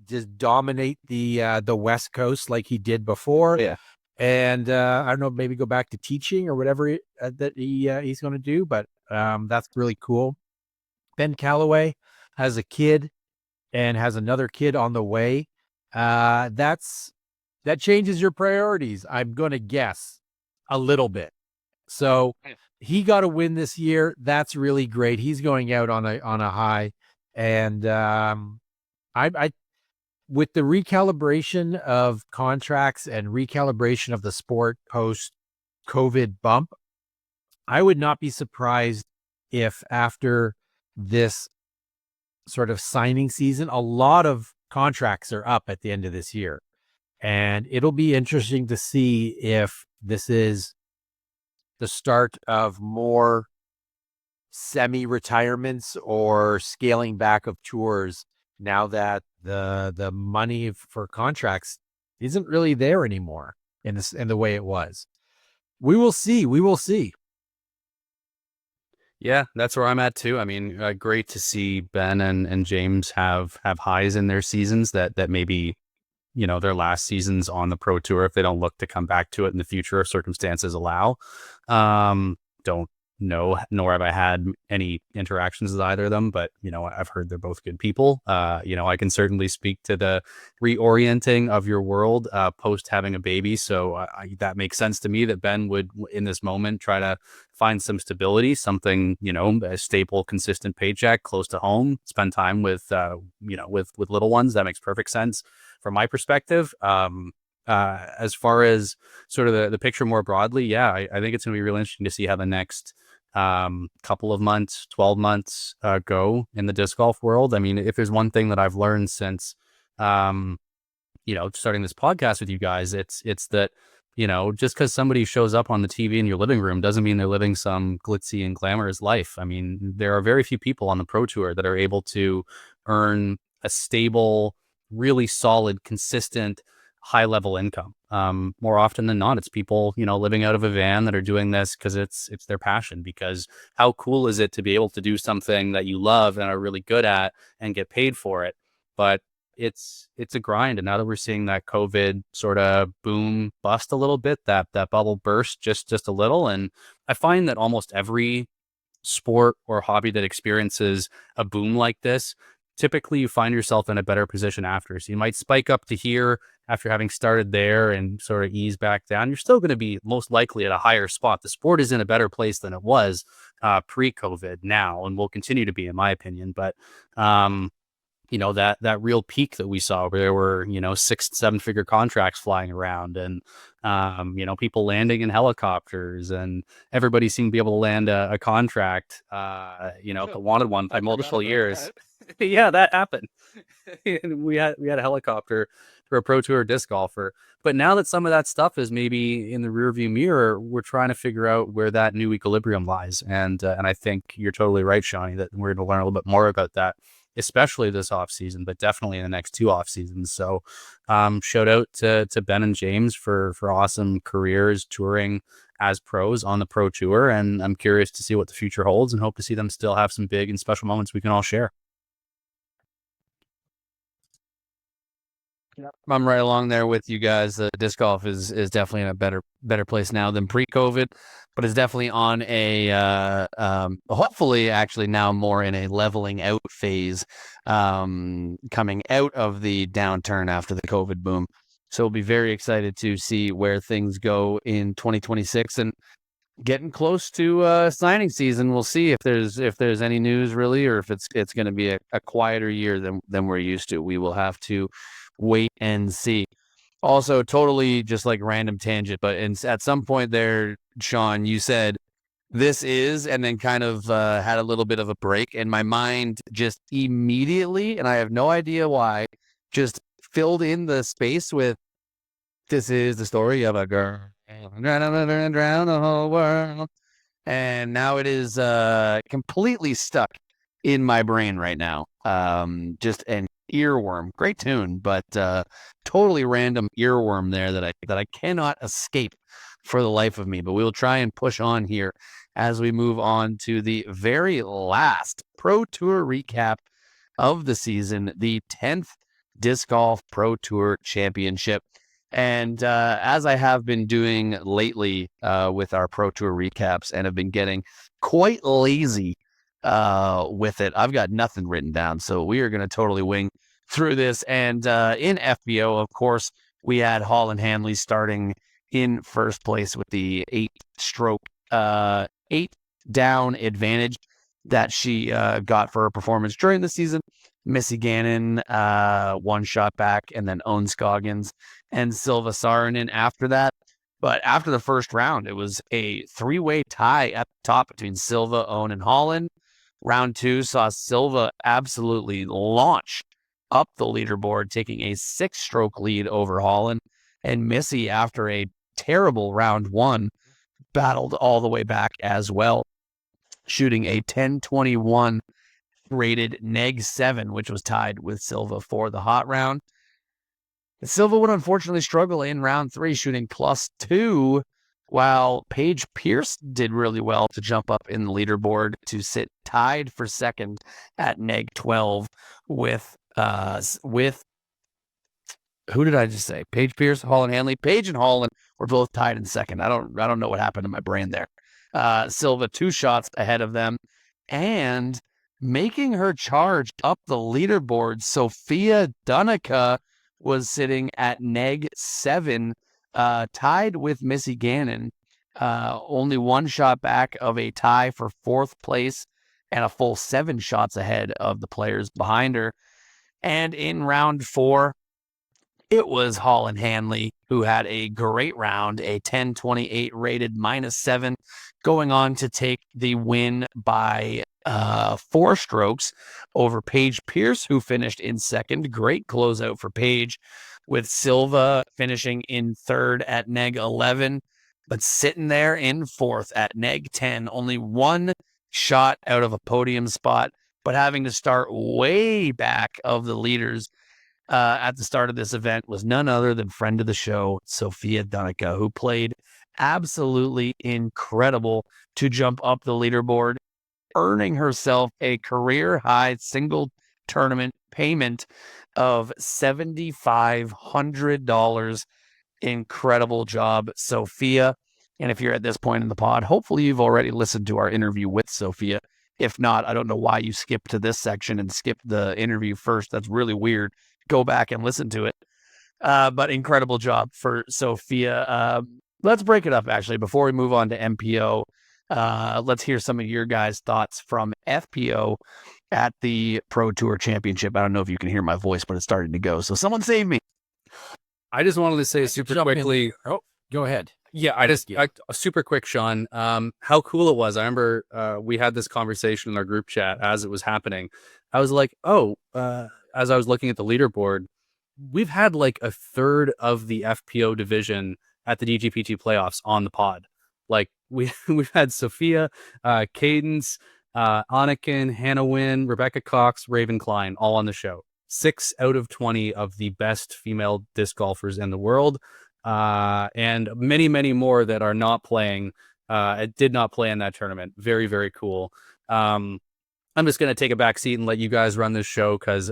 just dominate the West Coast like he did before. Yeah. And I don't know, maybe go back to teaching or whatever that he's going to do. But that's really cool. Ben Calloway has a kid and has another kid on the way. That changes your priorities, I'm going to guess, a little bit. So he got a win this year. That's really great. He's going out on a high. And I with the recalibration of contracts and recalibration of the sport post COVID bump, I would not be surprised if after this sort of signing season, a lot of contracts are up at the end of this year. And it'll be interesting to see if this is the start of more semi-retirements or scaling back of tours now that the money for contracts isn't really there anymore in the way it was. We will see. Yeah, that's where I'm at too. I mean, great to see Ben and James have highs in their seasons that maybe, their last seasons on the Pro Tour, if they don't look to come back to it in the future if circumstances allow. Don't know, nor have I had any interactions with either of them, but I've heard they're both good people. I can certainly speak to the reorienting of your world post having a baby, so that makes sense to me that Ben would in this moment try to find some stability, something, a staple, consistent paycheck close to home, spend time with with little ones. That makes perfect sense from my perspective. As far as sort of the picture more broadly, yeah, I think it's going to be really interesting to see how the next couple of months, 12 months go in the disc golf world. I mean, if there's one thing that I've learned since, starting this podcast with you guys, it's that, just because somebody shows up on the TV in your living room doesn't mean they're living some glitzy and glamorous life. I mean, there are very few people on the Pro Tour that are able to earn a stable, really solid, consistent, high level income. More often than not, it's people, living out of a van that are doing this because it's their passion. Because how cool is it to be able to do something that you love and are really good at and get paid for it? But it's a grind. And now that we're seeing that COVID sort of boom bust a little bit, that bubble burst just a little. And I find that almost every sport or hobby that experiences a boom like this, typically you find yourself in a better position after. So you might spike up to here after having started there and sort of ease back down. You're still going to be most likely at a higher spot. The sport is in a better place than it was pre-COVID now, and will continue to be, in my opinion. But that real peak that we saw where there were 6-7 figure contracts flying around, and people landing in helicopters, and everybody seemed to be able to land a contract that wanted one by multiple years. Yeah, that happened. we had a helicopter for a Pro Tour disc golfer. But now that some of that stuff is maybe in the rearview mirror, we're trying to figure out where that new equilibrium lies. And I think you're totally right, Shawnee, that we're going to learn a little bit more about that especially this off season, but definitely in the next 2 off seasons. So shout out to Ben and James for awesome careers touring as pros on the pro tour. And I'm curious to see what the future holds and hope to see them still have some big and special moments we can all share. I'm right along there with you guys. Disc golf is definitely in a better place now than pre-COVID, but it's definitely on a hopefully actually now more in a leveling out phase, coming out of the downturn after the COVID boom. So we'll be very excited to see where things go in 2026 and getting close to signing season. We'll see if there's any news really, or if it's going to be a quieter year than we're used to. We will have to wait and see. Also, totally just like random tangent, but at some point there, Sean, you said this is, and then kind of had a little bit of a break, and my mind just immediately, and I have no idea why, just filled in the space with this is the story of a girl drown the whole world. And now it is completely stuck in my brain right now. Just an earworm. Great tune, but totally random earworm there that I cannot escape for the life of me. But we will try and push on here as we move on to the very last Pro Tour recap of the season, the 10th Disc Golf Pro Tour Championship. And as I have been doing lately with our Pro Tour recaps and have been getting quite lazy with it, I've got nothing written down. So we are going to totally wing through this. And in FBO, of course, we had Holland Hanley starting in first place with the 8-stroke, 8-down advantage that she got for her performance during the season. Missy Gannon, 1 shot back, and then Owen Scoggins and Silva Saarinen after that. But after the first round, it was a 3-way tie at the top between Silva, Owen, and Holland. Round 2 saw Silva absolutely launch up the leaderboard, taking a 6-stroke lead over Holland. And Missy, after a terrible round 1, battled all the way back as well, shooting a 10-21 rated -7, which was tied with Silva for the hot round. Silva would unfortunately struggle in round 3, shooting +2, while Paige Pierce did really well to jump up in the leaderboard to sit tied for second at -12 with who did I just say? Paige Pierce, Holland Hanley. Paige and Holland were both tied in second. I don't know what happened to my brain there. Silva 2 shots ahead of them, and making her charge up the leaderboard, Sofia Donnecke was sitting at -7, tied with Missy Gannon, only 1 shot back of a tie for 4th place and a full 7 shots ahead of the players behind her. And in round 4, it was Holland Hanley who had a great round, a 10-28 rated -7, going on to take the win by 4 strokes over Paige Pierce, who finished in second. Great closeout for Paige, with Silva finishing in third at -11, but sitting there in fourth at -10, only 1 shot out of a podium spot, but having to start way back of the leaders at the start of this event was none other than friend of the show, Sofia Donnecke, who played absolutely incredible to jump up the leaderboard, earning herself a career-high single tournament payment of $7,500. Incredible job, Sofia. And if you're at this point in the pod, hopefully you've already listened to our interview with Sofia. If not, I don't know why you skipped to this section and skipped the interview first. That's really weird. Go back and listen to it. But incredible job for Sofia. Let's break it up, actually, before we move on to MPO. Let's hear some of your guys' thoughts from FPO at the Pro Tour Championship. I don't know if you can hear my voice, but it's starting to go. So someone save me. I just wanted to say super quickly. Oh, go ahead. Yeah, super quick, Sean. How cool it was. I remember we had this conversation in our group chat as it was happening. I was like, as I was looking at the leaderboard, we've had like a third of the FPO division at the DGPT playoffs on the pod. Like we've had Sofia, Cadence, Anakin, Hannah Wynn, Rebecca Cox, Raven Klein, all on the show. 6 out of 20 of the best female disc golfers in the world, and many, many more that are not playing. Did not play in that tournament. Very, very cool. I'm just going to take a back seat and let you guys run this show because,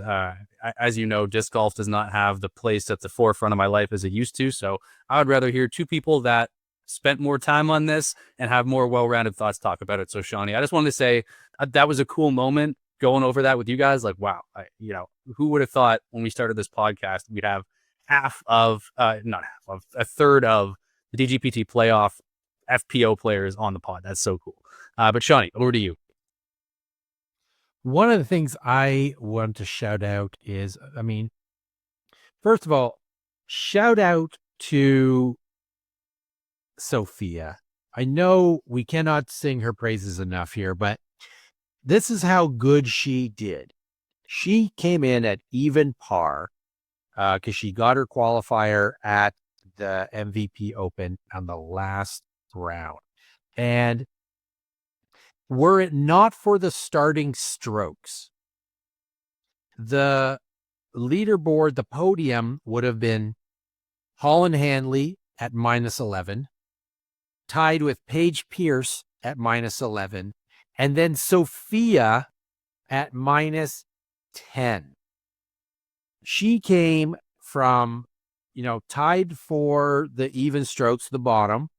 as you know, disc golf does not have the place at the forefront of my life as it used to. So I would rather hear two people that spent more time on this and have more well-rounded thoughts talk about it. So, Shawnee, I just wanted to say that was a cool moment going over that with you guys. Like, wow, who would have thought when we started this podcast we'd have a third of the DGPT playoff FPO players on the pod. That's so cool. But Shawnee, over to you. One of the things I want to shout out is, first of all, shout out to Sofia. I know we cannot sing her praises enough here, but this is how good she did. She came in at even par because she got her qualifier at the MVP Open on the last round. And were it not for the starting strokes, the leaderboard, the podium would have been Holland Handley at -11, tied with Paige Pierce at -11, and then Sofia at -10. She came from, tied for the even strokes, the bottom.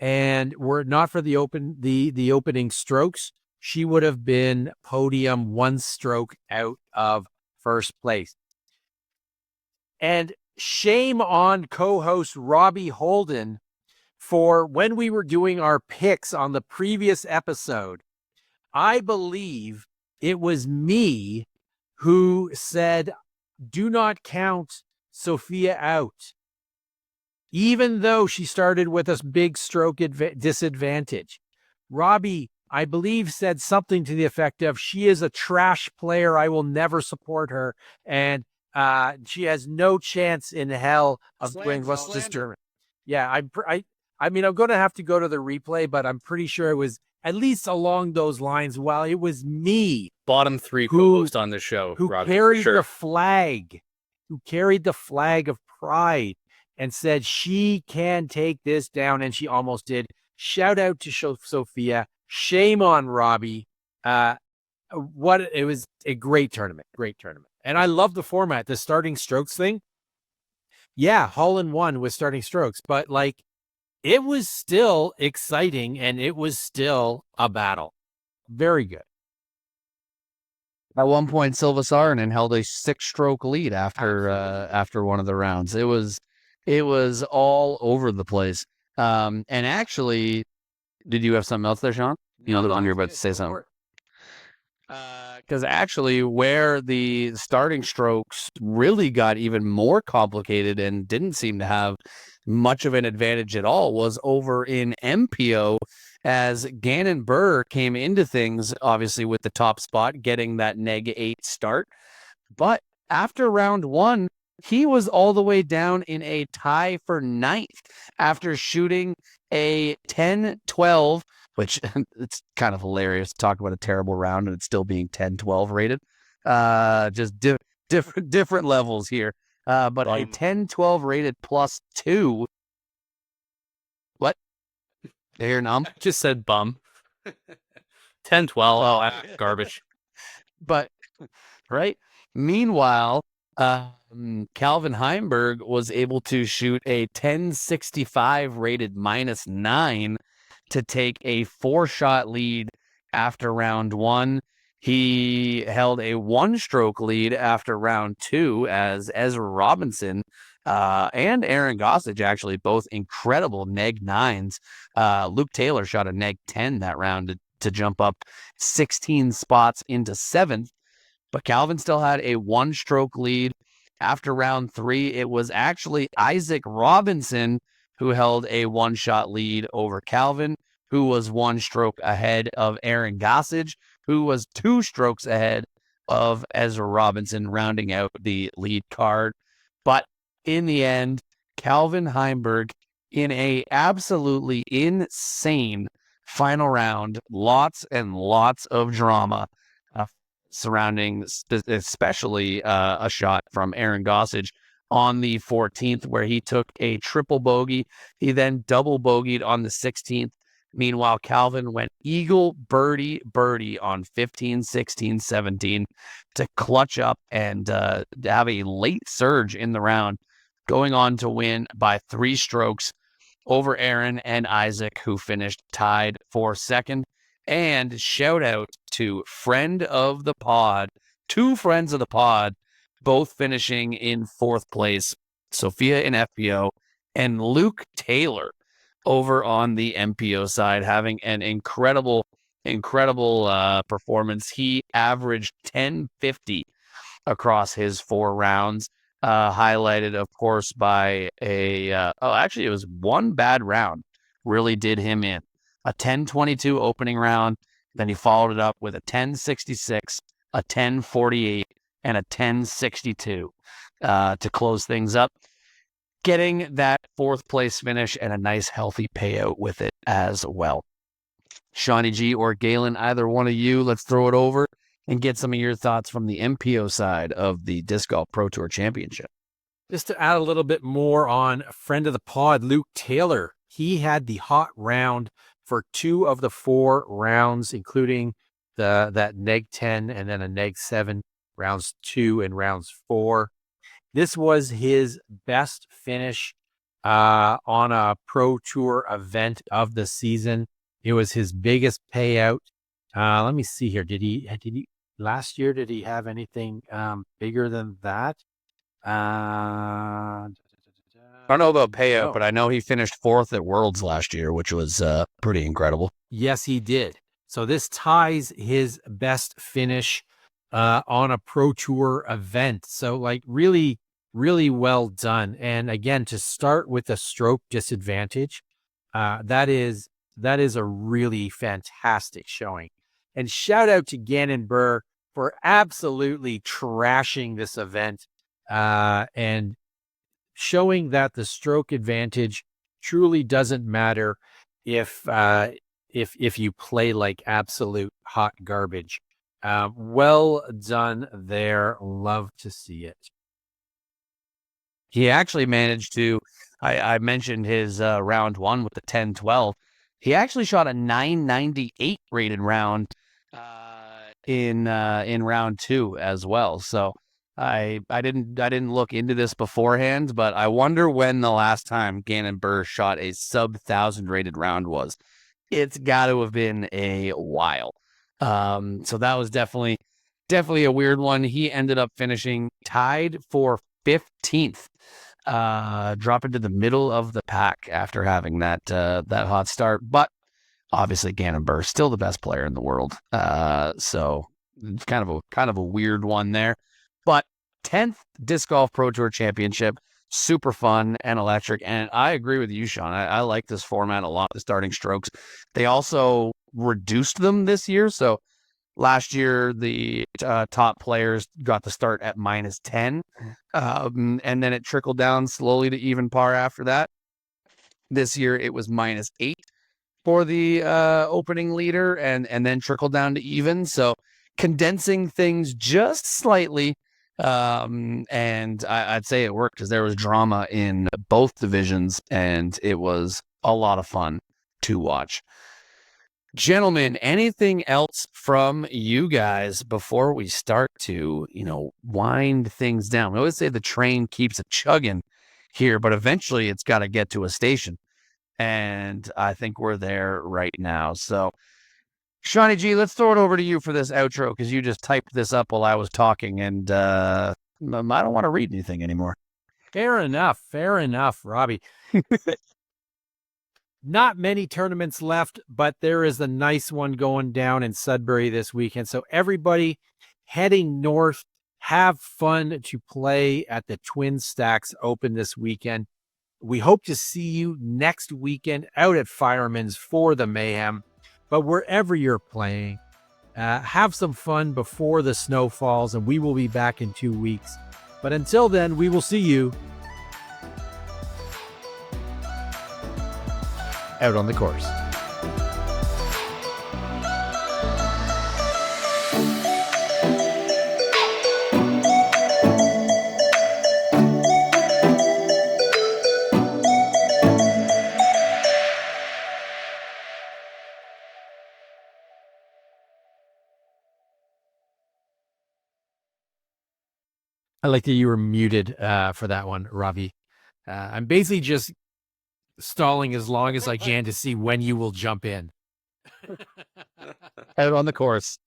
And were it not for the opening strokes, she would have been podium 1 stroke out of first place. And shame on co-host Robbie Holden for when we were doing our picks on the previous episode. I believe it was me who said, do not count Sofia out, even though she started with a big stroke disadvantage. Robbie, I believe, said something to the effect of, she is a trash player. I will never support her. And she has no chance in hell of doing what's this tournament. Yeah, I'm going to have to go to the replay, but I'm pretty sure it was at least along those lines. While it was me, bottom 3 co-host on the show, who Robbie, carried the flag, of pride, and said she can take this down, and she almost did. Shout out to Sofia. Shame on Robbie. It was a great tournament. And I love the format, the starting strokes thing. Yeah, Holland won with starting strokes, but it was still exciting and it was still a battle. Very good. At one point, Silva Saarinen held a 6-stroke lead after one of the rounds. It was all over the place. And actually, did you have something else there, Sean? You're about to say something. Because actually, where the starting strokes really got even more complicated and didn't seem to have much of an advantage at all was over in MPO, as Gannon Burr came into things, obviously, with the top spot, getting that -8 start. But after round 1, he was all the way down in a tie for 9th after shooting a 10-12, which it's kind of hilarious to talk about a terrible round and it's still being 10-12 rated. Just different levels here. But a 10-12 rated +2. What? There, numb? Just said bum. 10-12. Oh, garbage. But, right? Meanwhile, Calvin Heimberg was able to shoot a 10-65 rated -9 to take a 4-shot lead after round 1. He held a 1-stroke lead after round 2 as Ezra Robinson and Aaron Gossage, actually, both incredible -9s. Luke Taylor shot a -10 that round to jump up 16 spots into 7th. But Calvin still had a 1-stroke lead. After round 3, it was actually Isaac Robinson who held a 1-shot lead over Calvin, who was 1 stroke ahead of Aaron Gossage, who was 2 strokes ahead of Ezra Robinson, rounding out the lead card. But in the end, Calvin Heimberg, in a absolutely insane Final round, lots and lots of drama surrounding especially a shot from Aaron Gossage on the 14th where he took a triple bogey. He then double bogeyed on the 16th. Meanwhile, Calvin went eagle, birdie, birdie on 15, 16, 17 to clutch up and have a late surge in the round, going on to win by 3 strokes over Aaron and Isaac, who finished tied for second. And shout out to friend of the pod, 2 friends of the pod, both finishing in 4th place, Sophia in FPO and Luke Taylor over on the MPO side, having an incredible performance. He averaged 1050 across his 4 rounds, highlighted, of course, by actually, it was one bad round really did him in. A 1022 opening round, then he followed it up with a 1066, a 1048, and a 1062 to close things up, getting that 4th place finish and a nice healthy payout with it as well. Shawnee G or Galen, either one of you, let's throw it over and get some of your thoughts from the MPO side of the Disc Golf Pro Tour Championship. Just to add a little bit more on a friend of the pod, Luke Taylor. He had the hot round for 2 of the 4 rounds, including that neg 10 and then a neg 7, rounds 2 and rounds 4. This was his best finish on a Pro Tour event of the season. It was his biggest payout. Let me see here. Did he last year? Did he have anything bigger than that? I don't know about payout, but I know he finished 4th at Worlds last year, which was pretty incredible. Yes, he did. So this ties his best finish on a Pro Tour event. So like really, really well done. And again, to start with a stroke disadvantage, that is a really fantastic showing. And shout out to Gannon Burr for absolutely trashing this event and showing that the stroke advantage truly doesn't matter if you play like absolute hot garbage. Well done there. Love to see it. He actually managed to, I mentioned his round 1 with the 10-12. He actually shot a 998 rated round in round 2 as well. So I didn't look into this beforehand, but I wonder when the last time Gannon Burr shot a sub 1,000 rated round was. It's got to have been a while. So that was definitely a weird one. He ended up finishing tied for 15th, dropping to the middle of the pack after having that hot start. But obviously Gannon Burr still the best player in the world. So it's kind of a weird one there. But 10th Disc Golf Pro Tour Championship, super fun and electric. And I agree with you, Sean. I like this format a lot, the starting strokes. They also reduced them this year. So last year, the top players got the start at -10. And then it trickled down slowly to even par after that. This year, it was -8 for the opening leader and then trickled down to even. So condensing things just slightly. And I'd say it worked because there was drama in both divisions and it was a lot of fun to watch. Gentlemen, anything else from you guys before we start to, wind things down? We always say the train keeps a chugging here, but eventually it's got to get to a station. And I think we're there right now. So Shawnee G, let's throw it over to you for this outro because you just typed this up while I was talking and I don't want to read anything anymore. Fair enough, Robbie. Not many tournaments left, but there is a nice one going down in Sudbury this weekend. So everybody heading north, have fun to play at the Twin Stacks Open this weekend. We hope to see you next weekend out at Fireman's for the Mayhem. But wherever you're playing, have some fun before the snow falls, and we will be back in 2 weeks. But until then, we will see you out on the course. I like that you were muted for that one, Ravi. I'm basically just stalling as long as I can to see when you will jump in. Out on the course.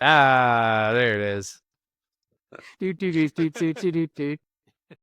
Ah, there it is. Do, do, do, do, do, do, do, do.